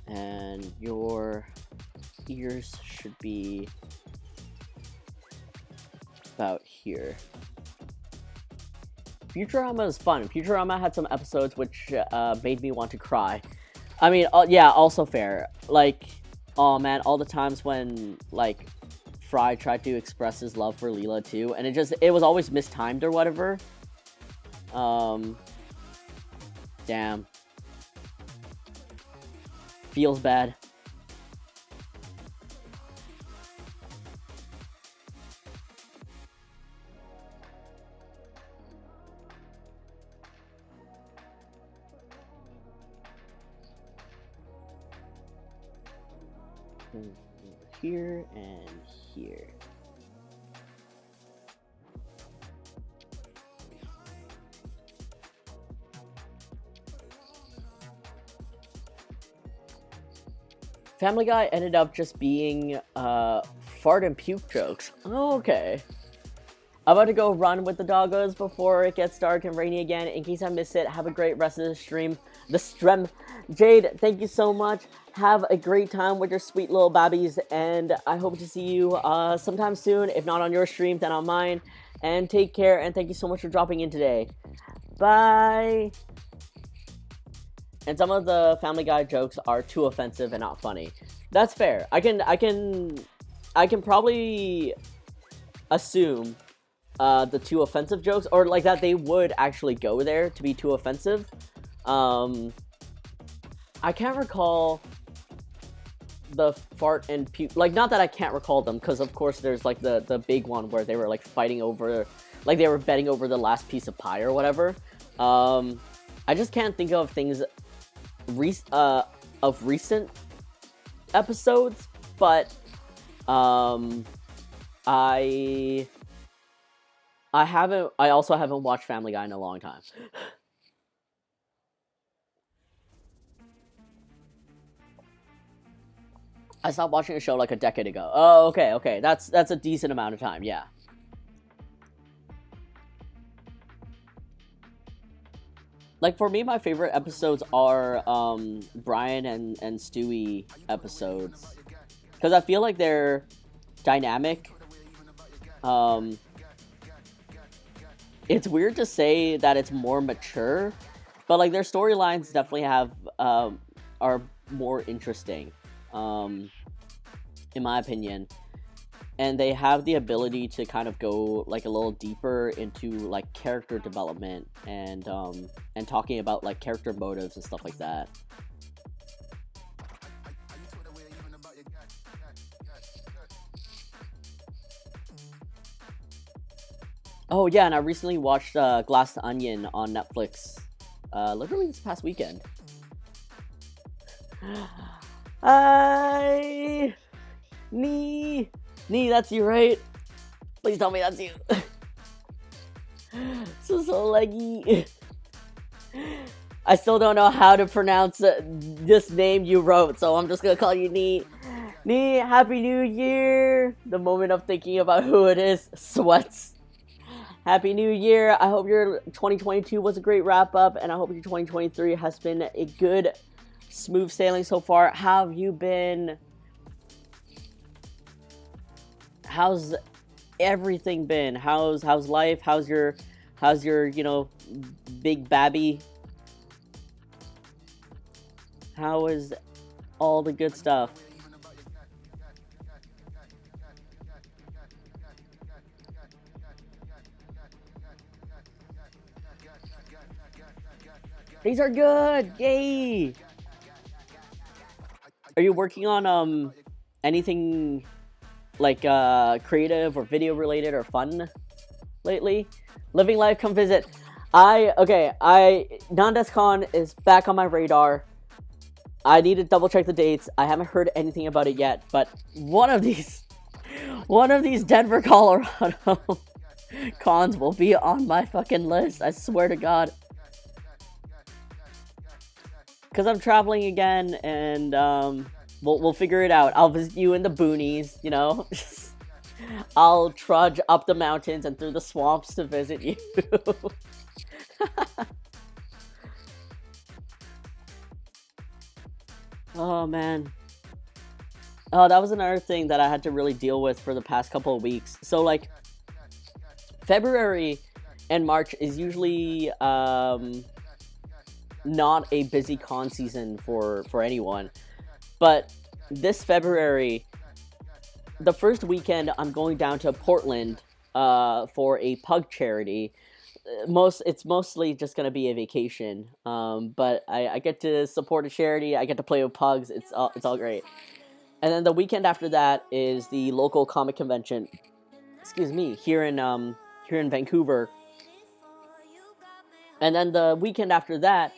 And your ears should be about here. Futurama is fun. Futurama had some episodes which made me want to cry. I mean, yeah, also fair. Like, oh man, all the times when, like, Fry tried to express his love for Leela too, and it was always mistimed or whatever. Damn. Feels bad. Here and here. Family Guy ended up just being fart and puke jokes. Oh, okay. I'm about to go run with the doggos before it gets dark and rainy again. In case I miss it, have a great rest of the stream. Jade, thank you so much. Have a great time with your sweet little babbies, and I hope to see you sometime soon. If not on your stream, then on mine. And take care, and thank you so much for dropping in today. Bye! And some of the Family Guy jokes are too offensive and not funny. That's fair. I can probably assume the too offensive jokes, or like that they would actually go there to be too offensive. I can't recall the fart and puke, like, not that I can't recall them, because of course there's like the big one where they were like fighting over, like they were betting over the last piece of pie or whatever. I just can't think of things of recent episodes, but I also haven't watched Family Guy in a long time. I stopped watching a show like a decade ago. Oh, okay. That's a decent amount of time, yeah. Like, for me, my favorite episodes are Brian and Stewie episodes. Because I feel like they're dynamic. It's weird to say that it's more mature, but like their storylines definitely have are more interesting, in my opinion. And they have the ability to kind of go like a little deeper into like character development and talking about like character motives and stuff like that. Oh yeah, and I recently watched Glass Onion on Netflix, literally this past weekend. Hi, Nee, that's you, right? Please tell me that's you. So leggy. I still don't know how to pronounce this name you wrote, so I'm just gonna call you Nee. Nee, Happy New Year! The moment of thinking about who it is, sweats. Happy New Year! I hope your 2022 was a great wrap up, and I hope your 2023 has been a good, smooth sailing so far. How have you been? How's everything been? How's life? How's your big babby? How is all the good stuff? These are good! Yay! Are you working on anything like creative or video related or fun lately? Living life, come visit. Nandescon is back on my radar. I need to double check the dates. I haven't heard anything about it yet, but one of these Denver, Colorado cons will be on my fucking list. I swear to God. Because I'm traveling again, and we'll figure it out. I'll visit you in the boonies, you know? I'll trudge up the mountains and through the swamps to visit you. Oh, man. Oh, that was another thing that I had to really deal with for the past couple of weeks. So, like, February and March is usually not a busy con season for anyone. But this February, the first weekend, I'm going down to Portland for a pug charity. It's mostly just gonna be a vacation, but I get to support a charity. I get to play with pugs. It's all great. And then the weekend after that is the local comic convention. Excuse me, here in Vancouver. And then the weekend after that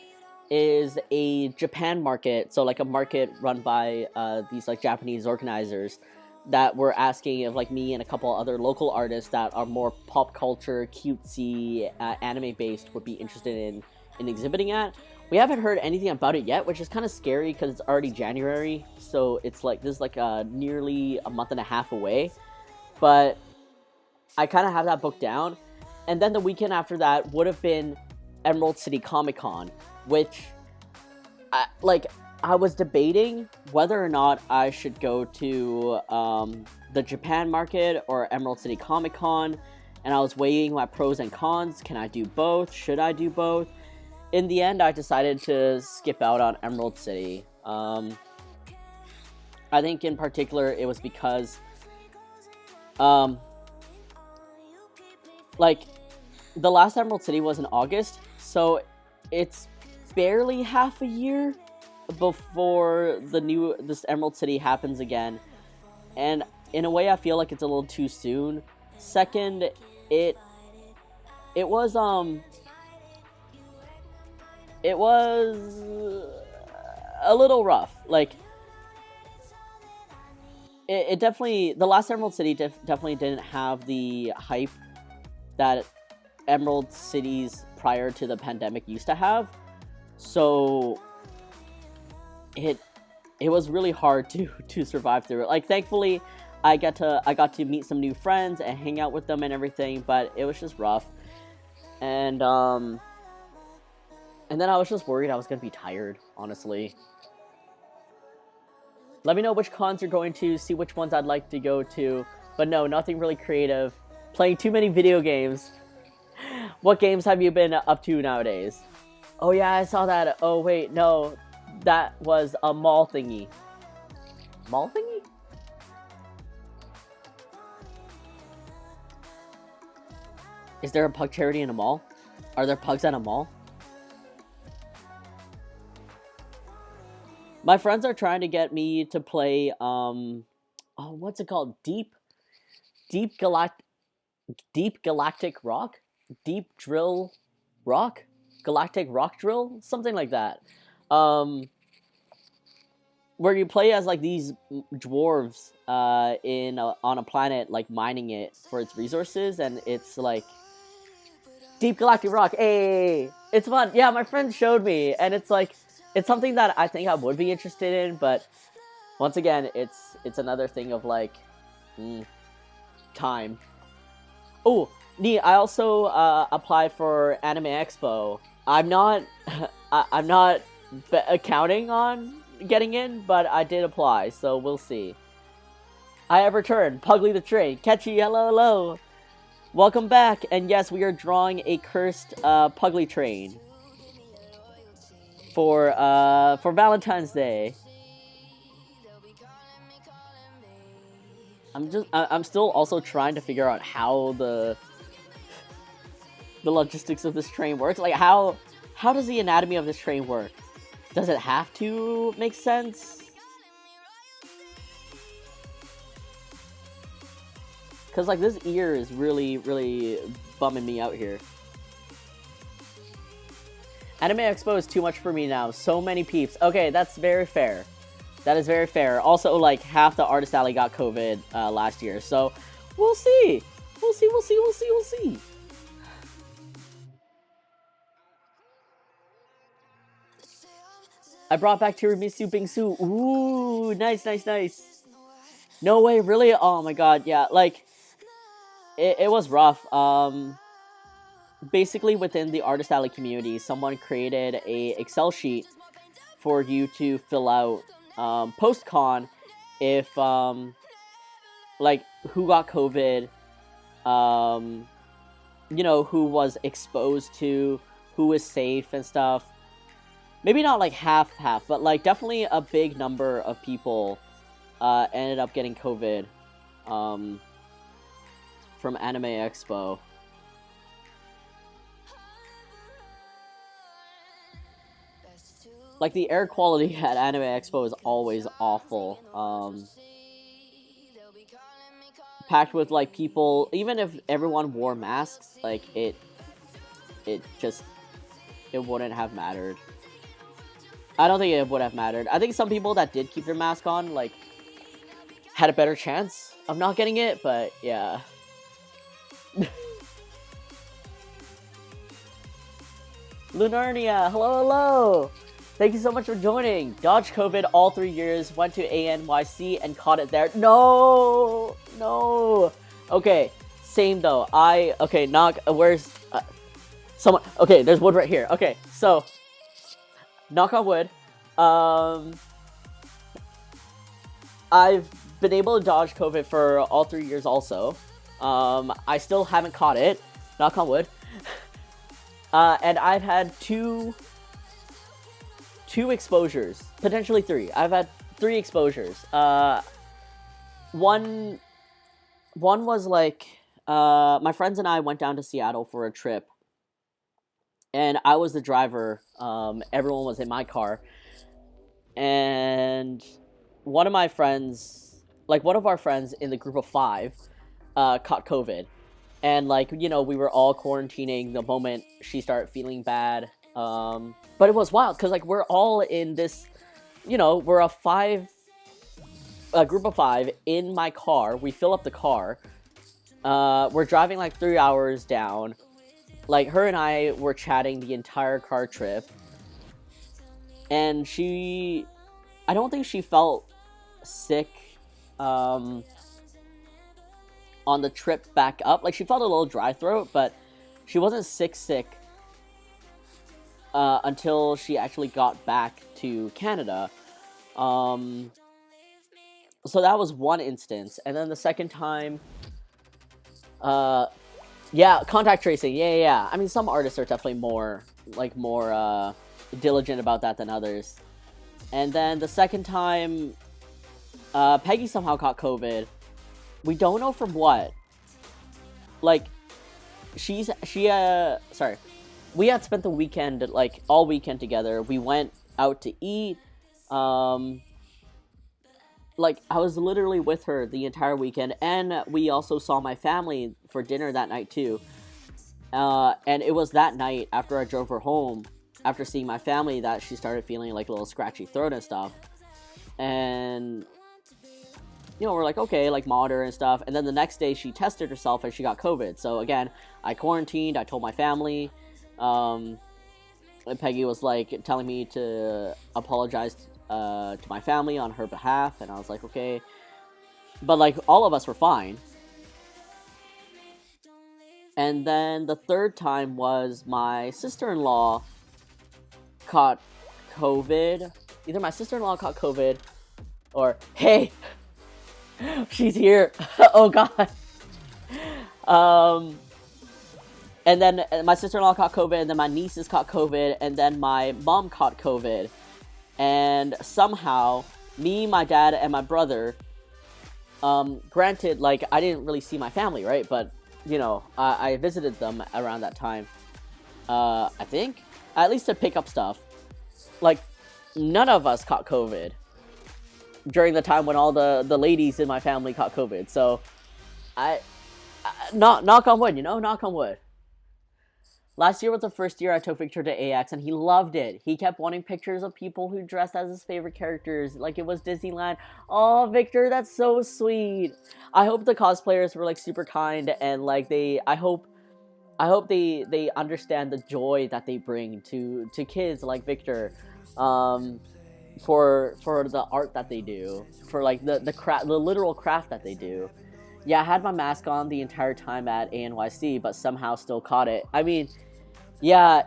is a Japan market, so like a market run by these like Japanese organizers that were asking if like me and a couple other local artists that are more pop culture, cutesy, anime based would be interested in exhibiting at. We haven't heard anything about it yet, which is kind of scary because it's already January, so it's like this is like nearly a month and a half away. But I kind of have that booked down. And then the weekend after that would have been Emerald City Comic Con, which I was debating whether or not I should go to the Japan market or Emerald City Comic Con, and I was weighing my pros and cons. Can I do both? Should I do both? In the end, I decided to skip out on Emerald City. I think in particular it was because like the last Emerald City was in August, so it's barely half a year before this Emerald City happens again, and in a way I feel like it's a little too soon. Second, it was a little rough. Like it definitely, the last Emerald City definitely didn't have the hype that Emerald Cities prior to the pandemic used to have, so it was really hard to survive through it. Like, thankfully I got to meet some new friends and hang out with them and everything, but it was just rough. And then I was just worried I was gonna be tired, honestly. Let me know which cons you're going to, see which ones I'd like to go to. But no, nothing really creative. Playing too many video games. What games have you been up to nowadays? Oh yeah, I saw that. Oh wait, no. That was a mall thingy. Mall thingy? Is there a pug charity in a mall? Are there pugs at a mall? My friends are trying to get me to play, what's it called? Deep Galactic Rock? Deep Drill Rock? Galactic Rock Drill? Something like that. Where you play as, like, these dwarves, on a planet, like, mining it for its resources, and it's, like, Deep Galactic Rock, hey! It's fun. Yeah, my friend showed me, and it's, like, it's something that I think I would be interested in, but once again, it's another thing of, like, time. Oh, neat, I also applied for Anime Expo. I'm not counting on getting in, but I did apply, so we'll see. I have returned, Puglie the Train. Catchy, hello. Welcome back, and yes, we are drawing a cursed Puglie Train for Valentine's Day. I'm still also trying to figure out how the logistics of this train works. Like, how does the anatomy of this train work? Does it have to make sense? Because, like, this ear is really, really bumming me out here. Anime Expo is too much for me now. So many peeps. Okay, that's very fair. That is very fair. Also, like, half the Artist Alley got COVID last year. So, we'll see. We'll see. I brought back Tiramisu Bingsu. Ooh, nice. No way, really? Oh my god, yeah. Like, it was rough. Basically, within the Artist Alley community, someone created a Excel sheet for you to fill out post-con if, like, who got COVID, you know, who was exposed to, who was safe and stuff. Maybe not, like, half, but, like, definitely a big number of people ended up getting COVID from Anime Expo. Like, the air quality at Anime Expo is always awful. Packed with, like, people, even if everyone wore masks, like, it wouldn't have mattered. I don't think it would have mattered. I think some people that did keep their mask on, like, had a better chance of not getting it, but yeah. Lunarnia, hello! Thank you so much for joining. Dodged COVID all 3 years, went to ANYC and caught it there. No! Okay, Same though. Okay, knock. Where's someone? Okay, there's wood right here. Okay, so knock on wood. Um, I've been able to dodge COVID for all 3 years. Also, I still haven't caught it. Knock on wood. And I've had two exposures, potentially three. I've had 3 exposures. One was like my friends and I went down to Seattle for a trip, and I was the driver. Everyone was in my car, and one of our friends in the group of 5, caught COVID, and we were all quarantining the moment she started feeling bad. But it was wild because we're all in this, we're a group of 5 in my car. We fill up the car. We're driving 3 hours down. Her and I were chatting the entire car trip, and I don't think she felt sick on the trip back up. She felt a little dry throat, but she wasn't sick until she actually got back to Canada. So that was one instance. And then the second time, contact tracing. Yeah. I mean, some artists are definitely more diligent about that than others. And then the second time, Peggy somehow caught COVID. We don't know from what. We had spent the weekend, all weekend together. We went out to eat. I was literally with her the entire weekend, and we also saw my family for dinner that night too. And it was that night after I drove her home, after seeing my family, that she started feeling a little scratchy throat and stuff. And we're okay, monitor and stuff. And then the next day she tested herself and she got COVID. So again, I quarantined. I told my family. And Peggy was telling me to apologize to my family on her behalf, and I was okay. But all of us were fine. And then the third time was my sister-in-law caught COVID. Either my sister-in-law caught COVID, or hey, she's here. Oh god. And then my sister-in-law caught COVID, and then my nieces caught COVID, and then my mom caught COVID. And somehow, me, my dad, and my brother, granted, I didn't really see my family, right? But, I visited them around that time. I think, at least to pick up stuff. None of us caught COVID during the time when all the ladies in my family caught COVID. So, knock on wood, knock on wood. Last year was the first year I took Victor to AX, and he loved it. He kept wanting pictures of people who dressed as his favorite characters, like it was Disneyland. Oh, Victor, that's so sweet. I hope the cosplayers were super kind, and I hope they understand the joy that they bring to kids like Victor, for the art that they do, for the literal craft that they do. Yeah, I had my mask on the entire time at ANYC, but somehow still caught it. I mean, yeah,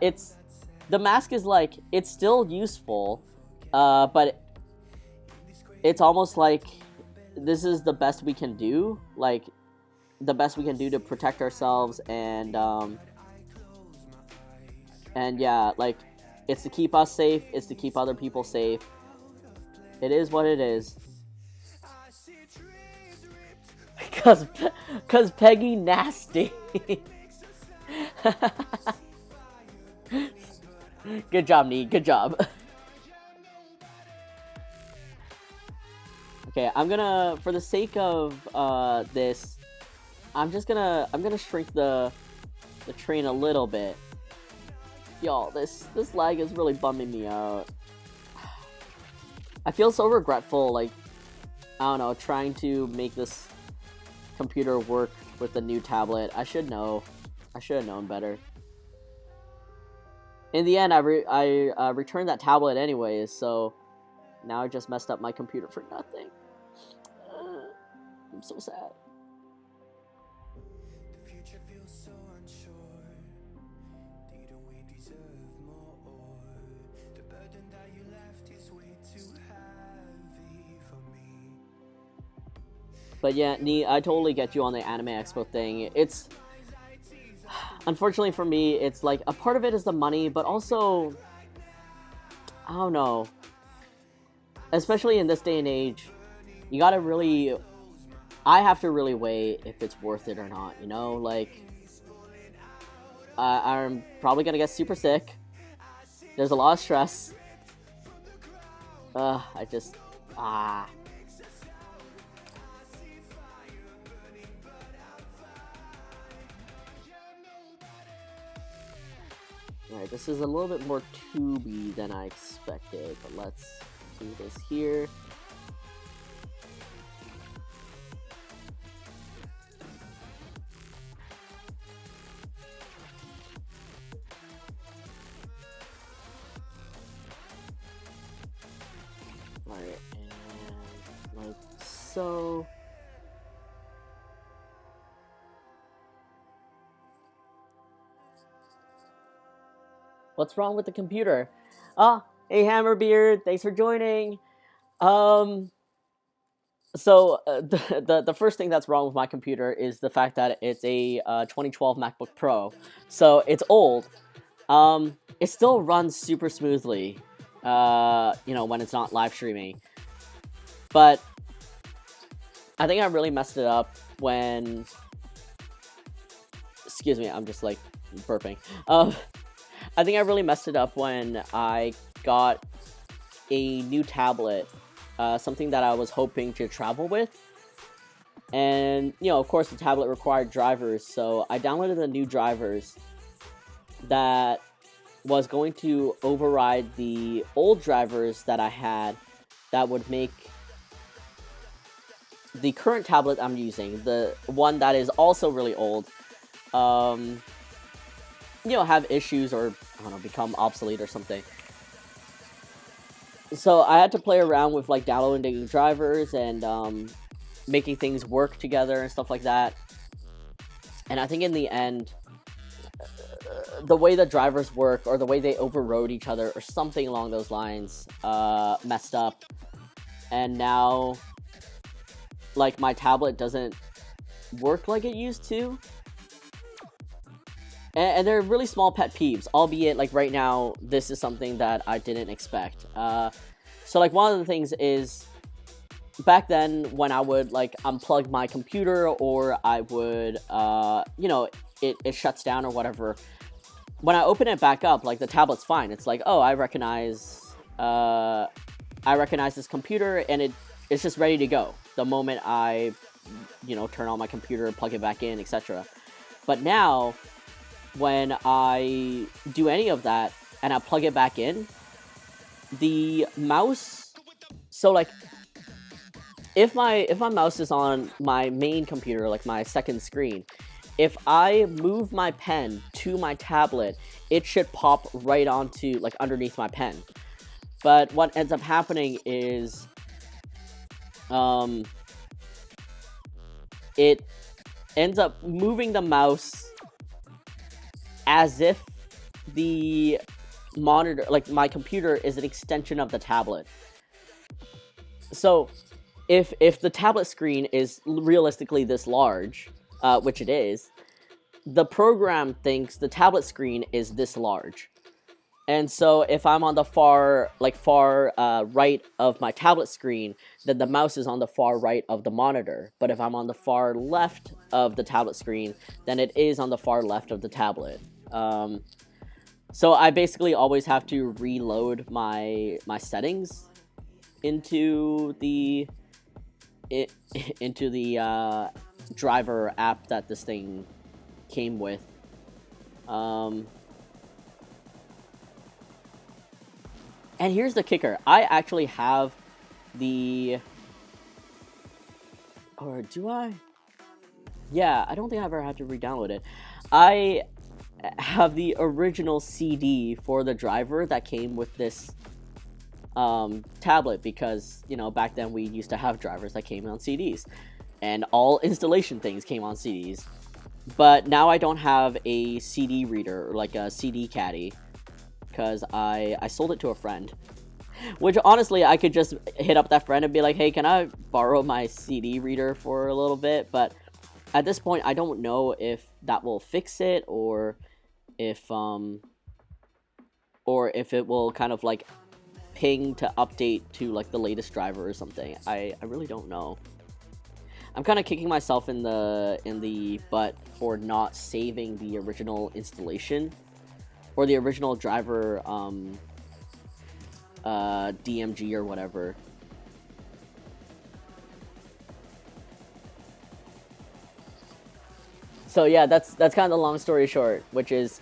the mask is it's still useful, but it's almost this is the best we can do, the best we can do to protect ourselves, and yeah, it's to keep us safe, it's to keep other people safe. It is what it is. Cause Peggy nasty. Good job, Nee. Good job. Okay, I'm gonna, for the sake of this, I'm gonna shrink the train a little bit. Y'all, this lag is really bumming me out. I feel so regretful, I don't know, trying to make this computer work with the new tablet. I should know. I should have known better. In the end, I returned that tablet anyways, so now I just messed up my computer for nothing. I'm so sad. But yeah, Nee, I totally get you on the Anime Expo thing. It's unfortunately for me, it's like a part of it is the money, but also I don't know. Especially in this day and age, you gotta really. I have to really weigh if it's worth it or not. You know, like I'm probably gonna get super sick. There's a lot of stress. I just Alright, this is a little bit more tubey than I expected, but let's do this here. Alright, and like so. What's wrong with the computer? Hey Hammerbeard, thanks for joining. So the first thing that's wrong with my computer is the fact that it's a 2012 MacBook Pro, so it's old. It still runs super smoothly, when it's not live streaming. But I think I really messed it up when. Excuse me, I'm just like burping. I think I really messed it up when I got a new tablet, something that I was hoping to travel with. And, of course the tablet required drivers, so I downloaded the new drivers that was going to override the old drivers that I had that would make the current tablet I'm using, the one that is also really old, have issues or, I don't know, become obsolete or something. So I had to play around with, like, downloading drivers and, making things work together and stuff like that. And I think in the end, the way the drivers work, or the way they overrode each other, or something along those lines, messed up. And now, like, my tablet doesn't work like it used to. And they're really small pet peeves, albeit, like, right now, this is something that I didn't expect. So, like, one of the things is, back then, when I would, like, unplug my computer, or I would, it shuts down or whatever, when I open it back up, like, the tablet's fine. It's like, oh, I recognize this computer, and it's just ready to go the moment I, turn on my computer, plug it back in, etc. But now, when I do any of that and I plug it back in, the mouse, so like if my mouse is on my main computer, like my second screen, if I move my pen to my tablet, it should pop right onto, like, underneath my pen. But what ends up happening is it ends up moving the mouse as if the monitor, like, my computer, is an extension of the tablet. So if the tablet screen is realistically this large, which it is, the program thinks the tablet screen is this large. And so if I'm on the far right of my tablet screen, then the mouse is on the far right of the monitor. But if I'm on the far left of the tablet screen, then it is on the far left of the tablet. So I basically always have to reload my settings into the driver app that this thing came with. And here's the kicker. I actually have or do I? Yeah, I don't think I've ever had to re-download it. I have the original CD for the driver that came with this tablet, because, back then we used to have drivers that came on CDs, and all installation things came on CDs. But now I don't have a CD reader, or like a CD caddy, because I sold it to a friend. Which honestly, I could just hit up that friend and be like, hey, can I borrow my CD reader for a little bit? But at this point, I don't know if that will fix it or if it will kind of like ping to update to like the latest driver or something. I really don't know. I'm kind of kicking myself in the butt for not saving the original installation or the original driver DMG or whatever. So yeah, that's kind of the long story short, which is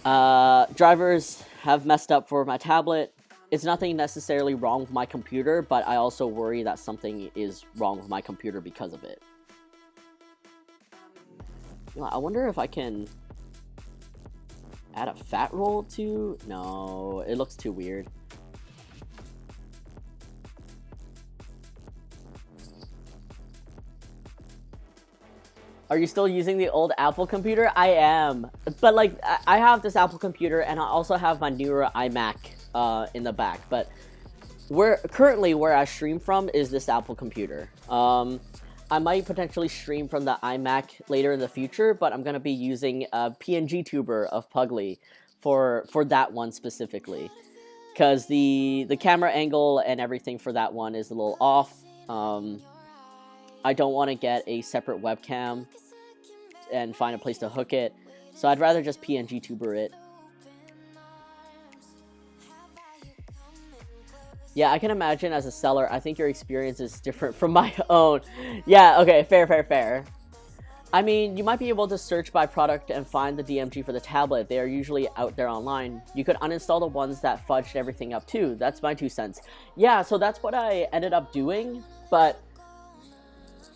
drivers have messed up for my tablet. It's nothing necessarily wrong with my computer, but I also worry that something is wrong with my computer because of it. You know, I wonder if I can add a fat roll to... No, it looks too weird. Are you still using the old Apple computer? I am. But, like, I have this Apple computer, and I also have my newer iMac in the back. But currently where I stream from is this Apple computer. I might potentially stream from the iMac later in the future, but I'm going to be using a PNG tuber of Puglie for that one specifically. Because the camera angle and everything for that one is a little off. I don't want to get a separate webcam and find a place to hook it, so I'd rather just PNG tuber it. Yeah, I can imagine as a seller, I think your experience is different from my own. Yeah, okay, fair. I mean, you might be able to search by product and find the DMG for the tablet. They are usually out there online. You could uninstall the ones that fudged everything up too. That's my 2 cents. Yeah, so that's what I ended up doing, but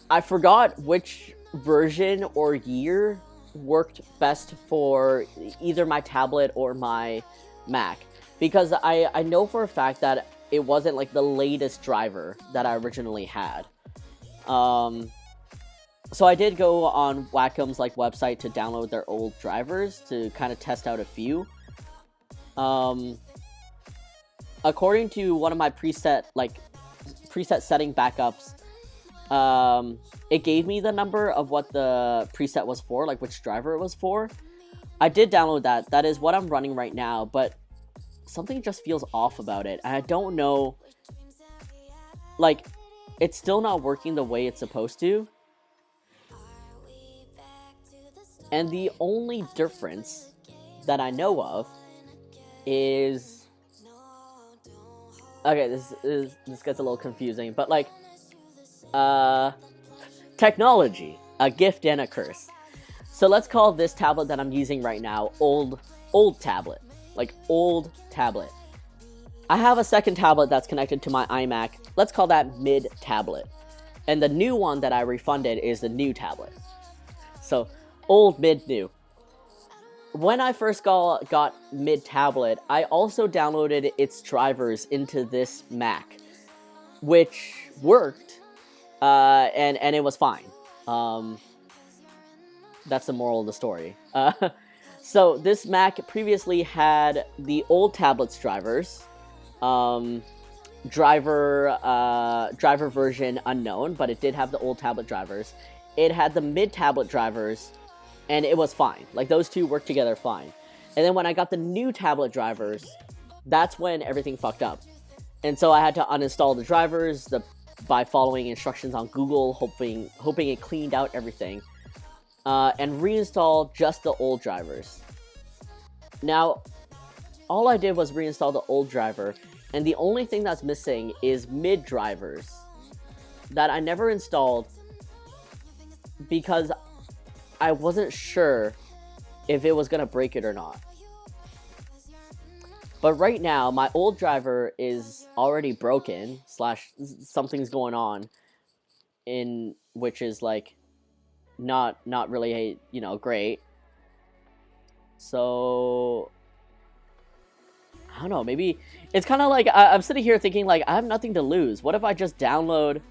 I forgot which version or year worked best for either my tablet or my Mac. Because I know for a fact that it wasn't like the latest driver that I originally had. So I did go on Wacom's like website to download their old drivers to kind of test out a few. According to one of my preset setting backups, it gave me the number of what the preset was for, like which driver it was for. I did download that. That is what I'm running right now, but something just feels off about it. And I don't know, like, it's still not working the way it's supposed to. And the only difference that I know of is... Okay, this gets a little confusing, but like, technology, a gift and a curse. So let's call this tablet that I'm using right now old tablet. Like, old tablet. I have a second tablet that's connected to my iMac. Let's call that mid tablet. And the new one that I refunded is the new tablet. So, old, mid, new. When I first got mid tablet, I also downloaded its drivers into this Mac, which worked, and it was fine. That's the moral of the story. So this Mac previously had the old tablet's drivers, driver version unknown, but it did have the old tablet drivers. It had the mid tablet drivers, and it was fine. Like, those two worked together fine. And then when I got the new tablet drivers, that's when everything fucked up. And so I had to uninstall the drivers by following instructions on Google, hoping it cleaned out everything. And reinstall just the old drivers. Now, all I did was reinstall the old driver, and the only thing that's missing is mid drivers that I never installed because I wasn't sure if it was going to break it or not. But right now, my old driver is already broken, / something's going on, in which is like not really, great. So I don't know, maybe it's kind of like I'm sitting here thinking, like, I have nothing to lose. What if I just download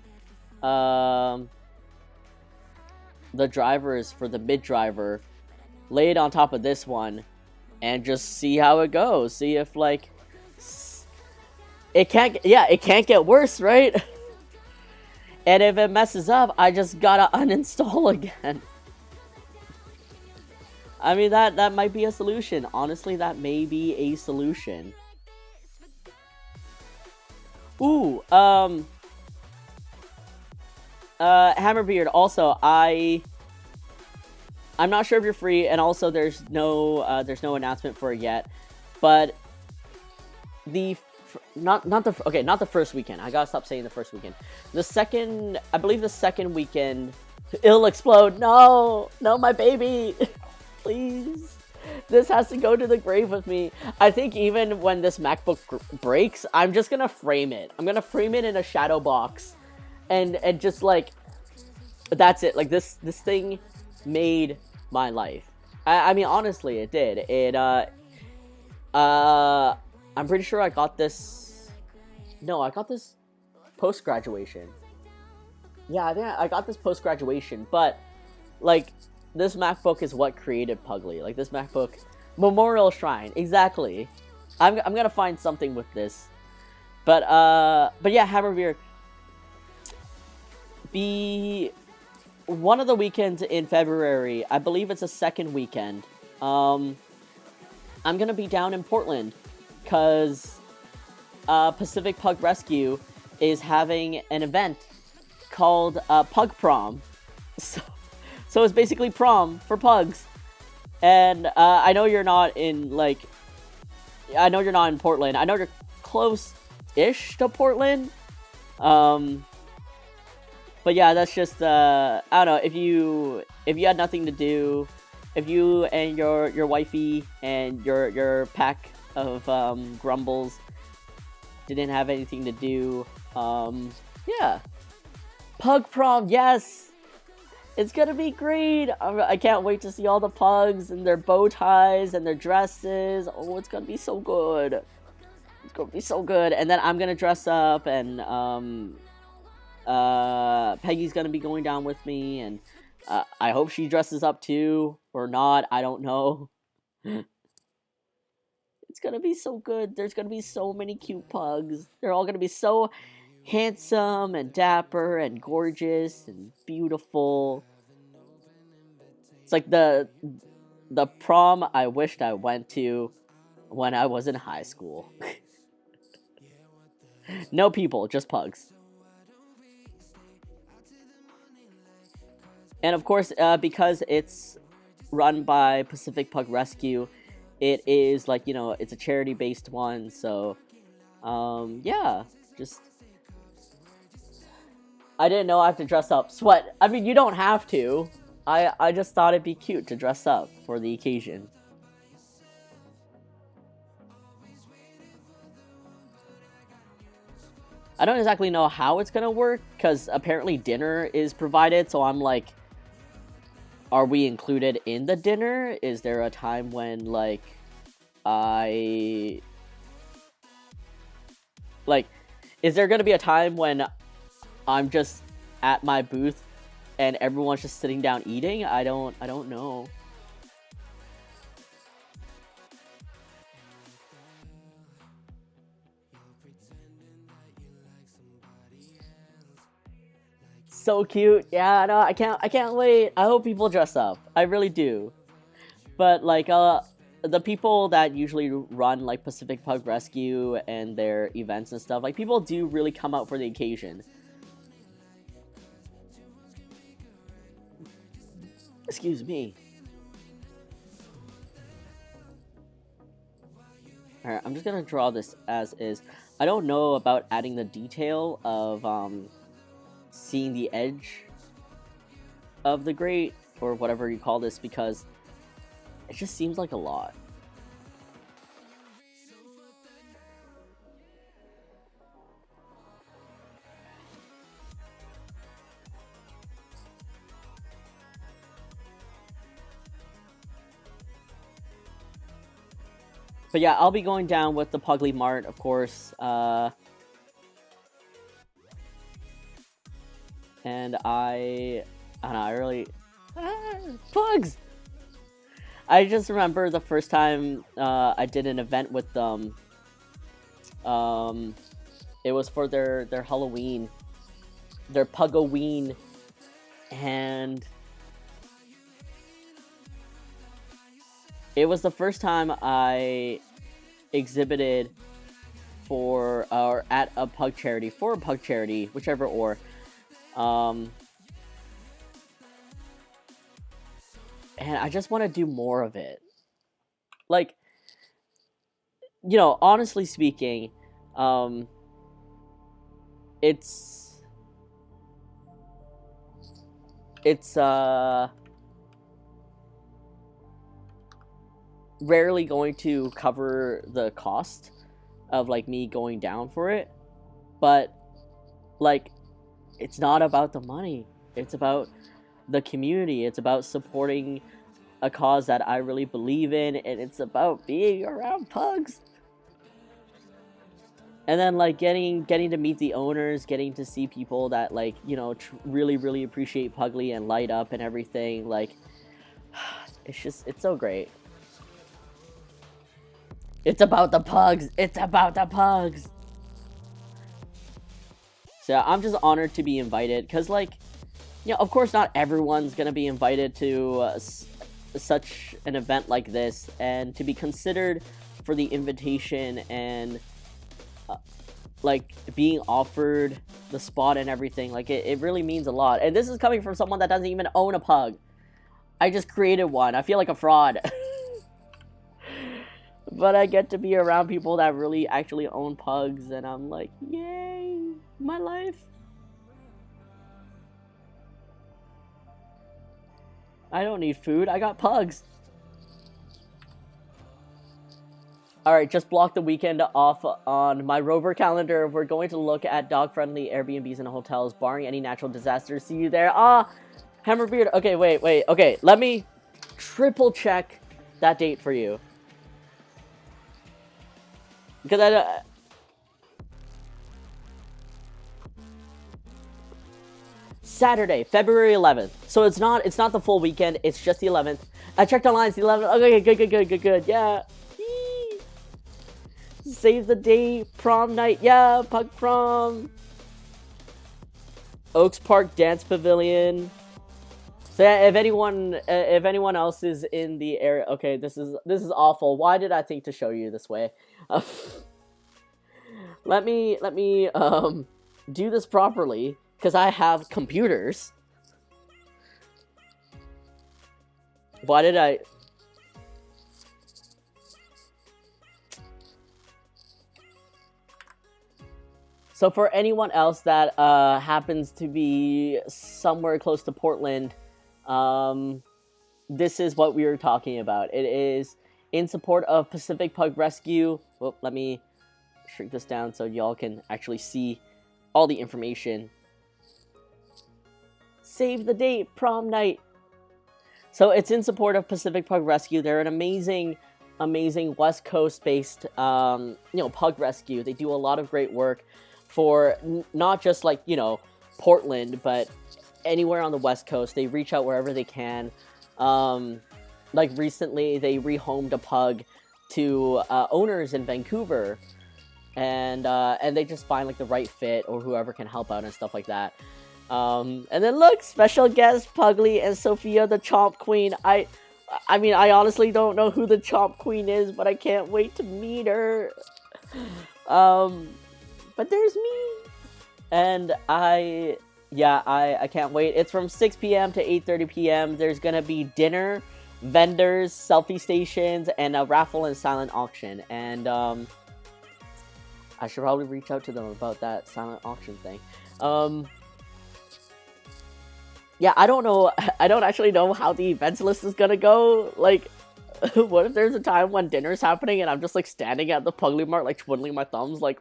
the drivers for the mid driver, lay it on top of this one, and just see how it goes. See if, like, it can't get worse, right? And if it messes up, I just gotta uninstall again. I mean, that might be a solution. Honestly, that may be a solution. Ooh, Hammerbeard, also, I'm not sure if you're free, and also there's no announcement for it yet, but not the first weekend. I gotta stop saying the first weekend. I believe the second weekend, it'll explode. No, my baby, please. This has to go to the grave with me. I think even when this MacBook breaks, I'm just gonna frame it. I'm gonna frame it in a shadow box, and just like, that's it. Like this thing made my life. I mean, honestly, it did. I'm pretty sure I got this. No, I got this post graduation. Yeah, I think I got this post graduation, but like, this MacBook is what created Puglie. Like, this MacBook, Memorial Shrine, exactly. I'm gonna find something with this, but yeah, Hammerbeer. Be one of the weekends in February. I believe it's a second weekend. I'm gonna be down in Portland, cause Pacific Pug Rescue is having an event called Pug Prom. So it's basically prom for pugs. And I know you're not in Portland. I know you're close-ish to Portland. But yeah, that's just I don't know, if you had nothing to do, if you and your wifey and your pack of grumbles didn't have anything to do, yeah. Pug prom, yes! It's gonna be great! I can't wait to see all the pugs and their bow ties and their dresses. Oh, it's gonna be so good. It's gonna be so good. And then I'm gonna dress up, and Peggy's gonna be going down with me, and I hope she dresses up too, or not, I don't know. It's gonna be so good. There's gonna be so many cute pugs. They're all gonna be so handsome and dapper and gorgeous and beautiful. It's like the prom I wished I went to when I was in high school. No people, just pugs. And of course, because it's run by Pacific Pug Rescue, it is like, it's a charity-based one, so yeah, just, I didn't know I have to dress up. Sweat. I mean, you don't have to. I just thought it'd be cute to dress up for the occasion. I don't exactly know how it's gonna work, because apparently dinner is provided, so I'm like, are we included in the dinner? Is there a time when, like, is there gonna be a time when I'm just at my booth and everyone's just sitting down eating? I don't know. So cute. Yeah, no, I can't wait. I hope people dress up. I really do. But like the people that usually run like Pacific Pug Rescue and their events and stuff, like, people do really come out for the occasion. Excuse me. Alright, I'm just gonna draw this as is. I don't know about adding the detail of seeing the edge of the grate, or whatever you call this, because it just seems like a lot. But yeah, I'll be going down with the Puglie Mart, of course. And I don't know, I really... Pugs! I just remember the first time I did an event with them. It was for their Halloween, their Pugoween, and it was the first time I exhibited for or at a pug charity, for a pug charity, whichever or. And I just want to do more of it. Like, you know, honestly speaking, it's rarely going to cover the cost of like me going down for it, but like, it's not about the money. It's about the community. It's about supporting a cause that I really believe in, and it's about being around pugs. And then like getting to meet the owners, getting to see people that like, you know, really appreciate Puglie and light up and everything. Like, it's so great. It's about the pugs. It's about the pugs. So I'm just honored to be invited, because like, you know, of course not everyone's gonna be invited to such an event like this, and to be considered for the invitation and like being offered the spot and everything, like it really means a lot. And this is coming from someone that doesn't even own a pug. I just created one. I feel like a fraud. But I get to be around people that really actually own pugs, and I'm like, yay, my life. I don't need food, I got pugs. Alright, just block the weekend off on my Rover calendar. We're going to look at dog-friendly Airbnbs and hotels, barring any natural disasters. See you there. Hammerbeard. Okay, wait. Okay, let me triple check that date for you. Because Saturday, February 11th. So it's not the full weekend, it's just the 11th. I checked online, it's the 11th. Okay, good. Yeah. Yee. Save the day, prom night. Yeah, pug prom. Oaks Park Dance Pavilion. So yeah, if anyone else is in the area, okay, this is awful. Why did I think to show you this way? Let me do this properly, because I have computers. Why did I? So for anyone else that happens to be somewhere close to Portland, this is what we were talking about. It is in support of Pacific Pug Rescue. Well, let me shrink this down so y'all can actually see all the information. Save the date, prom night. So it's in support of Pacific Pug Rescue. They're an amazing West Coast based pug rescue. They do a lot of great work for not just like, Portland, but anywhere on the West Coast. They reach out wherever they can. Like recently they rehomed a pug to owners in Vancouver, and they just find like the right fit or whoever can help out and stuff like that. And then look, special guest Puglie and Sophia the Chomp Queen. I mean, I honestly don't know who the Chomp Queen is, but I can't wait to meet her. But there's me, and I can't wait. It's from 6 p.m. to 8:30 p.m. There's gonna be dinner, vendors, selfie stations, and a raffle and silent auction. And I should probably reach out to them about that silent auction thing. Yeah, I don't know. I don't actually know how the events list is gonna go. Like, what if there's a time when dinner's happening and I'm just like standing at the Puglie Mart, like twiddling my thumbs, like,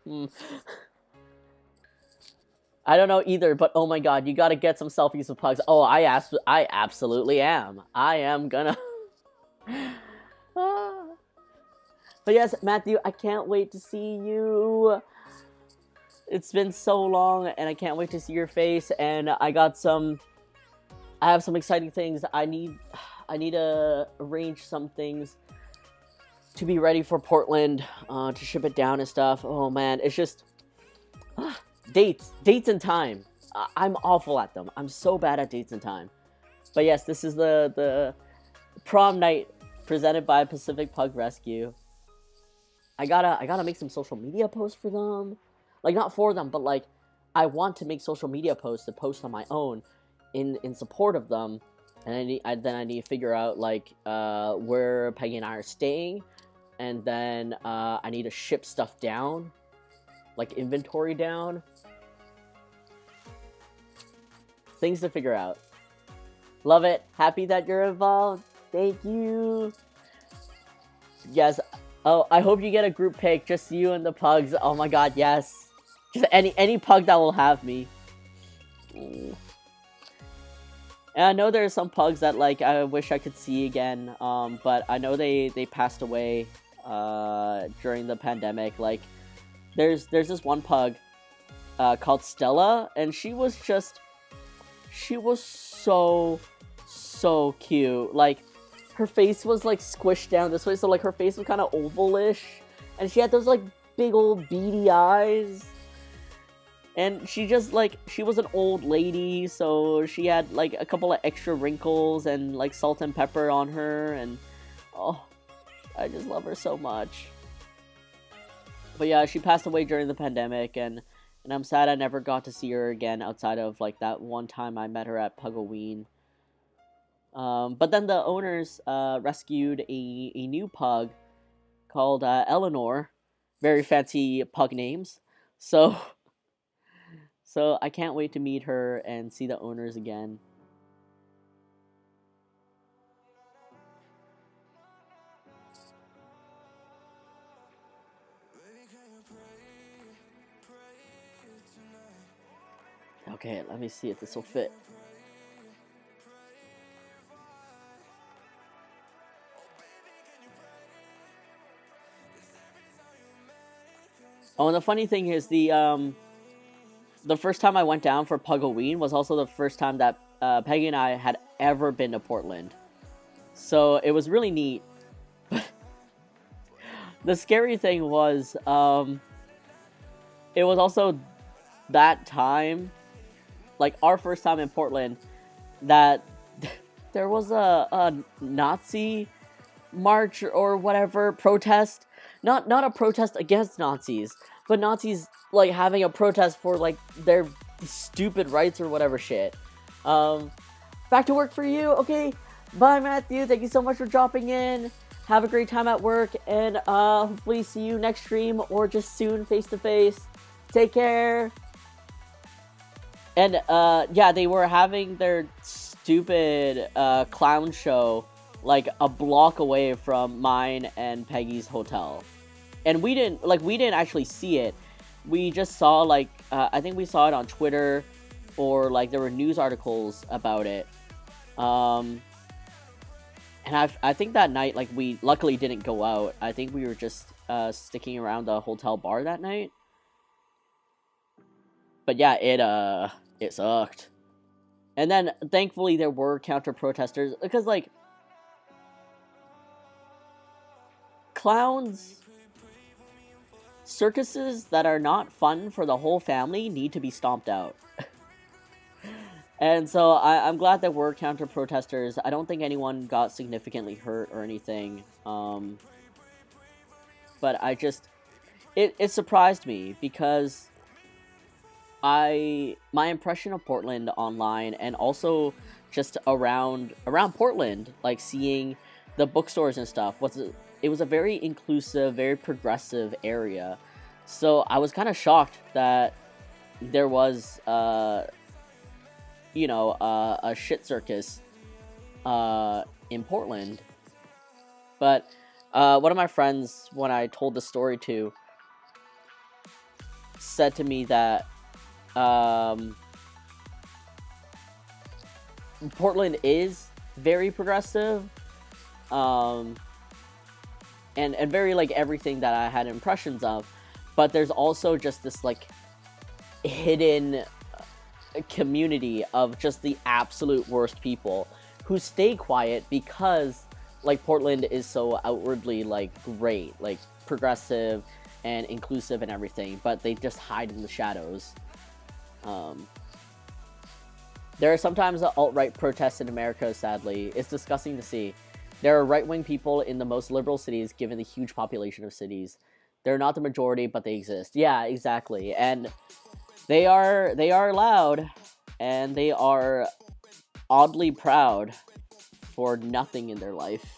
I don't know either, but oh my god, you gotta get some selfies with pugs. Oh, I absolutely am. I am gonna. But yes, Matthew, I can't wait to see you. It's been so long, and I can't wait to see your face. And I have some exciting things. I need to arrange some things to be ready for Portland, to ship it down and stuff. Oh man, it's just, dates and time. I'm awful at them. I'm so bad at dates and time. But yes, this is the prom night presented by Pacific Pug Rescue. I gotta make some social media posts for them, like not for them, but like I want to make social media posts to post on my own in support of them, and I need to figure out like where Peggy and I are staying, and then I need to ship stuff down, like inventory down. Things to figure out. Love it. Happy that you're involved. Thank you. Yes. Oh, I hope you get a group pic. Just you and the pugs. Oh my god, yes. Just any pug that will have me. And I know there's some pugs that like I wish I could see again. But I know they passed away during the pandemic. Like there's this one pug called Stella, and she was so cute. Like her face was like squished down this way, so like her face was kind of ovalish, and she had those like big old beady eyes, and she was an old lady, so she had like a couple of extra wrinkles and like salt and pepper on her, and oh, I just love her so much. But yeah, she passed away during the pandemic, and I'm sad I never got to see her again outside of like that one time I met her at Puggleween. But then the owners rescued a new pug called Eleanor. Very fancy pug names. So I can't wait to meet her and see the owners again. Okay, let me see if this will fit. Oh, and the funny thing is the first time I went down for Puggleween was also the first time that Peggy and I had ever been to Portland. So it was really neat. The scary thing was it was also that time, like our first time in Portland, that there was a Nazi march or whatever protest. Not a protest against Nazis, but Nazis like having a protest for like their stupid rights or whatever shit. Back to work for you. Okay, bye Matthew. Thank you so much for dropping in. Have a great time at work, and hopefully see you next stream or just soon face to face. Take care. And yeah, they were having their stupid clown show like a block away from mine and Peggy's hotel, and we didn't actually see it. We just saw like I think we saw it on Twitter, or like there were news articles about it. And I think that night, like, we luckily didn't go out. I think we were just sticking around the hotel bar that night. But yeah, it sucked. And then thankfully there were counter protesters, because like circuses that are not fun for the whole family need to be stomped out. And so I'm glad there were counter protesters. I don't think anyone got significantly hurt or anything. But it surprised me, because my impression of Portland online, and also just around Portland, like seeing the bookstores and stuff, it was a very inclusive, very progressive area. So I was kind of shocked that there was a shit circus in Portland. But one of my friends, when I told the story to, said to me that Portland is very progressive, and very like everything that I had impressions of, but there's also just this like hidden community of just the absolute worst people who stay quiet because like Portland is so outwardly like great, like progressive and inclusive and everything, but they just hide in the shadows. Um, there are sometimes alt-right protests in America, sadly. It's disgusting to see. There are right-wing people in the most liberal cities given the huge population of cities. They're not the majority, but they exist. Yeah, exactly. And they are loud, and they are oddly proud for nothing in their life.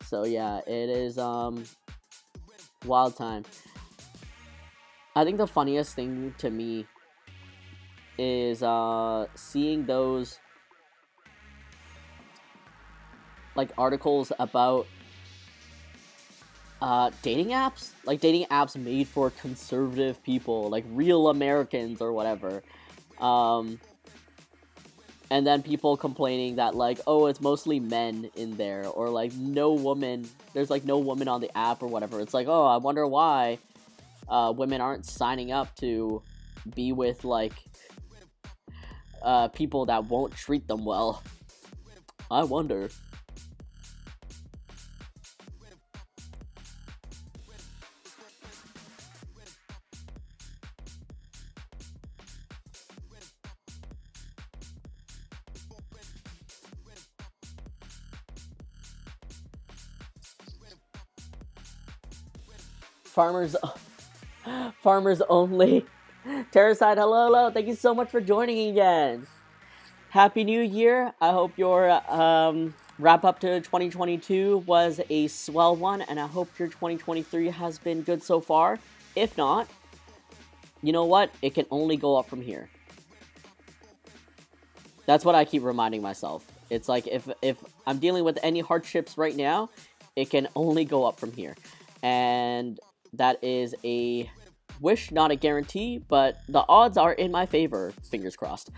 So yeah, it is wild time. I think the funniest thing to me is seeing those like articles about dating apps, like dating apps made for conservative people, like real Americans or whatever. And then people complaining that like, oh, it's mostly men in there, or like no woman, there's like no woman on the app or whatever. It's like, oh, I wonder why women aren't signing up to be with like people that won't treat them well. I wonder. Farmers Farmers only. Terracide, hello. Thank you so much for joining again. Happy New Year. I hope your wrap up to 2022 was a swell one, and I hope your 2023 has been good so far. If not, you know what? It can only go up from here. That's what I keep reminding myself. It's like if I'm dealing with any hardships right now, it can only go up from here. And that is a wish, not a guarantee, but the odds are in my favor. Fingers crossed.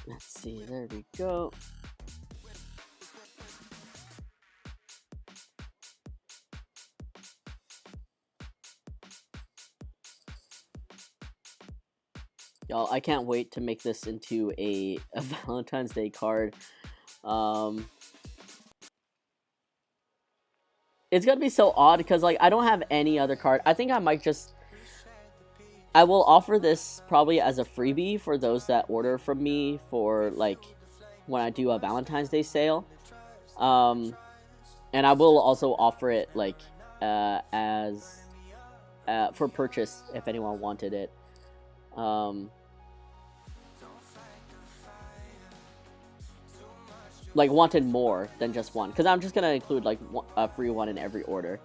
Let's see, there we go. Y'all, I can't wait to make this into a Valentine's Day card. It's gonna be so odd because like I don't have any other card. I think I might just I will offer this probably as a freebie for those that order from me for like when I do a Valentine's Day sale. And I will also offer it like as for purchase if anyone wanted it. Like wanted more than just one, because I'm just gonna include like a free one in every order.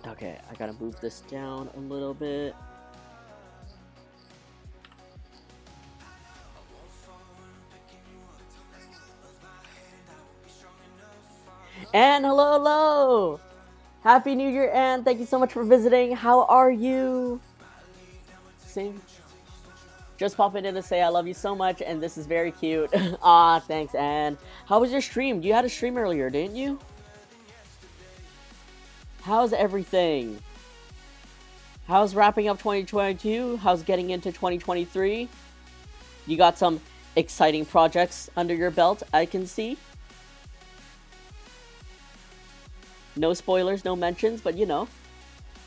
Okay, I gotta move this down a little bit. And hello! Happy New Year, Anne! Thank you so much for visiting. How are you? Sing. Just popping in to say I love you so much, and this is very cute. Ah, thanks, Anne. How was your stream? You had a stream earlier, didn't you? How's everything? How's wrapping up 2022? How's getting into 2023? You got some exciting projects under your belt, I can see. No spoilers, no mentions, but you know,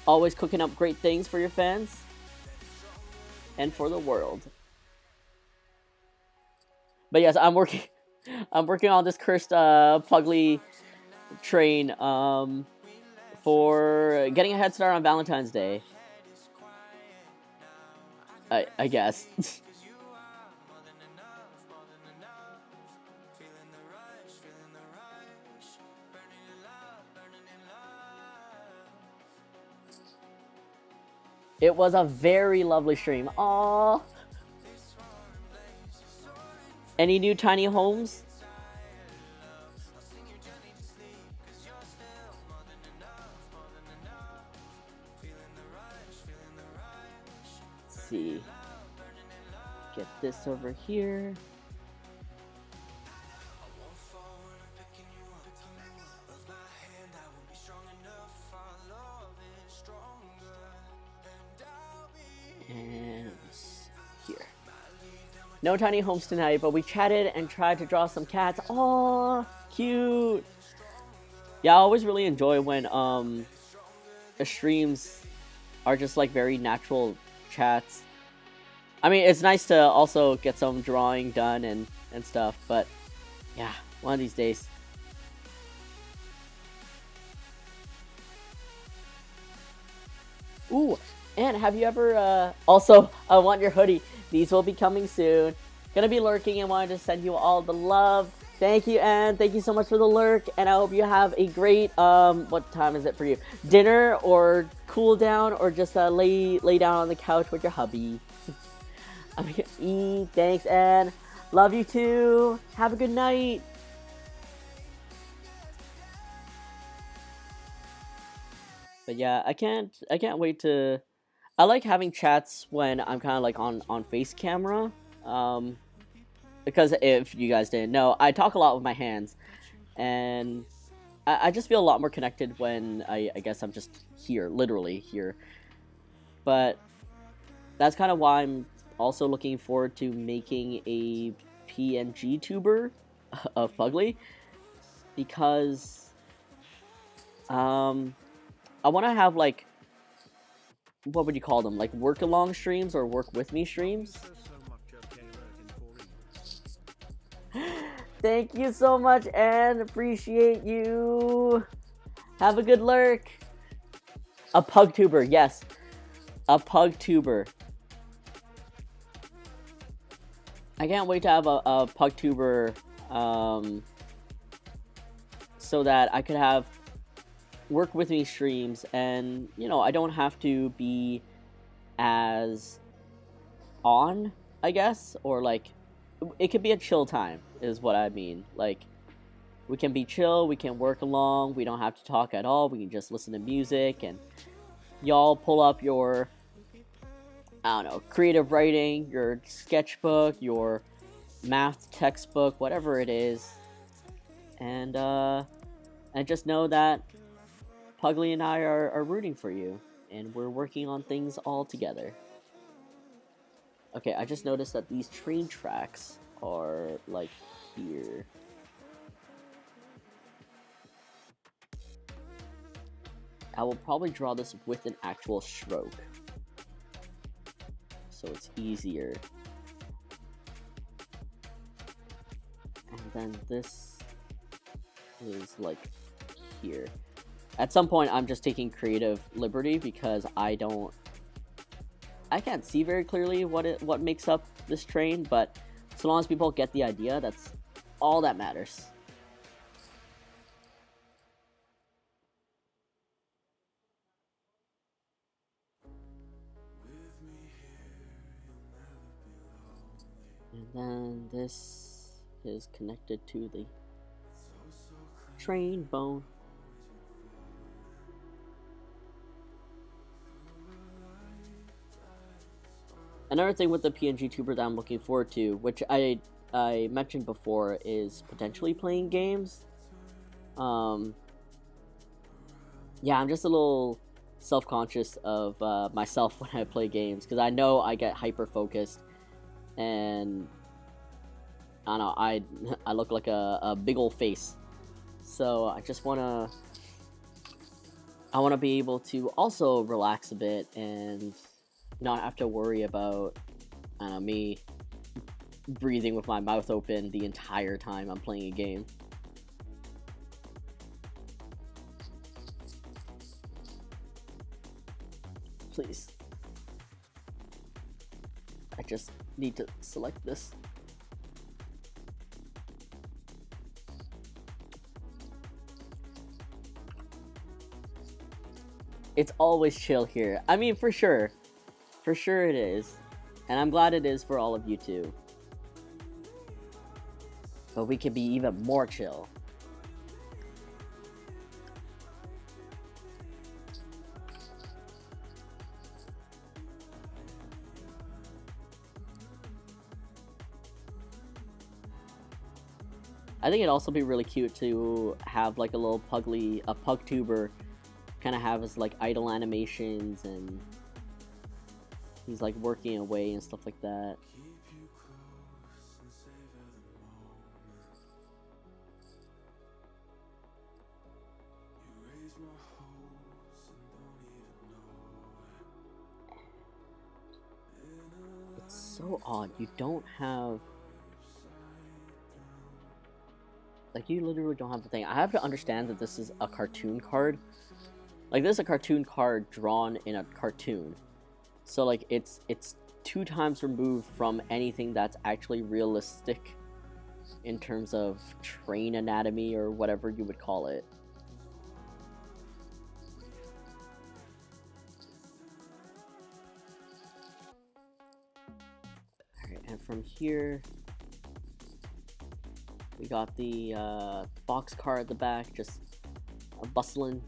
always cooking up great things for your fans and for the world. But yes, I'm working on this cursed Puglie train for getting a head start on Valentine's Day. I guess. It was a very lovely stream. Aww. Any new tiny homes? Let's see. get this over here. And here. No tiny homes tonight, but we chatted and tried to draw some cats. Aww, cute. Yeah, I always really enjoy when the streams are just like very natural chats. I mean, it's nice to also get some drawing done and stuff, but yeah, one of these days. Ooh, and have you ever, also, I want your hoodie. These will be coming soon. Gonna be lurking and wanted to send you all the love. Thank you, Anne. Thank you so much for the lurk, and I hope you have a great, what time is it for you? Dinner, or cool down, or just, lay down on the couch with your hubby. I'm gonna eat. Thanks, Anne. Love you too. Have a good night. But yeah, I can't wait to. I like having chats when I'm kind of like on face camera, because if you guys didn't know, I talk a lot with my hands, and I just feel a lot more connected when I guess I'm just here, literally here. But that's kind of why I'm also looking forward to making a PNG tuber of Puglie, because I want to have like, what would you call them, like work along streams or work with me streams. Thank you so much, Anne. Appreciate you. Have a good lurk. A pug tuber, yes. A pug tuber. I can't wait to have a pug tuber, so that I could have work with me streams, and you know, I don't have to be as on, I guess, or like it could be a chill time is what I mean. Like, we can be chill, we can work along, we don't have to talk at all, we can just listen to music, and y'all pull up your, I don't know, creative writing, your sketchbook, your math textbook, whatever it is, and just know that Puglie and I are rooting for you, and we're working on things all together. Okay, I just noticed that these train tracks are like here. I will probably draw this with an actual stroke, so it's easier. And then this is like here. At some point, I'm just taking creative liberty because I can't see very clearly what makes up this train, but so long as people get the idea, that's all that matters. And then this is connected to the train bone. Another thing with the PNG tuber that I'm looking forward to, which I mentioned before, is potentially playing games. Yeah, I'm just a little self-conscious of myself when I play games, because I know I get hyper-focused, and I don't know, I look like a big old face. So I just wanna be able to also relax a bit and not have to worry about, I don't know, me breathing with my mouth open the entire time I'm playing a game. Please. I just need to select this. It's always chill here. I mean, for sure. For sure it is. And I'm glad it is for all of you too. But we can be even more chill. I think it'd also be really cute to have like a little a pug tuber, kind of have his like idle animations, and he's like working away and stuff like that. It's so odd. You don't have, like, you literally don't have the thing. I have to understand that this is a cartoon card. Like, this is a cartoon card drawn in a cartoon. So, like, it's 2 times removed from anything that's actually realistic in terms of train anatomy or whatever you would call it. Alright, and from here, we got the box car at the back, just bustling.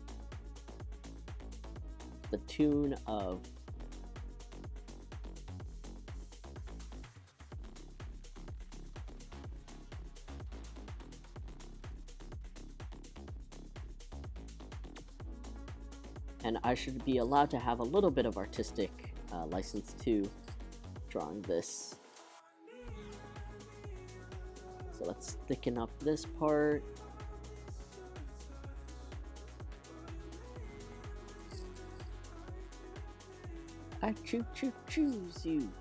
The tune of and I should be allowed to have a little bit of artistic license too, drawing this. So let's thicken up this part. I choose you.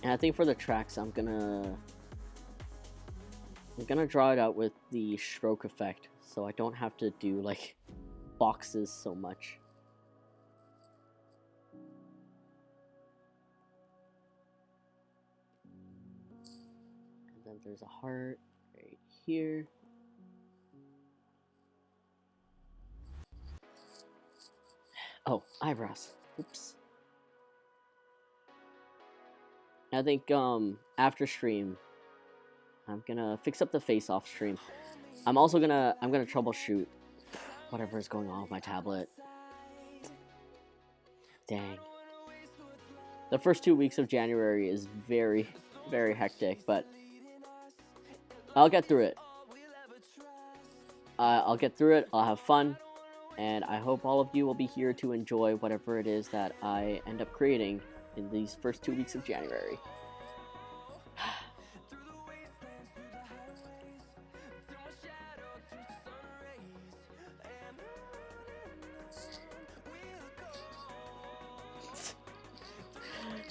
And I think for the tracks, I'm gonna draw it out with the stroke effect, so I don't have to do like boxes so much. And then there's a heart right here. Oh, eyebrows. Oops. I think after stream, I'm gonna fix up the face off stream. I'm gonna troubleshoot whatever is going on with my tablet. Dang. The first 2 weeks of January is very, very hectic, but I'll get through it. I'll get through it, I'll have fun, and I hope all of you will be here to enjoy whatever it is that I end up creating in these first 2 weeks of January.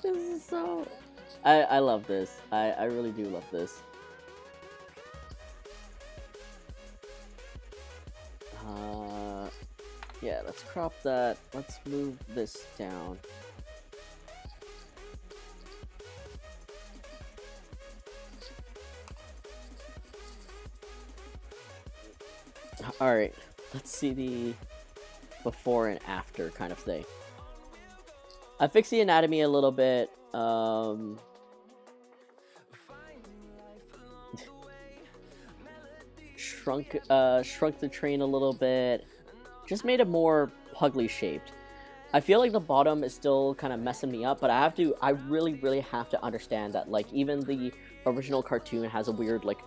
This is so... I love this. I really do love this. Yeah, let's crop that. Let's move this down. Alright, let's see the before and after kind of thing. I fixed the anatomy a little bit. Shrunk the train a little bit. Just made it more Puglie shaped. I feel like the bottom is still kind of messing me up, but I really have to understand that, like, even the original cartoon has a weird, like,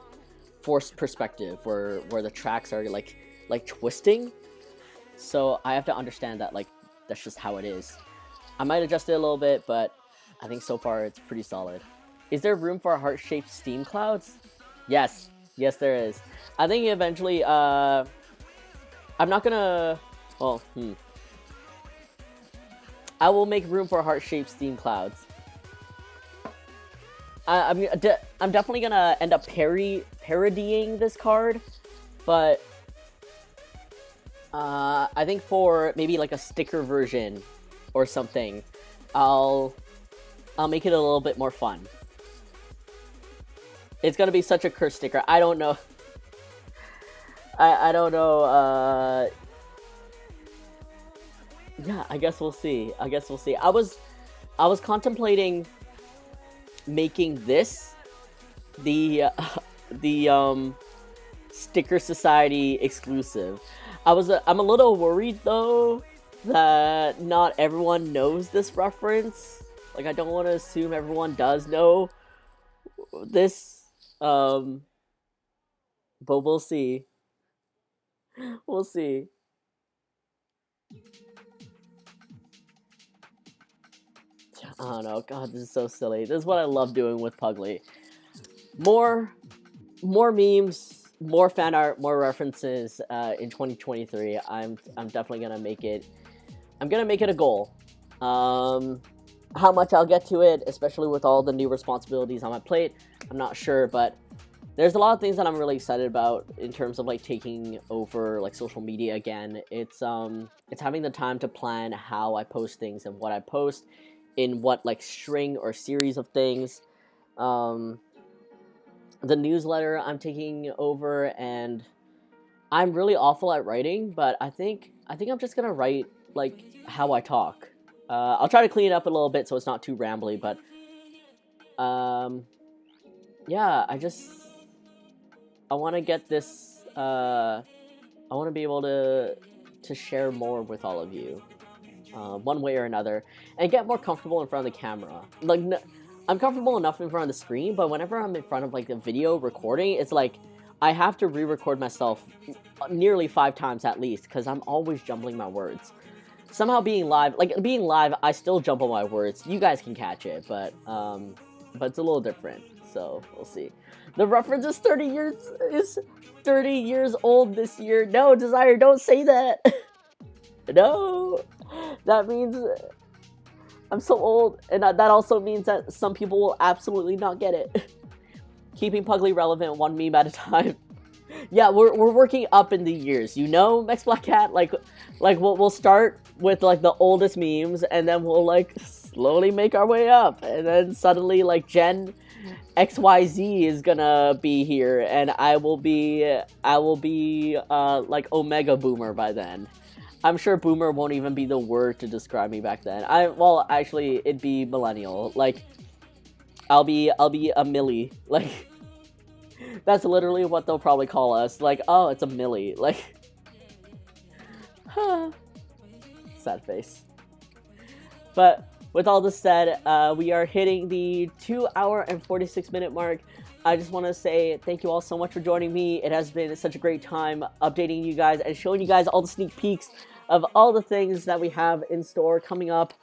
forced perspective where the tracks are like twisting. So I have to understand that, like, that's just how it is. I might adjust it a little bit, but I think so far it's pretty solid. Is there room for heart-shaped steam clouds? Yes. Yes, there is. I think eventually, I'm not gonna... Well, I will make room for heart-shaped steam clouds. I'm definitely gonna end up parodying this card, but I think for maybe like a sticker version or something, I'll make it a little bit more fun. It's gonna be such a cursed sticker. I don't know. I don't know. Yeah, I guess we'll see. I was contemplating making this the Sticker Society exclusive. I'm a little worried though that not everyone knows this reference. Like, I don't want to assume everyone does know this. But we'll see. We'll see. I don't know. God, this is so silly. This is what I love doing with Puglie. More memes, more fan art, more references in 2023. I'm definitely gonna make it. I'm gonna make it a goal. How much I'll get to it, especially with all the new responsibilities on my plate, I'm not sure, but there's a lot of things that I'm really excited about in terms of like taking over like social media again. It's having the time to plan how I post things and what I post in what like string or series of things. The newsletter I'm taking over, and I'm really awful at writing, but I think I'm just gonna write like how I talk. I'll try to clean it up a little bit so it's not too rambly, but yeah, I want to get this. I want to be able to share more with all of you, one way or another, and get more comfortable in front of the camera. Like, I'm comfortable enough in front of the screen, but whenever I'm in front of like a video recording, it's like I have to re-record myself nearly 5 times at least because I'm always jumbling my words. Somehow being live, I still jumble my words. You guys can catch it, but it's a little different. So we'll see. The reference is 30 years old this year. No, Desire, don't say that. No, that means I'm so old, and that also means that some people will absolutely not get it. Keeping Puglie relevant, one meme at a time. Yeah, we're working up in the years, you know, Max Black Cat. Like we'll start with like the oldest memes, and then we'll like slowly make our way up, and then suddenly like Gen XYZ is gonna be here, and I will be like Omega Boomer by then. I'm sure Boomer won't even be the word to describe me back then. Well, actually, it'd be Millennial. Like, I'll be a Millie. Like, that's literally what they'll probably call us. Like, oh, it's a Millie. Like, sad face. But with all this said, we are hitting the 2-hour and 46-minute mark. I just want to say thank you all so much for joining me. It has been such a great time updating you guys and showing you guys all the sneak peeks of all the things that we have in store coming up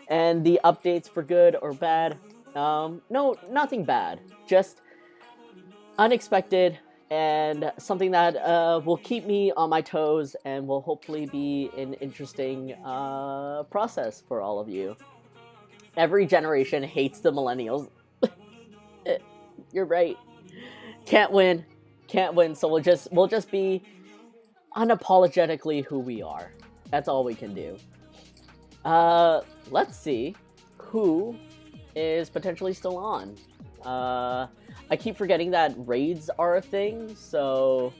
and the updates for good or bad. No, nothing bad. Just unexpected and something that will keep me on my toes and will hopefully be an interesting process for all of you. Every generation hates the millennials. You're right. Can't win. So we'll just be unapologetically who we are. That's all we can do. Let's see who is potentially still on. I keep forgetting that raids are a thing, so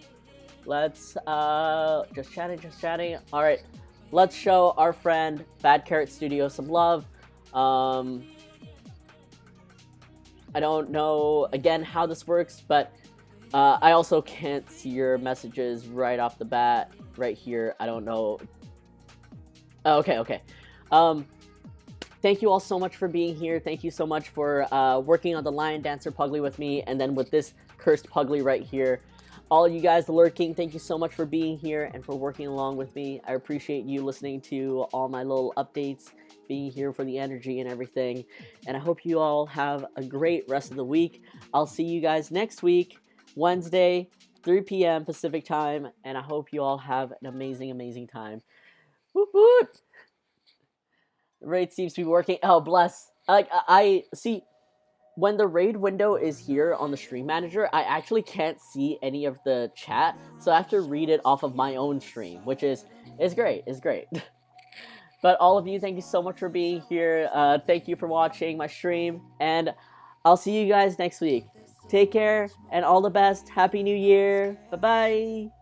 let's just chatting. All right, let's show our friend Bad Carrot Studio some love. I don't know, again, how this works, but I also can't see your messages right off the bat, right here. I don't know. Oh, okay. Thank you all so much for being here. Thank you so much for working on the Lion Dancer Puglie with me, and then with this cursed Puglie right here. All you guys lurking, thank you so much for being here and for working along with me. I appreciate you listening to all my little updates, being here for the energy and everything. And I hope you all have a great rest of the week. I'll see you guys next week, Wednesday, 3 p.m. Pacific time. And I hope you all have an amazing time. Whoop whoop! The raid seems to be working. Oh, bless. Like, I see, when the raid window is here on the stream manager, I actually can't see any of the chat. So I have to read it off of my own stream, which is great. It's great. But all of you, thank you so much for being here. Thank you for watching my stream. And I'll see you guys next week. Take care and all the best. Happy New Year. Bye-bye.